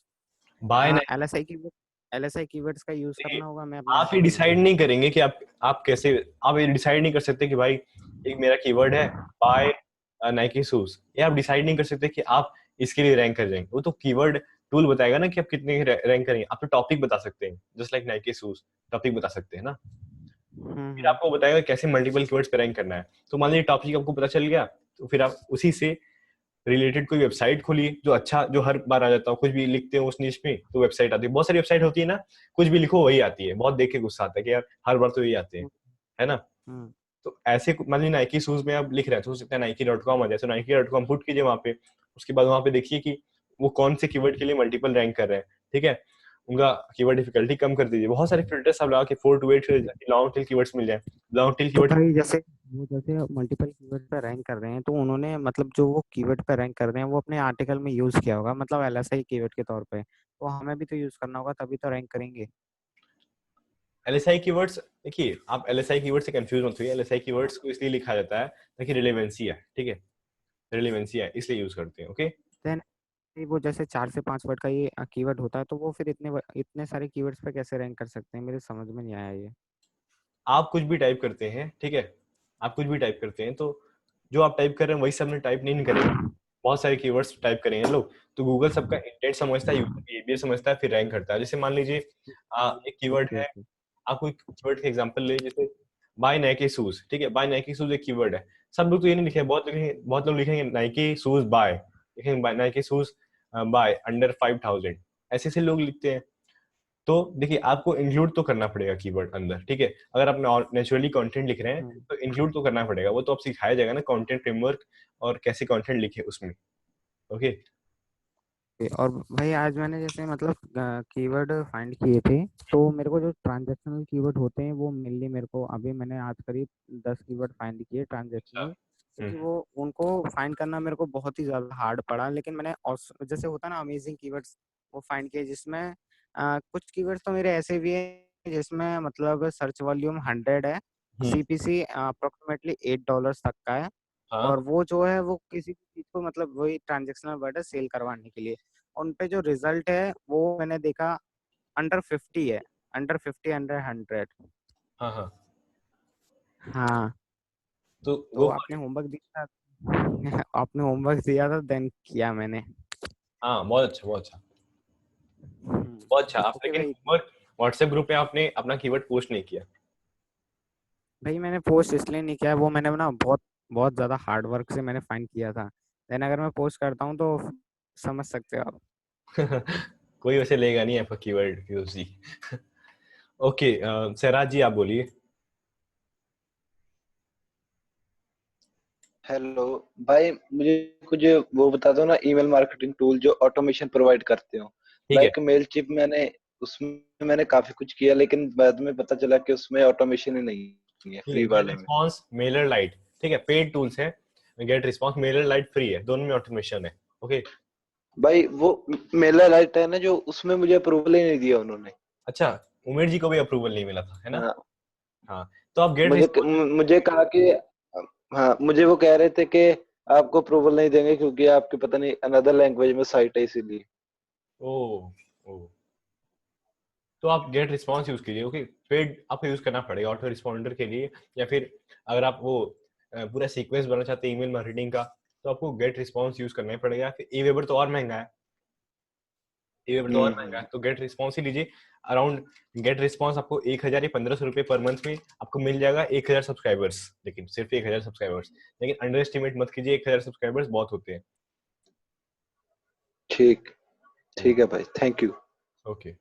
Speaker 1: by
Speaker 3: LSI keyword. LSI keywords का यूज करना होगा, मैं अपने
Speaker 1: आप
Speaker 3: हिसाब
Speaker 1: ये
Speaker 3: से
Speaker 1: डिसाइड
Speaker 3: देखूंगा।
Speaker 1: नहीं करेंगे कि आप कैसे, आप ये डिसाइड नहीं कर सकते कि भाई एक मेरा कीवर्ड है बाय नाइकी शूज, ये आप डिसाइड नहीं कर सकते कि आप इसके लिए रैंक कर जाएंगे। वो तो कीवर्ड टूल बताएगा ना कि आप कितने रैंक करेंगे। आप तो टॉपिक बता सकते हैं, just like Nike shoes topic बता सकते हैं ना। फिर
Speaker 3: हम्म।
Speaker 1: आपको बताएगा कैसे मल्टीपल कीवर्ड्स पे रैंक करना है। तो मान लीजिए टॉपिक आपको पता चल गया, तो फिर आप उसी से रिलेटेड कोई वेबसाइट खोलिए जो अच्छा, जो हर बार आ जाता हो। कुछ भी लिखते हो उस निश में तो वेबसाइट आती है, बहुत सारी वेबसाइट होती है ना, कुछ भी लिखो वही आती है। बहुत देख के गुस्सा आता है कि यार हर बार तो यही आते हैं, है ना।
Speaker 3: हम्म।
Speaker 1: तो ऐसे मान लीजिए नाइकी शूज में आप लिख रहे हैं तो हो सकता है नाइकी.com आ जाए, तो नाइकी.com पुट कीजिए वहां पे। उसके बाद वहां पे देखिए कि वो कौन से कीवर्ड के लिए मल्टीपल रैंक कर रहे हैं, ठीक है। उनका कीवर्ड डिफिकल्टी कम कर दीजिए। बहुत सारे फिल्टर्स आप लगा के 4 to 8 लॉन्ग टेल कीवर्ड्स मिल जाए। लॉन्ग टेल
Speaker 3: तो
Speaker 1: कीवर्ड
Speaker 3: भाई जैसे वो जैसे मल्टीपल कीवर्ड पे रैंक कर रहे हैं, तो उन्होंने मतलब जो वो कीवर्ड पे रैंक कर रहे हैं वो अपने आर्टिकल में यूज किया होगा, मतलब LSI कीवर्ड के तौर पे, तो हमें भी तो यूज करना होगा तभी तो रैंक करेंगे।
Speaker 1: एलएसआई कीवर्ड्स, देखिए आप एलएसआई कीवर्ड से कंफ्यूज मत होइए। एलएसआई कीवर्ड्स को इसलिए लिखा जाता है ताकि रिलेवेंसी है, ठीक है, रिलेवेंसी है इसलिए यूज करते हैं, ओके।
Speaker 3: देन वो जैसे 4 से 5 वर्ड का ये कीवर्ड होता है, तो वो फिर इतने सारे कीवर्ड्स पे कैसे रैंक कर सकते हैं, मेरे समझ में नहीं आया ये।
Speaker 1: आप कुछ भी टाइप करते हैं, ठीक है, आप कुछ भी टाइप करते हैं तो जो आप टाइप कर रहे हैं वही सबने टाइप नहीं करेगा। बहुत सारे कीवर्ड्स टाइप करेंगे लोग, तो गूगल सबका इंटेंट समझता है, यूजर बिहेवियर समझता है, फिर रैंक करता है। जैसे मान लीजिए एक कीवर्ड
Speaker 3: ओके
Speaker 1: है,
Speaker 3: ओके।
Speaker 1: आप कोई कीवर्ड का एग्जांपल ले, जैसे बाय नाइकी शूज, ठीक है, बाय नाइकी शूज एक कीवर्ड है। सब लोग तो ये नहीं लिखेंगे, बहुत लोग लिखेंगे नाइकी शूज बाय, लिखेंगे नाइकी शूज बाय अंडर 5000, ऐसे ऐसे लोग लिखते हैं। तो देखिए आपको इंक्लूड तो करना पड़ेगा कीवर्ड अंदर, ठीक है। अगर आप नेचुरली कंटेंट लिख रहे हैं
Speaker 3: हम्म।
Speaker 1: तो इंक्लूड तो करना पड़ेगा, वो तो आप सिखाया जाएगा ना कंटेंट फ्रेमवर्क और कैसे कंटेंट लिखे उसमें, ओके।
Speaker 3: और भाई आज मैंने जैसे मतलब कीवर्ड फाइंड किए थे, तो मेरे को जो ट्रांजैक्शनल कीवर्ड होते हैं वो मेनली मेरे को अभी मैंने आज करीब 10 कीवर्ड फाइंड किए
Speaker 1: अच्छा।
Speaker 3: ट्रांजैक्शनल, क्योंकि वो उनको फाइंड करना मेरे को बहुत ही ज्यादा हार्ड पड़ा। लेकिन मैंने जैसे होता है ना अमेजिंग कीवर्ड्स, वो फाइंड किए, जिसमें कुछ कीवर्ड्स तो मेरे ऐसे भी है जिसमें मतलब सर्च वॉल्यूम 100 है,
Speaker 1: हम्म।
Speaker 3: CPC अप्रोक्सीमेटली $8 तक का है,
Speaker 1: हाँ
Speaker 3: और वो जो है वो किसी भी चीज को मतलब वही ट्रांजेक्शनल वर्ड है सेल करवाने के लिए। उन पे जो रिजल्ट है वो मैंने देखा अंडर 50 है, अंडर 50, अंडर 100।
Speaker 1: हाँ हाँ।
Speaker 3: हाँ।
Speaker 1: तो
Speaker 3: तो
Speaker 1: गो फॉर
Speaker 3: आपने
Speaker 1: इट।
Speaker 3: होमवर्क दिया था आपने होमवर्क दिया था, देन किया मैंने।
Speaker 1: हाँ बहुत अच्छा, बहुत अच्छा, बहुत अच्छा। आप
Speaker 3: ओके
Speaker 1: लेकिन
Speaker 3: भाई।
Speaker 1: व्हाट्सएप ग्रुप में आपने अपना कीवर्ड पोस्ट नहीं किया।
Speaker 3: भाई मैंने पोस्ट इसलिए नहीं किया, वो मैंने ना बहुत बहुत ज्यादा हार्ड वर्क से मैंने फाइंड किया था, देन अगर मैं पोस्ट करता हूँ तो समझ सकते हो आप।
Speaker 1: कोई वैसे लेगा नहीं आपका कीवर्ड यूजी। ओके, सहराज जी आप बोलिए।
Speaker 4: हेलो भाई, मुझे कुछ वो बता दो ना, ईमेल मार्केटिंग टूल जो ऑटोमेशन प्रोवाइड करते हो।
Speaker 1: ठीक है,
Speaker 4: लाइक मेल चिप, उसमें मैंने काफी कुछ किया, लेकिन बाद में पता चला कि उसमें ऑटोमेशन ही नहीं है
Speaker 1: ठीक है,
Speaker 4: फ्री
Speaker 1: गेट
Speaker 4: वाले में।
Speaker 1: रिस्पॉन्स, मेलर लाइट, ठीक है, पेड टूल्स है। GetResponse, MailerLite free है, दोनों में ऑटोमेशन है, ओके।
Speaker 4: भाई वो मेला लाइट है ना, जो उसमें मुझे अप्रूवल ही नहीं दिया उन्होंने।
Speaker 1: अच्छा, उमेर जी को भी अप्रूवल नहीं मिला था, है ना।
Speaker 4: हाँ,
Speaker 1: हाँ, तो आप गेट
Speaker 4: मुझे
Speaker 1: रिस्पॉन्स।
Speaker 4: मुझे कहा कि, हाँ मुझे वो कह रहे थे कि आपको अप्रूवल नहीं देंगे क्योंकि आपकी पता नहीं अनदर लैंग्वेज में साइट है, इसीलिए।
Speaker 1: ओ ओ, तो आप गेट रिस्पॉन्स यूज कीजिए, ओके। पेड आपको यूज करना पड़ेगा ऑटो रिस्पॉन्डर के लिए, या फिर अगर आप वो पूरा सीक्वेंस बनाना चाहते हैं ईमेल मार्केटिंग का, तो आपको गेट रिस्पॉन्स यूज करना ही पड़ेगा। फिर ई वेबर तो और महंगा है, ई वेबर तो और महंगा है, तो गेट रिस्पॉन्स ही लीजिए। अराउंड गेट रिस्पॉन्स आपको 1000 या 1500 रुपये पर मंथ में आपको मिल जाएगा, 1000 सब्सक्राइबर्स, लेकिन सिर्फ 1000 सब्सक्राइबर्स। लेकिन अंडर एस्टिमेट मत कीजिए, 1000 सब्सक्राइबर्स बहुत होते हैं।
Speaker 4: ठीक, ठीक है भाई, thank you.
Speaker 1: Okay,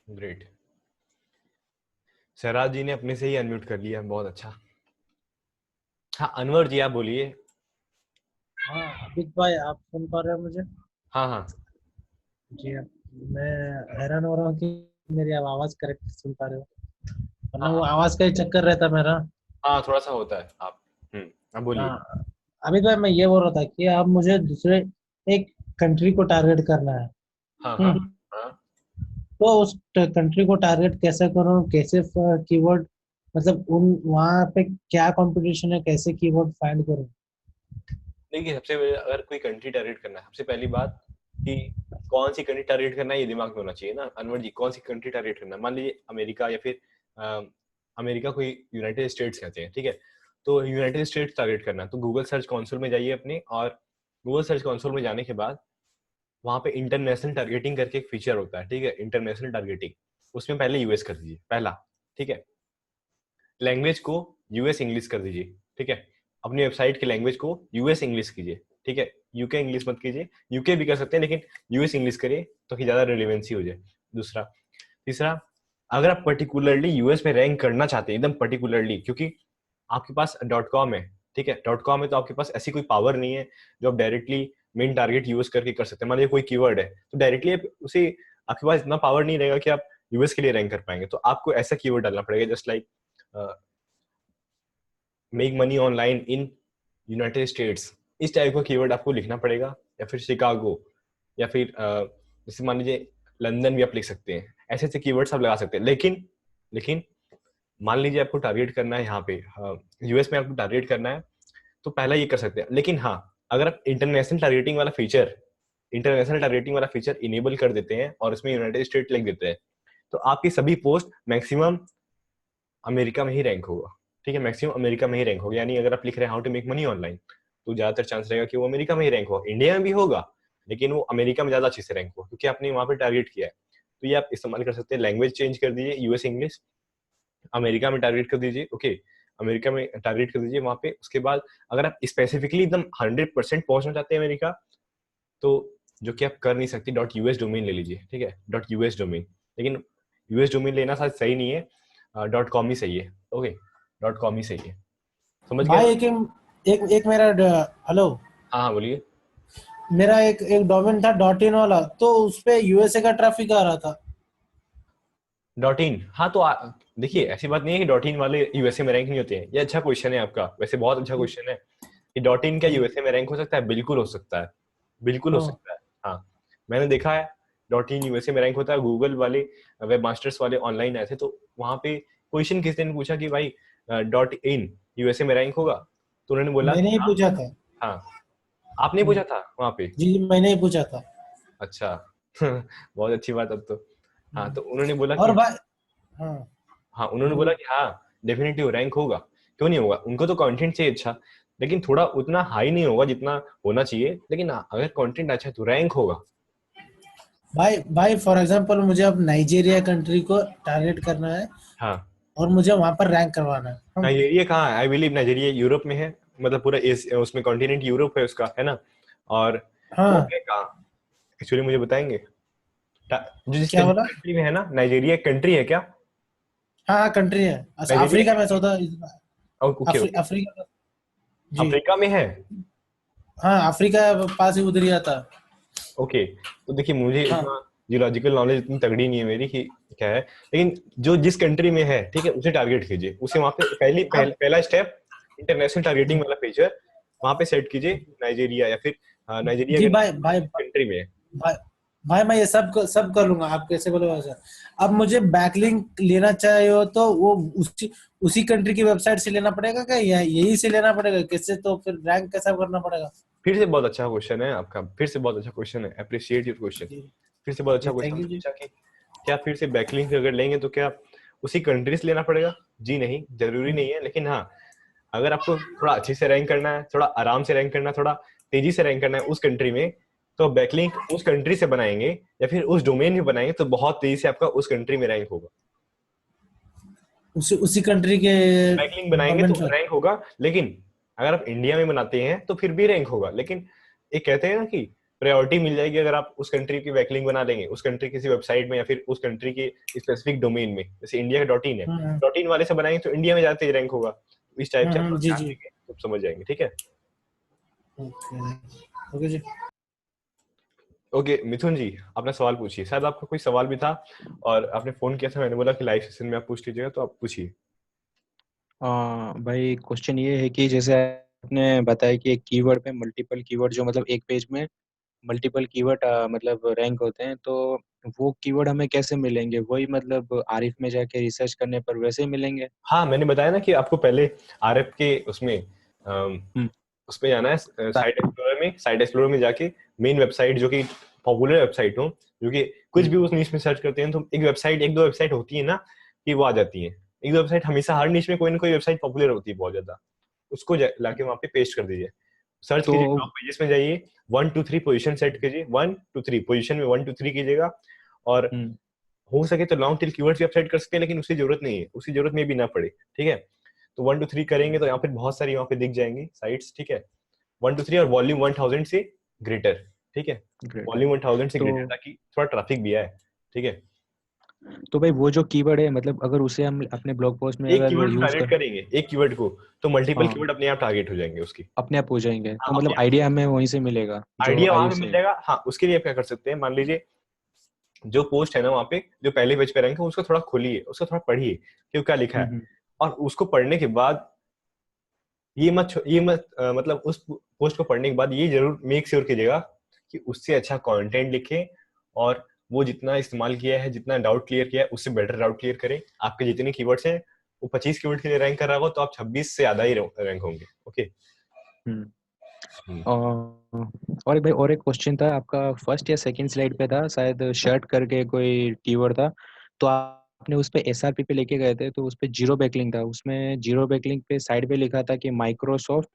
Speaker 1: great. Shahraj ji ने अपने से ही अनम्यूट कर लिया, बहुत अच्छा। हाँ अनवर जी आप बोलिए।
Speaker 5: हाँ अमित भाई, आप सुन पा रहे हो मुझे?
Speaker 1: हाँ हाँ
Speaker 5: जी हाँ। मैं हैरान हो रहा हूँ कि मेरी अब आवाज करेक्ट सुन पा रहे हो, वरना वो
Speaker 1: हाँ
Speaker 5: आवाज का ही चक्कर रहता मेरा।
Speaker 1: हाँ, थोड़ा सा होता है। आप आप बोलिए।
Speaker 5: हाँ अमित भाई, मैं ये बोल रहा था कि आप मुझे दूसरे एक कंट्री को टारगेट करना है।
Speaker 1: हाँ हाँ
Speaker 5: हम्म,
Speaker 1: हाँ।
Speaker 5: तो उस कंट्री को टारगेट कैसे करूँ, कैसे कीवर्ड, मतलब उन वहाँ पे क्या कंपटीशन है, कैसे कीवर्ड फाइंड करूँ?
Speaker 1: देखिए सबसे पहले अगर कोई कंट्री टारगेट करना है, सबसे पहली बात कि कौन सी कंट्री टारगेट करना है ये दिमाग में होना चाहिए ना अनवर जी। कौन सी कंट्री टारगेट करना है, मान लीजिए अमेरिका या फिर अमेरिका को यूनाइटेड स्टेट्स कहते हैं, ठीक है, तो यूनाइटेड स्टेट्स टारगेट करना है तो गूगल सर्च कंसोल में जाइए अपने, और गूगल सर्च कंसोल में जाने के बाद वहां पे इंटरनेशनल टारगेटिंग करके एक फीचर होता है, ठीक है, इंटरनेशनल टारगेटिंग, उसमें पहले यूएस कर दीजिए पहला, ठीक है। लैंग्वेज को यूएस इंग्लिश कर दीजिए, ठीक है, अपनी वेबसाइट की लैंग्वेज को यूएस इंग्लिश कीजिए, ठीक है, यूके इंग्लिश मत कीजिए, यूके भी कर सकते हैं लेकिन यूएस इंग्लिश करिए तो कि ज्यादा रिलेवेंसी हो जाए। दूसरा, तीसरा, अगर आप पर्टिकुलरली यूएस में रैंक करना चाहते हैं एकदम पर्टिकुलरली, क्योंकि आपके पास .com है, ठीक है, .com है तो आपके पास ऐसी कोई पावर नहीं है जो आप डायरेक्टली मेन टारगेट यूज करके कर सकते हैं। मान लीजिए कोई कीवर्ड है तो डायरेक्टली उसे, आपके पास इतना पावर नहीं रहेगा कि आप यूएस के लिए रैंक कर पाएंगे, तो आपको ऐसा कीवर्ड डालना पड़ेगा just like make money online in United states, इस टाइप का कीवर्ड आपको लिखना पड़ेगा, या फिर शिकागो, या फिर जैसे मान लीजिए लंदन भी आप लिख सकते हैं, ऐसे ऐसे कीवर्ड्स आप लगा सकते हैं। लेकिन मान लीजिए आपको टारगेट करना है यहाँ पे यूएस में, आपको टारगेट करना है तो पहला ये कर सकते हैं। लेकिन हाँ, अगर आप इंटरनेशनल टारगेटिंग वाला फीचर इनेबल कर देते हैं और उसमें यूनाइटेड स्टेट लिख देते हैं तो आपकी सभी पोस्ट मैक्सिमम अमेरिका में ही रैंक होगा, ठीक है, मैक्सिमम अमेरिका में ही रैंक होगा। यानी अगर आप लिख रहे हैं how to make money online तो ज्यादातर चांस रहेगा कि वो अमेरिका में ही रैंक होगा, इंडिया में भी होगा लेकिन वो अमेरिका में ज्यादा अच्छे से रैंक होगा क्योंकि आपने वहां पे टारगेट किया है। तो ये आप इस्तेमाल कर सकते हैं, लैंग्वेज चेंज कर दीजिए यूएस इंग्लिश, अमेरिका में टारगेट कर दीजिए, ओके, अमेरिका में टारगेट कर दीजिए वहां पे। उसके बाद अगर आप स्पेसिफिकली एकदम 100% पहुंचना चाहते हैं अमेरिका, तो जो कि आप कर नहीं सकते, .us डोमेन ले लीजिए, ठीक है, .us डोमेन, लेकिन यूएस डोमेन लेना शायद सही नहीं है, .com ही सही है, ओके, .com ही सही है, समझ
Speaker 5: भाई
Speaker 1: गए?
Speaker 5: एक एक मेरा हेलो,
Speaker 1: हाँ बोलिए।
Speaker 5: मेरा एक डोमेन था .in वाला, तो उस पे यूएसए का ट्रैफिक आ रहा था।
Speaker 1: .in, हाँ तो देखिए ऐसी बात नहीं है कि .in वाले यूएसए में रैंक नहीं होते हैं। ये अच्छा क्वेश्चन है आपका, वैसे बहुत अच्छा क्वेश्चन है कि .in क्या यूएसए में रैंक हो सकता है? बिल्कुल हो सकता है, बिल्कुल हो सकता है। हाँ, मैंने देखा है .in यूएसए में रैंक होता है। गूगल वाले वेब मास्टर्स वाले ऑनलाइन आए थे तो वहां पे क्वेश्चन किसी ने पूछा कि भाई .in यूएसए में रैंक होगा, तो उन्होंने बोला
Speaker 5: मैंने ही
Speaker 1: हाँ।
Speaker 5: पूछा था।
Speaker 1: हाँ, आपने पूछा था वहां पे?
Speaker 5: जी मैंने ही पूछा था।
Speaker 1: अच्छा बहुत अच्छी बात। अब तो हाँ, तो उन्होंने बोला
Speaker 5: और
Speaker 1: कि
Speaker 5: भाई हाँ
Speaker 1: हाँ, उन्होंने बोला कि हाँ डेफिनेटली रैंक होगा, क्यों नहीं होगा, उनको तो कंटेंट चाहिए अच्छा, लेकिन थोड़ा उतना हाई नहीं होगा जितना होना चाहिए, लेकिन हाँ, अगर कंटेंट अच्छा है तो रैंक होगा।
Speaker 5: भाई फॉर एग्जांपल मुझे अब नाइजीरिया कंट्री को टारगेट करना है
Speaker 1: हाँ,
Speaker 5: और मुझे वहां पर रैंक करवाना है।
Speaker 1: नाइजीरिया कहाँ है? आई बिलीव नाइजीरिया यूरोप में है, मतलब पूरा उसमें कॉन्टिनेंट यूरोप है उसका, है ना? और वो
Speaker 5: हाँ
Speaker 1: है कहाँ एक्चुअली, मुझे बताएंगे? जो जिस
Speaker 5: क्या बोला?
Speaker 1: कंट्री में है ना, नाइजीरिया कंट्री है क्या?
Speaker 5: हाँ हाँ कंट्री है। अच्छा,
Speaker 1: नाइजीरिया
Speaker 5: अफ्रीका में
Speaker 1: कंट्री,
Speaker 5: सौदा।
Speaker 1: ओके ओके,
Speaker 5: अफ्रीका जी।
Speaker 1: अफ्रीका में है,
Speaker 5: हाँ अफ्रीका पास ही उधर ही आता।
Speaker 1: ओके। तो देखिए मुझे
Speaker 5: हाँ
Speaker 1: इतना जियोलॉजिकल नॉलेज इतनी तगड़ी नहीं है मेरी कि क्या है, लेकिन जो जिस कंट्री में है, ठीक है, उसे टारगेट कीजिए, उसे वहां पे
Speaker 5: अब
Speaker 1: पहला स्टेप इंटरनेशनल टारगेटिंग वाला फीचर वहां पे सेट कीजिए, नाइजीरिया या फिर नाइजीरिया
Speaker 5: जी
Speaker 1: के
Speaker 5: भाई भाई
Speaker 1: कंट्री में है।
Speaker 5: भाई भाई मैं ये सब कर लूंगा, आप कैसे बोले वैसे। अब मुझे बैकलिंक लेना चाहिए हो तो वो उसी कंट्री की वेबसाइट से लेना पड़ेगा क्या, या यही से लेना पड़ेगा कैसे, तो फिर रैंक कैसा करना पड़ेगा?
Speaker 1: फिर से बहुत अच्छा क्वेश्चन है आपका, फिर से बहुत अच्छा क्वेश्चन है, अप्रिशिएट योर क्वेश्चन।
Speaker 5: जी
Speaker 1: फिर से बहुत अच्छा
Speaker 5: जी थैंक
Speaker 1: क्वेश्चन
Speaker 5: यू जी।
Speaker 1: पूछा कि क्या फिर से बैकलिंक अगर लेंगे तो क्या उसी कंट्री से लेना पड़ेगा? जी नहीं, जरूरी नहीं है, लेकिन हाँ, अगर आपको थोड़ा अच्छे से रैंक करना है, थोड़ा आराम से रैंक करना है, थोड़ा तेजी से रैंक करना है उस कंट्री में, तो बैकलिंक उस कंट्री से बनाएंगे या फिर उस डोमेन में बनाएंगे तो बहुत तेजी से आपका उस कंट्री में रैंक होगा।
Speaker 5: उसी कंट्री के
Speaker 1: बैकलिंक बनाएंगे
Speaker 5: डोमेन
Speaker 1: तो
Speaker 5: पर।
Speaker 1: रैंक होगा, लेकिन अगर आप इंडिया में बनाते हैं तो फिर भी रैंक होगा, लेकिन एक कहते हैं ना कि प्रायोरिटी मिल जाएगी अगर आप उस कंट्री की बैकलिंक बना लेंगे, उस कंट्री किसी वेबसाइट में या फिर उस कंट्री के स्पेसिफिक डोमेन में। जैसे इंडिया का .in है,
Speaker 5: हम्म
Speaker 1: .in वाले से बनाएंगे तो इंडिया में ज्यादा तेज रैंक होगा। इस टाइप से आप
Speaker 5: जी
Speaker 1: ध्यान
Speaker 5: जी
Speaker 1: देंगे तो समझ जाएंगे, ठीक है?
Speaker 5: ओके ओके जी।
Speaker 1: ओके मिथुन जी, अपना सवाल पूछिए, शायद आपका कोई सवाल भी था और आपने फोन किया था, मैंने बोला कि लाइव सेशन में आप पूछ लीजिएगा, तो आप पूछिए।
Speaker 6: भाई क्वेश्चन ये है कि जैसे आपने बताया कि एक कीवर्ड पे मल्टीपल कीवर्ड, जो मतलब एक पेज में मल्टीपल कीवर्ड मतलब रैंक होते हैं, तो वो कीवर्ड हमें कैसे मिलेंगे? वही मतलब आरिफ में जाके रिसर्च करने पर वैसे ही मिलेंगे?
Speaker 1: हाँ, मैंने बताया ना कि आपको पहले आरएफ के उसमें
Speaker 6: हम्म
Speaker 1: उसमें जाना है, साइट एक्सप्लोरर में जाके मेन वेबसाइट जो कि पॉपुलर वेबसाइट हो, जो कि कुछ भी उस नीश में सर्च करते हैं तो एक दो वेबसाइट होती है ना कि वो आ जाती है। एक दो वेबसाइट हमेशा, हर नीश में कोई ना कोई वेबसाइट पॉपुलर होती है बहुत ज्यादा, उसको लाके वहां पे पेस्ट कर दीजिए। सर्च
Speaker 6: तो
Speaker 1: कीजिए, टॉप पेजेस में जाइए, 1 2 3 पोजीशन सेट कीजिए, 1 2 3 पोजीशन में 1 2 3 कीजिएगा। और हो सके तो लॉन्ग टेल कीवर्ड्स भी आप सेट कर सकते हैं, लेकिन उसकी जरूरत नहीं है, उसकी जरूरत में भी ना पड़े, ठीक है। तो 1 2 3 करेंगे तो यहाँ पे बहुत सारी वहाँ पे दिख जाएंगी साइट्स, ठीक है। 1 2 3 और वॉल्यूम 1000 से ग्रेटर, ठीक है, वॉल्यूम 1000 से ग्रेटर, ताकि थोड़ा ट्रैफिक भी आए, ठीक है।
Speaker 6: तो भाई वो जो कीवर्ड है, मतलब अगर उसे हम अपने ब्लॉग पोस्ट में
Speaker 1: एक
Speaker 6: अगर
Speaker 1: कीवर्ड को
Speaker 6: यूज
Speaker 1: टारगेट
Speaker 6: कर,
Speaker 1: करेंगे, एक कीवर्ड को, तो मल्टीपल
Speaker 6: हाँ,
Speaker 1: कीवर्ड अपने आप टारगेट हो जाएंगे उसकी।
Speaker 6: अपने आप हो जाएंगे,
Speaker 1: हाँ,
Speaker 6: तो मतलब
Speaker 1: अपने आप
Speaker 6: आइडिया हमें वहीं से मिलेगा जो
Speaker 1: आइडिया वहां
Speaker 6: आई
Speaker 1: पे मिल
Speaker 6: से।
Speaker 1: जाएगा। हाँ, उसके लिए आप क्या कर सकते हैं, मान लीजिए जो पोस्ट है ना वहाँ पे, जो पहले पेज पे रैंक है, उसको थोड़ा खोलिए, उसको थोड़ा पढ़िए कि वो क्या लिखा है, और उसको पढ़ने के बाद मतलब उस पोस्ट को पढ़ने के बाद ये जरूर मेक श्योर कीजिएगा कि उससे अच्छा कंटेंट लिखे, और वो जितना इस्तेमाल किया है, जितना डाउट क्लियर किया है, उससे बेटर डाउट क्लियर करें। आपके जितने कीवर्ड्स हैं वो 25 कीवर्ड के लिए रैंक कर रहा होगा, तो आप 26 से ज्यादा ही रैंक होंगे। ओके।
Speaker 6: और एक भाई, और एक क्वेश्चन था आपका, फर्स्ट या सेकंड स्लाइड पे था शायद, शर्ट करके कोई कीवर्ड था, तो आपने उस पे एसआरपी पे लेके गए थे, तो उस पे जीरो बैकलिंक था, उसमें जीरो बैकलिंक पे साइड पे लिखा था कि माइक्रोसॉफ्ट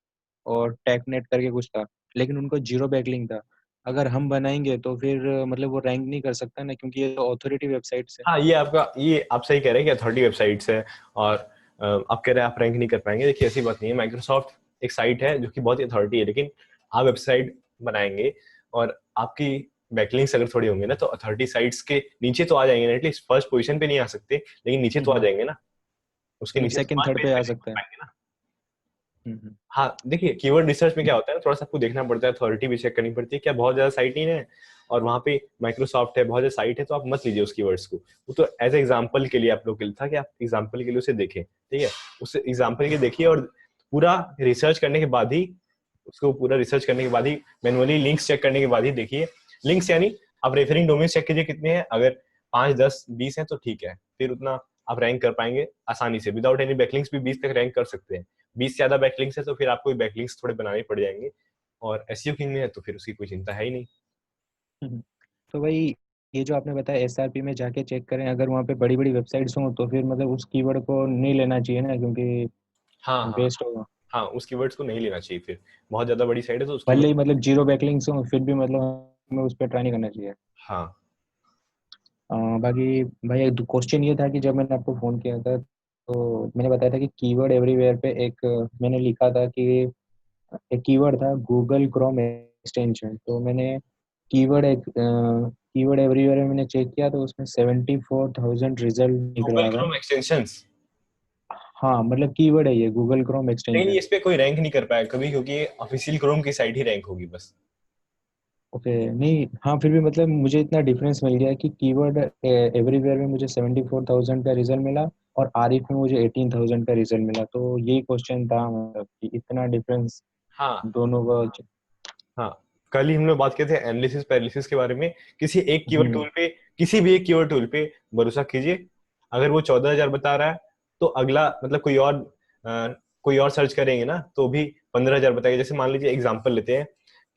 Speaker 6: और टेकनेट करके कुछ था, लेकिन उनको जीरो बैकलिंक था। अगर हम बनाएंगे तो फिर मतलब वो रैंक नहीं कर सकता ना, क्योंकि ये ऑथोरिटी वेबसाइट है।
Speaker 1: हाँ, ये आप सही कह रहे हैं कि अथॉरिटी वेबसाइट्स है, और आप कह रहे हैं आप रैंक नहीं कर पाएंगे। देखिए ऐसी बात नहीं है, माइक्रोसॉफ्ट एक साइट है जो कि बहुत ही अथॉरिटी है, लेकिन आप वेबसाइट बनाएंगे और आपकी बैकलिंक्स अगर थोड़ी होंगे ना, तो अथॉरिटी साइट्स के नीचे तो आ जाएंगे ना, एटलीस्ट फर्स्ट पोजीशन पे नहीं आ सकते, लेकिन नीचे तो आ जाएंगे ना, उसके नीचे
Speaker 6: सेकंड
Speaker 1: फर्स्ट
Speaker 6: थर्ड
Speaker 1: पेज
Speaker 6: पे
Speaker 1: पे
Speaker 6: आ
Speaker 1: नहीं
Speaker 6: सकता है।
Speaker 1: पाएंगे ना। हाँ, देखिए कीवर्ड रिसर्च में क्या होता है ना, थोड़ा सा आपको देखना पड़ता है, अथॉरिटी भी चेक करनी पड़ती है, क्या बहुत ज्यादा साइट ही है और वहाँ पे माइक्रोसॉफ्ट है, बहुत ज्यादा साइट है, तो आप मत लीजिए उस कीवर्ड्स को। वो तो एज एग्जाम्पल के लिए आप लोग के लिए था कि आप एग्जाम्पल के लिए उसे देखें, ठीक है। उसे एग्जाम्पल के देखिए, और पूरा रिसर्च करने के बाद ही, उसको पूरा रिसर्च करने के बाद ही, मैनुअली लिंक्स चेक करने के बाद ही देखिए। लिंक्स यानी आप रेफरिंग डोमेन चेक कीजिए कितने हैं, अगर 5 10 20 हैं तो ठीक है, फिर उतना आप रैंक कर पाएंगे आसानी से, विदाउट एनी बैकलिंक्स भी 20 तक रैंक कर सकते हैं। 20 से ज्यादा बैकलिंक्स है तो फिर आपको बैकलिंक्स थोड़े बनाने पड़ जाएंगे, और एसईओ किंग में है तो फिर उसकी कोई चिंता है ही नहीं।
Speaker 6: तो भाई, ये जो आपने बताया एसआरपी में जाके चेक करें, अगर वहाँ पे बड़ी बड़ी वेबसाइट्स हों तो फिर मतलब उस कीवर्ड को नहीं लेना चाहिए ना, क्योंकि
Speaker 1: हाँ हाँ
Speaker 6: वेस्ट होगा।
Speaker 1: हाँ, उस कीवर्ड्स को नहीं लेना चाहिए, फिर बहुत ज्यादा बड़ी साइट है तो उस
Speaker 6: भले
Speaker 1: कीवर्ड।
Speaker 6: ही मतलब जीरो बैकलिंक्स हो फिर भी मतलब हमें उस पर ट्राई नहीं करना चाहिए।
Speaker 1: हाँ
Speaker 6: बाकी भाई, एक क्वेश्चन ये था कि जब मैंने आपको फ़ोन किया था तो मैंने बताया था कि कीवर्ड एवरीवेयर पे एक मैंने लिखा था कि एक कीवर्ड था गूगल क्रोम एक्सटेंशन, तो मैंने कीवर्ड एवरीवेयर में मैंने चेक किया तो उसमें 74,000 रिजल्ट दिख
Speaker 1: गूगल
Speaker 6: रहा था।
Speaker 1: क्रोम एक्सटेंशंस,
Speaker 6: हाँ, मतलब कीवर्ड है ये गूगल क्रोम
Speaker 1: नहीं नहीं,
Speaker 6: एक्सटेंशन।
Speaker 1: इस पे कोई रैंक नहीं कर पाया कभी, क्योंकि ऑफिशियल क्रोम की साइट ही रैंक होगी बस।
Speaker 6: ओके, नहीं, हाँ, फिर भी मतलब मुझे इतना डिफरेंस मिल गया कि कीवर्ड एवरीवेयर में मुझे 74,000 का रिजल्ट मिला और आरिफ में मुझे 18,000 का रिजल्ट मिला, तो यही क्वेश्चन था मतलब कि इतना डिफरेंस
Speaker 1: हाँ
Speaker 6: दोनों का।
Speaker 1: हाँ, कल ही हम लोग बात करते थे एनालिसिस पैरालिसिस के बारे में। किसी एक कीवर्ड
Speaker 6: हम्म
Speaker 1: टूल पे, किसी भी एक कीवर्ड टूल पे भरोसा कीजिए, अगर वो 14,000 बता रहा है तो अगला मतलब कोई और सर्च करेंगे ना तो भी 15,000 बताएगा। जैसे मान लीजिए एग्जांपल लेते हैं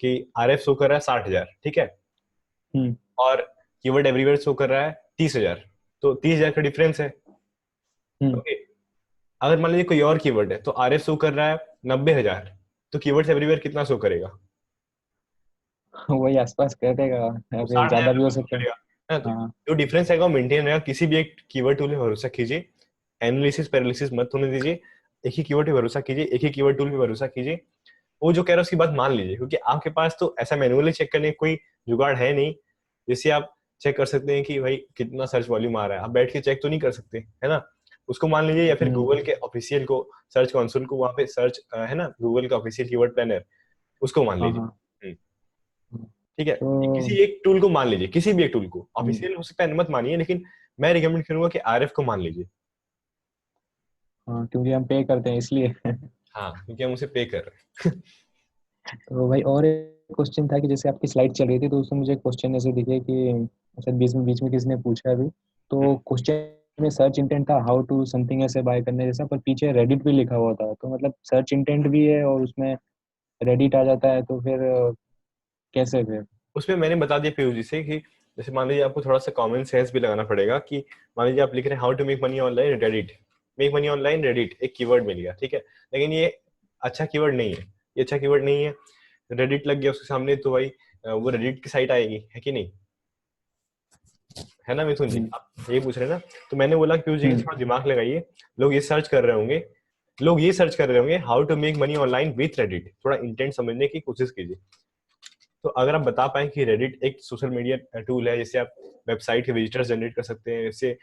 Speaker 1: कि आरएफ शो कर रहा है 60,000, ठीक है,
Speaker 6: हम्म
Speaker 1: और कीवर्ड एवरीवेयर शो कर रहा है 30,000, तो 30,000 का डिफरेंस है।
Speaker 6: हम्म
Speaker 1: ओके, अगर मान लीजिए कोई और कीवर्ड है तो आरएफ शो कर रहा है 90,000, तो कीवर्ड्स एवरीवेयर कितना शो करेगा?
Speaker 6: वही आसपास कर देगा या
Speaker 1: वो
Speaker 6: फिर
Speaker 1: 60,000
Speaker 6: ज्यादा भी हो
Speaker 1: का
Speaker 6: सकता है।
Speaker 1: करेगा, है ना? तो
Speaker 6: हाँ।
Speaker 1: जो डिफरेंस आएगा वो मेंटेन रहेगा। किसी भी एक कीवर्ड टूल पे भरोसा कीजिए, एनालिसिस पैरालिसिस मत होने दीजिए, एक ही कीवर्ड पे भरोसा कीजिए, एक ही कीवर्ड टूल पे भरोसा कीजिए। वो जो कह रहा है उसकी बात मान लीजिए, क्योंकि आपके पास तो ऐसा मैनुअली चेक करने का कोई जुगाड़ है नहीं जिससे आप चेक कर सकते हैं कि भाई कितना सर्च वॉल्यूम आ रहा है। आप बैठ के चेक तो नहीं कर सकते, है ना? उसको मान लीजिए, या फिर
Speaker 6: हम्म
Speaker 1: गूगल के ऑफिशियल को, सर्च कंसोल को, वहां पे सर्च है ना, गूगल का ऑफिशियल कीवर्ड प्लानर, उसको मान
Speaker 6: हाँ
Speaker 1: लीजिए।
Speaker 6: हाँ।
Speaker 1: हम्म, ठीक है,
Speaker 6: तो
Speaker 1: किसी एक टूल को मान लीजिए, किसी भी एक टूल को,
Speaker 6: हम्म,
Speaker 1: ऑफिशियल हो सकता है मत मानिए, लेकिन मैं रिकमेंड करूंगा कि आरएफ को मान लीजिए।
Speaker 6: हाँ, क्योंकि हम पे करते हैं इसलिए।
Speaker 1: हाँ, क्योंकि हम उसे पे कर रहे हैं।
Speaker 6: तो भाई, और एक क्वेश्चन था कि जैसे आपकी स्लाइड चल रही थी तो उसमें मुझे क्वेश्चन ऐसे दिखे कि शायद बीच में किसी ने पूछा अभी, तो क्वेश्चन में सर्च इंटेंट था हाउ टू समथिंग ऐसे बाय करने जैसा, पर पीछे रेडिट भी लिखा हुआ था, तो मतलब सर्च इंटेंट भी है और उसमें रेडिट आ जाता है, तो फिर कैसे फिर?
Speaker 1: उसमें मैंने बता दिया पीयूष से कि जैसे मान लीजिए आपको थोड़ा सा कॉमन सेंस भी लगाना पड़ेगा कि मान लीजिए आप लिख रहे हैं how to make money online Reddit, make money online Reddit एक कीवर्ड मिल गया, ठीक है, लेकिन ये अच्छा कीवर्ड नहीं है, ये अच्छा कीवर्ड नहीं है, रेडिट लग गया उसके सामने तो भाई वो रेडिट की साइट आएगी, है कि नहीं, है ना मिथुन जी, आप यही पूछ रहे हैं ना। तो मैंने बोला पीयूष जी थोड़ा दिमाग लगाइए, लोग ये सर्च कर रहे होंगे, लोग ये सर्च कर रहे होंगे how to make money online with Reddit, थोड़ा इंटेंट समझने की कोशिश कीजिए। तो अगर आप बता पाए कि रेडिट एक सोशल मीडिया टूल है जिससे आप वेबसाइट के विजिटर्स जनरेट कर सकते हैं, इससे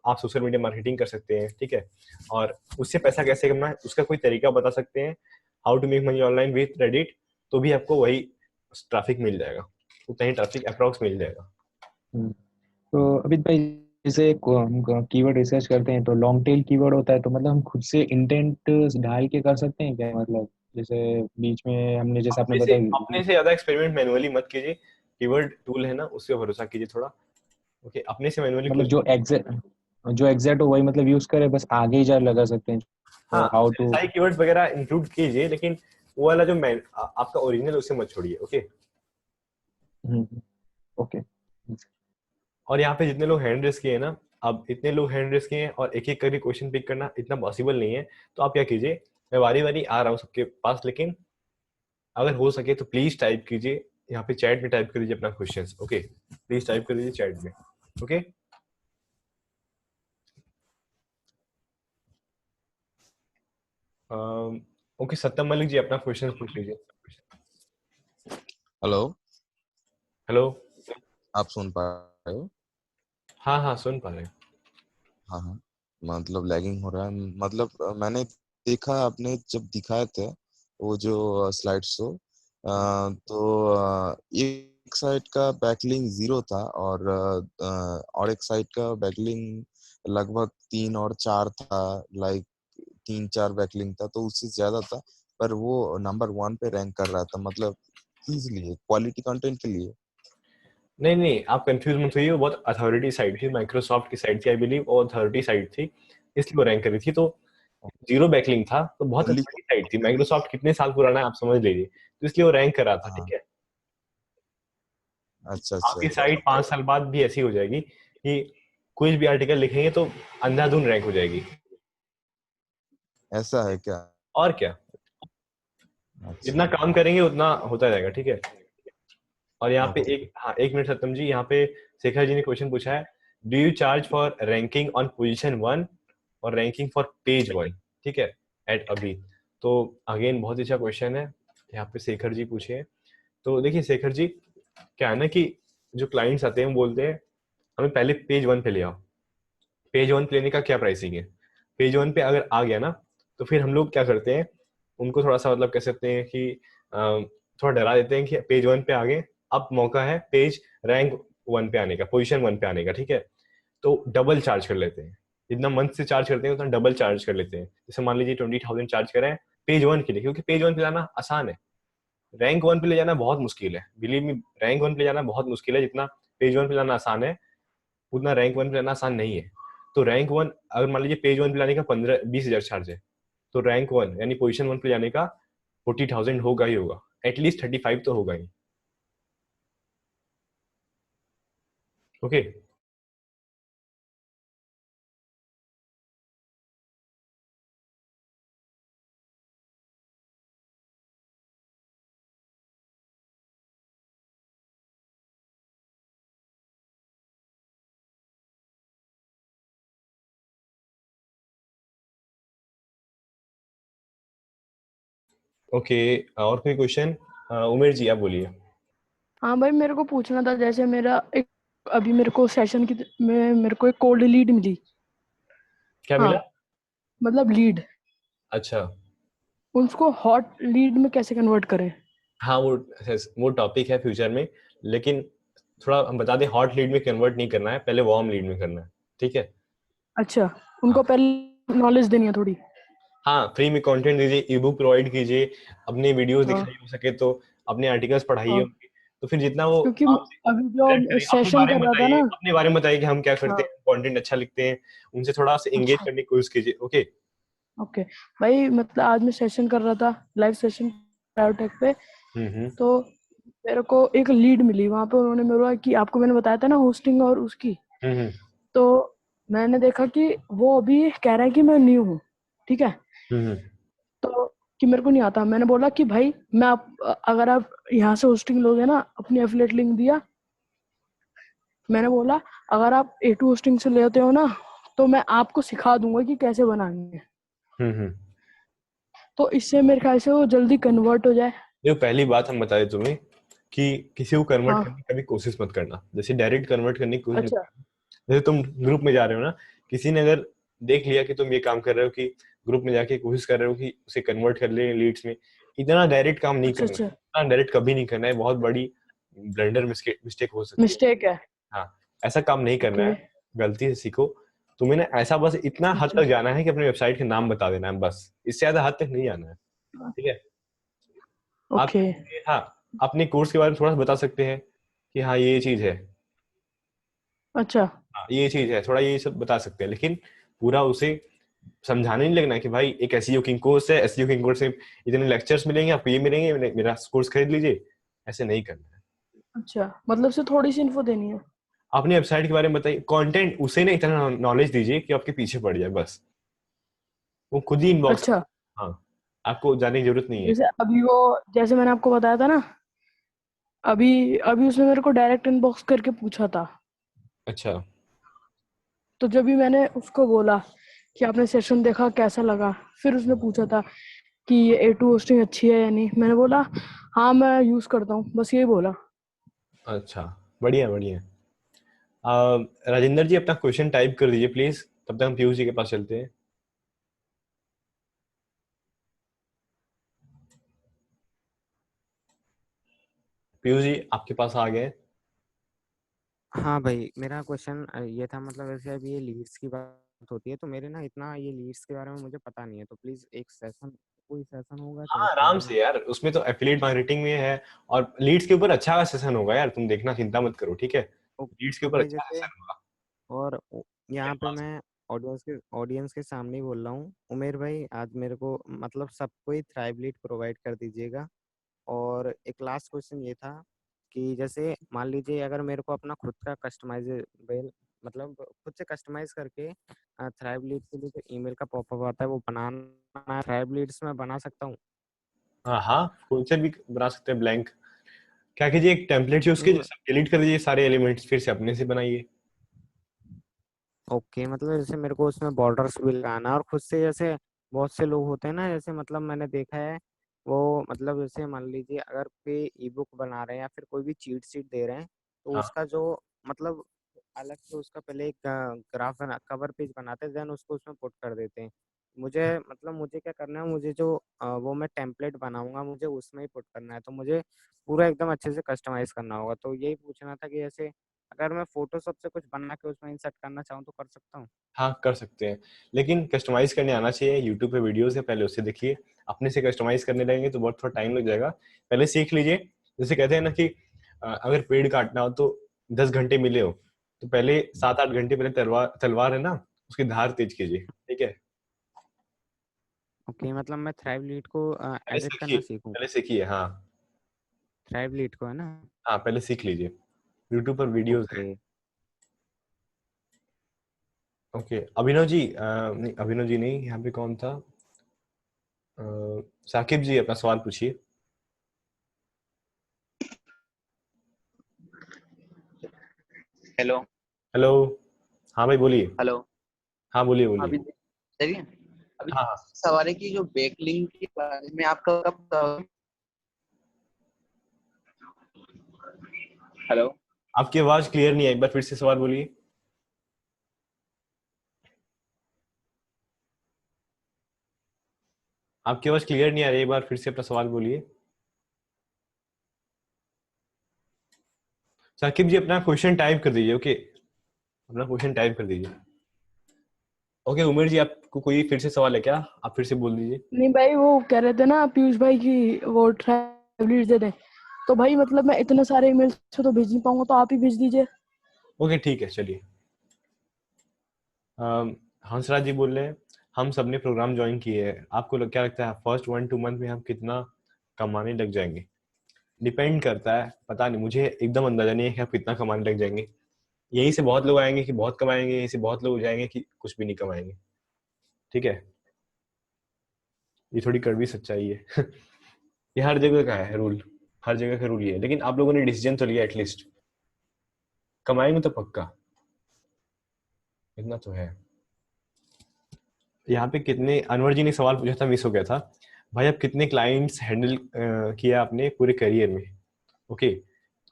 Speaker 1: आप सोशल मीडिया मार्केटिंग कर सकते हैं, ठीक है, और उससे पैसा कैसे कमाना है उसका कोई तरीका बता सकते हैं, how to make money online with Reddit, तो भी आपको वही ट्रैफिक मिल जाएगा, उतना ही ट्रैफिक अप्रॉक्स मिल जाएगा।
Speaker 6: तो अभी भाई जैसे हम कीवर्ड रिसर्च करते हैं तो लॉन्ग टेल कीवर्ड होता है, तो मतलब हम खुद से इंटेंट ढाल के कर सकते हैं क्या, मतलब जैसे बीच में हमने जैसे आपने
Speaker 1: अपने
Speaker 6: बताया
Speaker 1: से ज्यादा एक्सपेरिमेंट मैनुअली मत कीजिए, कीवर्ड टूल है ना उससे भरोसा कीजिए थोड़ा, ओके, अपने से मैनुअली
Speaker 6: मतलब
Speaker 1: कुछ,
Speaker 6: जो एग्जैक्ट हो वही मतलब यूज करे, बस आगे ही जा लगा सकते हैं
Speaker 1: हाँ
Speaker 6: हाउ टू।
Speaker 1: सारे कीवर्ड्स वगैरह इंक्लूड कीजिए, लेकिन वो वाला जो मैं आपका ओरिजिनल उसे मत छोड़िए, ओके।
Speaker 6: ओके।
Speaker 1: और यहाँ पे जितने लोग हैंड रेस किए हैं ना, अब इतने लोग हैंड रेस किए हैं और एक एक करके क्वेश्चन पिक करना इतना पॉसिबल नहीं है, तो आप क्या कीजिए, मैं बारी बारी आ रहा हूँ सबके पास, लेकिन अगर हो सके तो प्लीज टाइप कीजिए यहाँ पे, चैट में टाइप कर दीजिए अपना क्वेश्चन, ओके, प्लीज टाइप कर दीजिए चैट में, ओके। ओके सत्यम मलिक जी अपना क्वेश्चन पूछ लीजिए।
Speaker 7: Hello,
Speaker 1: hello.
Speaker 7: आप सुन पा रहे हो?
Speaker 1: हाँ हाँ सुन पा रहे हैं।
Speaker 7: हाँ हाँ, मतलब लैगिंग हो रहा है, मतलब मैंने देखा आपने जब दिखाए थे वो जो स्लाइड शो, तो एक साइड का बैकलिंक 0 था और एक साइड का बैकलिंक लगभग 3 और 4 था, लाइक 3-4 बैकलिंक था, तो उससे ज्यादा था, पर वो नंबर 1 पे रैंक कर रहा था, मतलब किस लिए, क्वालिटी कंटेंट के लिए?
Speaker 1: नहीं नहीं आप कंफ्यूज मत होइए, वो बहुत अथॉरिटी साइट थी, माइक्रोसॉफ्ट की साइट थी आई बिलीव, और अथॉरिटी साइट थी इसलिए वो रैंक करी थी, तो जीरो बैकलिंक था, तो बहुत
Speaker 7: ओनली,
Speaker 1: अच्छी साइट थी, माइक्रोसॉफ्ट कितने साल पुराना है आप समझ लीजिए, तो इसलिए वो रैंक कर रहा था,
Speaker 7: हाँ,
Speaker 1: ठीक है।
Speaker 7: अच्छा अच्छा
Speaker 1: आपकी
Speaker 7: अच्छा।
Speaker 1: साइट 5 साल बाद भी ऐसी हो जाएगी कि कुछ भी आर्टिकल लिखेंगे तो अंधाधुन रैंक हो जाएगी,
Speaker 7: ऐसा है क्या?
Speaker 1: और क्या,
Speaker 7: अच्छा,
Speaker 1: जितना काम करेंगे उतना होता जाएगा, ठीक है। और यहाँ पे
Speaker 7: ओके।
Speaker 1: एक, हाँ एक मिनट सत्यम जी, यहाँ पे शेखर जी ने क्वेश्चन पूछा है, do you charge for ranking on position 1 और रैंकिंग फॉर पेज 1, ठीक है, एट अभी। तो अगेन बहुत अच्छा क्वेश्चन है, यहाँ पे शेखर जी पूछे हैं। तो देखिए शेखर जी, क्या है ना कि जो क्लाइंट्स आते हैं वो बोलते हैं हमें पहले पेज 1 पे ले आओ, पेज 1 पे लेने का क्या प्राइसिंग है, पेज 1 पे अगर आ गया ना तो फिर हम लोग क्या करते हैं, उनको थोड़ा सा मतलब कह सकते हैं कि थोड़ा डरा देते हैं कि पेज 1 पे आ गए, अब मौका है पेज रैंक 1 पे आने का, पोजीशन 1 पे आने का, ठीक है, तो डबल चार्ज कर लेते हैं, जितना मंथ से चार्ज करते हैं उतना डबल चार्ज कर लेते हैं, जैसे मान लीजिए 20,000 चार्ज करें पेज 1 के लिए, क्योंकि पेज 1 पे लाना आसान है, रैंक 1 पे ले जाना बहुत मुश्किल है, बिलीव मी, रैंक 1 पे ले जाना बहुत मुश्किल है, जितना पेज 1 पे लाना आसान है उतना रैंक 1 पे लाना आसान नहीं है। तो रैंक 1 अगर मान लीजिए पेज 1 पे लाने का 15-20 हजार चार्ज है, तो रैंक 1 यानी पोजीशन 1 पे जाने का 40,000 होगा ही होगा, एटलीस्ट 35 तो होगा ही, ओके। ओके और कोई क्वेश्चन, उमेर जी आप बोलिए।
Speaker 2: हाँ भाई मेरे को पूछना था, जैसे मेरा एक अभी मेरे को सेशन की में मेरे को एक कोल्ड लीड मिली।
Speaker 1: क्या
Speaker 2: हाँ
Speaker 1: मिला?
Speaker 2: मतलब लीड,
Speaker 1: अच्छा,
Speaker 2: उसको हॉट लीड में कैसे कन्वर्ट करें?
Speaker 1: हाँ वो टॉपिक है फ्यूचर में, लेकिन थोड़ा हम बता दें, हॉट लीड में कन्वर्ट नहीं करना है, पहले वार्म लीड में करना है, ठीक है।
Speaker 2: अच्छा,
Speaker 1: हाँ
Speaker 2: उनको पहले नॉलेज देनी है थोड़ी।
Speaker 1: हाँ फ्री में कंटेंट दीजिए, ई बुक प्रोवाइड कीजिए, अपने वीडियोस
Speaker 2: हाँ
Speaker 1: दिखाइए, हो सके तो अपने आर्टिकल्स पढ़ाइए
Speaker 2: हाँ,
Speaker 1: उनके, तो फिर जितना वो
Speaker 2: क्योंकि
Speaker 1: आपसे
Speaker 2: अभी
Speaker 1: इंटरेक्ट
Speaker 2: जो
Speaker 1: करेंगे, अपने
Speaker 2: सेशन
Speaker 1: बारे में
Speaker 2: कर रहा था
Speaker 1: बताइए,
Speaker 2: ना।
Speaker 1: अपने बारे में बताइए कि हम क्या करते
Speaker 2: हाँ
Speaker 1: हैं, कंटेंट अच्छा लिखते हैं, उनसे थोड़ा सा एंगेज
Speaker 2: अच्छा,
Speaker 1: करने की कोशिश कीजिए, ओके।
Speaker 2: ओके भाई, मतलब आज मैं सेशन कर रहा था, लाइव सेशन बायोटेक पे।
Speaker 1: हम्म।
Speaker 2: तो मेरे को एक लीड मिली वहां पे, उन्होंने मेरे को कि आपको मैंने बताया था ना होस्टिंग और उसकी,
Speaker 1: हम्म
Speaker 2: तो मैंने देखा कि वो अभी कह रहा है कि मैं न्यू हूँ, ठीक है,
Speaker 1: हम्म
Speaker 2: तो कि मेरे को नहीं आता। मैंने बोला कि भाई अगर आप यहाँ से होस्टिंग लोगे ना, अपनी एफिलिएट लिंक दिया, मैंने बोला अगर आप A2 होस्टिंग से लेते हो ना तो मैं आपको सिखा दूंगा कि कैसे बनानी है,
Speaker 1: हम्म।
Speaker 2: तो इससे मेरे ख्याल से वो जल्दी कन्वर्ट हो जाए।
Speaker 1: देखो पहली बात हम बता दें तुम्हें कि किसी को कन्वर्ट
Speaker 2: हाँ।
Speaker 1: करने की कभी कोशिश मत करना, जैसे डायरेक्ट कन्वर्ट करने की कोशिश मत
Speaker 2: अच्छा।
Speaker 1: करना। जैसे तुम ग्रुप में जा रहे हो ना, किसी ने अगर देख लिया कि तुम ये काम कर रहे हो कि ग्रुप में जाके कोशिश कर रहे हो कि उसे कन्वर्ट कर ले लीड्स में, इतना डायरेक्ट काम नहीं
Speaker 2: अच्छा।
Speaker 1: करना है,
Speaker 2: अच्छा।
Speaker 1: इतना डायरेक्ट कभी नहीं करना है, बहुत बड़ी ब्लंडर मिस्टेक हो सकती है।
Speaker 2: मिस्टेक है।
Speaker 1: हाँ, ऐसा काम नहीं करना
Speaker 2: ओके।
Speaker 1: है, गलती से सीखो। तुम्हें ना ऐसा बस इतना हद
Speaker 2: अच्छा।
Speaker 1: तक जाना है कि अपने वेबसाइट के नाम बता देना है, बस इससे ज्यादा हद तक नहीं जाना है, ठीक है। आप
Speaker 2: ओके।
Speaker 1: हाँ, अपने कोर्स के बारे में थोड़ा सा बता सकते हैं कि हाँ ये चीज है,
Speaker 2: अच्छा।
Speaker 1: हाँ ये चीज है, थोड़ा ये सब बता सकते हैं, लेकिन पूरा उसे समझाने नहीं लगना है कि भाई एक एसईओ किंग कोर्स है, एसईओ किंग कोर्स से इतने लेक्चर्स मिलेंगे आपको, ये मिलेंगे, मेरा कोर्स खरीद लीजिए, ऐसे नहीं करना है।
Speaker 2: अच्छा, मतलब से थोड़ी सी इन्फो देनी है।
Speaker 1: अपनी वेबसाइट के बारे में बताइए, कंटेंट उसे ना इतना नॉलेज दीजिए कि आपके पीछे पड़ जाए, बस वो खुद ही इनबॉक्स।
Speaker 2: अच्छा,
Speaker 1: हाँ, आपको जाने की जरूरत नहीं है।
Speaker 2: जैसे अभी वो, जैसे मैंने आपको बताया था ना, अभी अभी उसने मेरे को डायरेक्ट इनबॉक्स करके पूछा था,
Speaker 1: अच्छा।
Speaker 2: तो जब भी मैंने उसको बोला कि आपने सेशन देखा कैसा लगा, फिर उसने पूछा था कि ये A2 होस्टिंग अच्छी है या नहीं, मैंने बोला हाँ मैं यूज करता हूँ, बस यही बोला।
Speaker 1: अच्छा, बढ़िया बढ़िया। राजेंद्र जी अपना क्वेश्चन टाइप कर दीजिए प्लीज, तब तक हम पीयूष जी के पास चलते हैं। पीयूष जी आपके पास आ गए।
Speaker 3: हाँ भाई, मेरा क्वेश्चन ये था, मतलब वैसे अभी ये लीड्स की बात होती है तो मेरे ना इतना ये लीड्स के बारे में मुझे पता नहीं है, तो प्लीज एक सेशन, कोई सेशन होगा क्या
Speaker 1: हाँ
Speaker 3: इसके
Speaker 1: आराम
Speaker 3: बारे में?
Speaker 1: से यार, उसमें तो एफिलिएट मार्केटिंग में है, और लीड्स के ऊपर अच्छा सेशन होगा यार, तुम देखना, चिंता मत करो, ठीक है। लीड्स के ऊपर
Speaker 3: ओके,
Speaker 1: अच्छा
Speaker 3: जैसे
Speaker 1: सेशन होगा।
Speaker 3: और
Speaker 1: मेरे
Speaker 3: यहाँ पे
Speaker 1: पास।
Speaker 3: मैं ऑडियंस के सामने ही बोल रहा हूँ, उमेर भाई आज मेरे को मतलब सबको ही थ्राइव लीड प्रोवाइड कर दीजिएगा। और एक लास्ट क्वेश्चन ये था कि जैसे मान लीजिए अगर मेरे को अपना खुद का कस्टमाइजेबल, मतलब खुद से कस्टमाइज करके थ्राइव लीड के लिए जो ईमेल का पॉपअप आता है वो बनाना, थ्राइव लीड्स में बना सकता हूँ?
Speaker 1: हाँ हाँ, खुद से भी बना सकते हैं ब्लैंक। क्या कीजिए, एक टेम्पलेट यूज कीजिए,
Speaker 3: नहीं,
Speaker 1: सब डिलीट कर दीजिए सारे एलिमेंट्स, फिर से अपने से बनाइए।
Speaker 3: ओके, मतलब जैसे मेरे को उसमें बॉर्डर्स भी लगाना, और खुद से जैसे बहुत से लोग होते हैं ना, जैसे मतलब मैंने देखा है वो, मतलब जैसे मान लीजिए अगर कोई ई बुक बना रहे हैं या फिर कोई भी चीट शीट दे रहे हैं, तो
Speaker 1: हाँ
Speaker 3: उसका जो मतलब अलग से उसका पहले एक ग्राफ बना, कवर पेज बनाते हैं, देन उसको उसमें पुट कर देते हैं। मुझे मतलब मुझे क्या करना है, मुझे जो वो मैं टेम्पलेट बनाऊंगा मुझे उसमें ही पुट करना है, तो मुझे पूरा एकदम अच्छे से कस्टमाइज करना होगा, तो यही पूछना था कि जैसे अगर मैं फोटोशॉप से कुछ बना के उसमें इंसर्ट करना चाहूँ तो कर सकता हूँ?
Speaker 1: हाँ कर सकते हैं, लेकिन कस्टमाइज करने आना चाहिए। यूट्यूब पे वीडियोस है, पहले उससे देखिए। अपने से कस्टमाइज करने लगेंगे तो बहुत थोड़ा टाइम लग जाएगा, पहले सीख लीजिए। जैसे कहते हैं ना कि अगर पेड़ काटना हो तो 10 घंटे मिले हो, तो पहले 7-8 घंटे पहले तलवार तलवार है ना, उसकी धार तेज कीजिए, ठीक है।
Speaker 3: ओके, मतलब मैं थ्राइव लीड को
Speaker 1: पहले
Speaker 3: एडिट
Speaker 1: सीखिए,
Speaker 3: करना सीखूं?
Speaker 1: पहले सीखिए, हाँ।
Speaker 3: थ्राइव लीड को है ना?
Speaker 1: हाँ पहले सीख लीजिए, यूट्यूब पर वीडियोस है।
Speaker 3: ओके।
Speaker 1: ओके अभिनव जी, नहीं अभिनव जी नहीं, यहाँ पे कौन था, अ, साकिब जी अपना सवाल पूछिए।
Speaker 8: हेलो।
Speaker 1: हेलो। हाँ भाई बोलिए।
Speaker 8: हेलो।
Speaker 1: हाँ बोलिए बोलिए।
Speaker 8: अभी चलिए, अभी
Speaker 1: हाँ हाँ।
Speaker 8: सवाल है कि जो बैकलिंक के बारे में आपका कब। हेलो।
Speaker 1: आपकी आवाज क्लियर नहीं है, एक बार फिर से सवाल बोलिए। आपकी आवाज क्लियर नहीं आ रही, एक बार फिर से अपना सवाल बोलिए। साकिब जी अपना क्वेश्चन टाइप कर दीजिए, ओके, अपना क्वेश्चन टाइप कर दीजिए। ओके उमेर जी, आपको कोई फिर से सवाल है क्या, आप फिर से बोल दीजिए।
Speaker 2: नहीं भाई, वो कह रहे थे ना पीयूष भाई की वो ट्रैवलर्स दे दें, तो भाई मतलब मैं इतने सारे ईमेल से तो भेज नहीं पाऊंगा, तो आप ही भेज दीजिए।
Speaker 1: ओके ठीक है चलिए। हंसराज जी बोल रहे हैं, हम सबने प्रोग्राम ज्वाइन किए हैं, आपको क्या लगता है फर्स्ट 1-2 मंथ में हम कितना कमाने लग जाएंगे। डिपेंड करता है, पता नहीं, मुझे एकदम अंदाजा नहीं है कि आप कितना कमाने लग जाएंगे। यहीं से बहुत लोग आएंगे कि बहुत कमाएंगे, यहीं से बहुत लोग जाएंगे कि कुछ भी नहीं कमाएंगे। ठीक है, ये थोड़ी कड़वी सच्चाई है। ये हर जगह का है रूल, हर जगह का रूल ये है। लेकिन आप लोगों ने डिसीजन तो लिया, एटलीस्ट कमाएंगे तो पक्का, इतना तो है। यहाँ पे कितने, अनवर जी ने सवाल पूछा था, मिस हो गया था भाई, आप कितने क्लाइंट्स हैंडल किया आपने पूरे करियर में? ओके,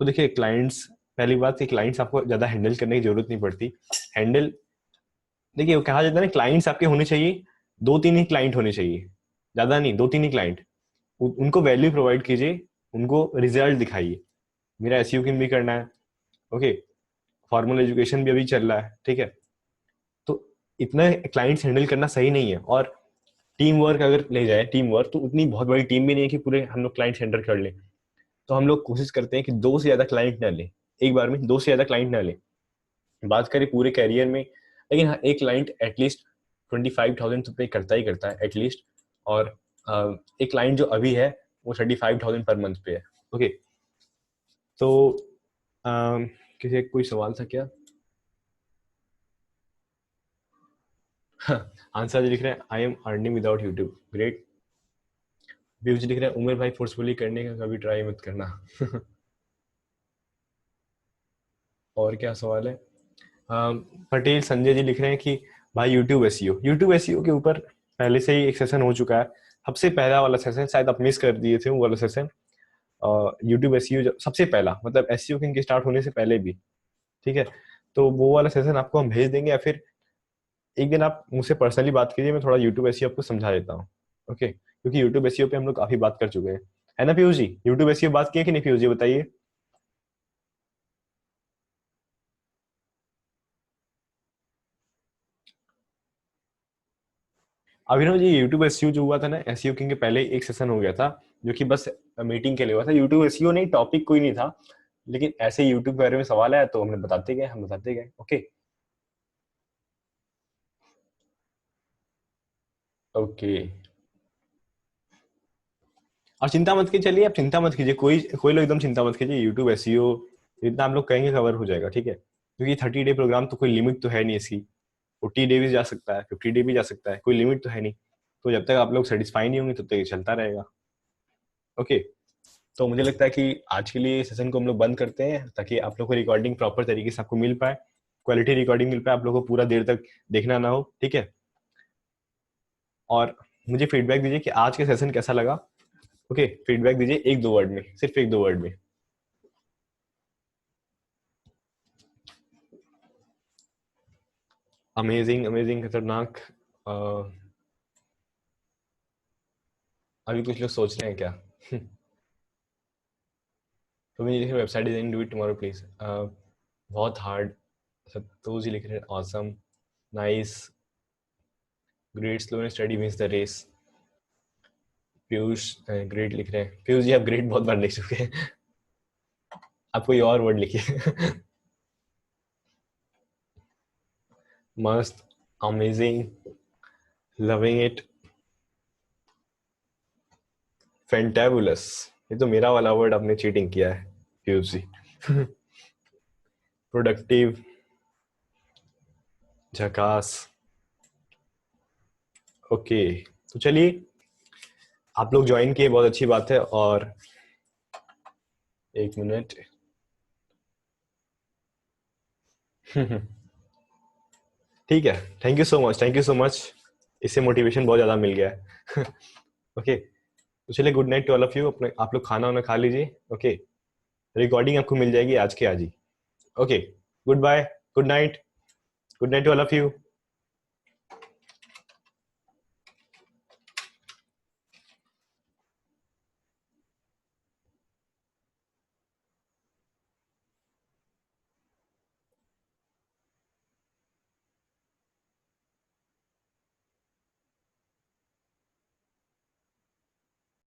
Speaker 1: तो देखिए क्लाइंट्स, पहली बात कि क्लाइंट्स आपको ज्यादा हैंडल करने की जरूरत नहीं पड़ती। हैंडल, देखिए वो कहा जाता है ना, क्लाइंट्स आपके होने चाहिए, 2-3 ही क्लाइंट होने चाहिए, ज्यादा नहीं, 2-3 ही क्लाइंट। उनको वैल्यू प्रोवाइड कीजिए, उनको रिजल्ट दिखाइए। मेरा एसईओ भी करना है, ओके, फॉर्मल एजुकेशन भी अभी चल रहा है, ठीक है। तो इतना क्लाइंट्स हैंडल करना सही नहीं है। और टीम वर्क अगर ले जाए, टीम वर्क तो उतनी बहुत बड़ी टीम भी नहीं है कि पूरे हम लोग क्लाइंट्स हैंडल कर लें। तो हम लोग कोशिश करते हैं कि 2 से ज्यादा क्लाइंट ना लें, एक बार में 2 से ज्यादा क्लाइंट ना लें। बात करें पूरे कैरियर में, लेकिन हाँ, एक क्लाइंट एटलीस्ट 25,000 तो पे करता ही करता है एटलीस्ट। और एक क्लाइंट जो अभी है वो 35,000 पर मंथ पे है, ओके। तो किसी कोई सवाल था क्या? आंसर जी लिख रहे हैं, I am earning without YouTube, great. Views लिख रहे हैं, उमर भाई फोर्सफुली करने का कभी ट्राई मत करना। और क्या सवाल है? पटेल संजय जी लिख रहे हैं कि भाई यूट्यूब एसईओ के ऊपर पहले से ही एक सेशन हो चुका है, सबसे पहला वाला सेशन, शायद आप मिस कर दिए थे वो वाला सेशन। यूट्यूब एसईओ सबसे पहला, मतलब एसईओ के स्टार्ट होने से पहले भी, ठीक है। तो वो वाला सेशन आपको हम भेज देंगे, या फिर एक दिन आप मुझसे पर्सनली बात कीजिए, मैं थोड़ा यूट्यूब एसईओ आपको समझा देता हूँ, ओके। क्योंकि यूट्यूब एसईओ पे हम लोग काफी बात कर चुके हैं, है ना पीयूष जी? यूट्यूब एसईओ बात किए कि नहीं पीयूष जी, बताइए। अभिनव जी, यूट्यूब एसईओ जो हुआ था ना, एसईओ के पहले एक सेशन हो गया था, जो कि बस मीटिंग के लिए हुआ था। यूट्यूब एसईओ नहीं, टॉपिक कोई नहीं था, लेकिन ऐसे यूट्यूब के बारे में सवाल आया तो हमने बताते गए, हम बताते गए, ओके। ओके, और चिंता मत कीजिए, चलिए आप चिंता मत कीजिए, कोई लोग एकदम चिंता मत कीजिए, यूट्यूब एसईओ जितना आप लोग कहेंगे कवर हो जाएगा, ठीक है। क्योंकि 30 डे प्रोग्राम तो कोई लिमिट तो है नहीं इसकी, 40 डे भी जा सकता है, 50 डे भी जा सकता है, कोई लिमिट तो है नहीं। तो जब तक आप लोग सेटिस्फाई नहीं होंगे तब तक ये चलता रहेगा, ओके। तो मुझे लगता है कि आज के लिए सेशन को हम लोग बंद करते हैं, ताकि आप लोग को रिकॉर्डिंग प्रॉपर तरीके से आपको मिल पाए, क्वालिटी रिकॉर्डिंग मिल पाए, आप लोगों को पूरा देर तक देखना ना हो, ठीक है। और मुझे फीडबैक दीजिए कि आज के सेशन कैसा लगा, ओके। फीडबैक दीजिए 1-2 वर्ड में, सिर्फ 1-2 वर्ड में। अमेजिंग, अमेजिंग, खतरनाक। अभी कुछ लोग सोच रहे हैं क्या? तो मुझे लिख रहे website design, do it tomorrow please. बहुत हार्ड। सत्तू जी लिख रहे हैं awesome, nice, great, slow and study wins the race. Piyush great लिख रहे हैं, पीयूष जी आप ग्रेट बहुत बार लिख चुके हैं। आप कोई और वर्ड लिखिए। मस्त, अमेजिंग, लविंग इट, फैंटेबुलस। ये तो मेरा वाला वर्ड आपने चीटिंग किया है पीयूष जी। प्रोडक्टिव, झकास, ओके। तो चलिए, आप लोग ज्वाइन किए, बहुत अच्छी बात है। और एक मिनट। ठीक है, thank you so much, thank you so much, इससे मोटिवेशन बहुत ज्यादा मिल गया है। ओके, तो चलिए, good night to all of you. अपने आप लोग खाना वाना खा लीजिए, ओके। रिकॉर्डिंग आपको मिल जाएगी आज के आज ही, okay. Goodbye, good night, good night to all of you.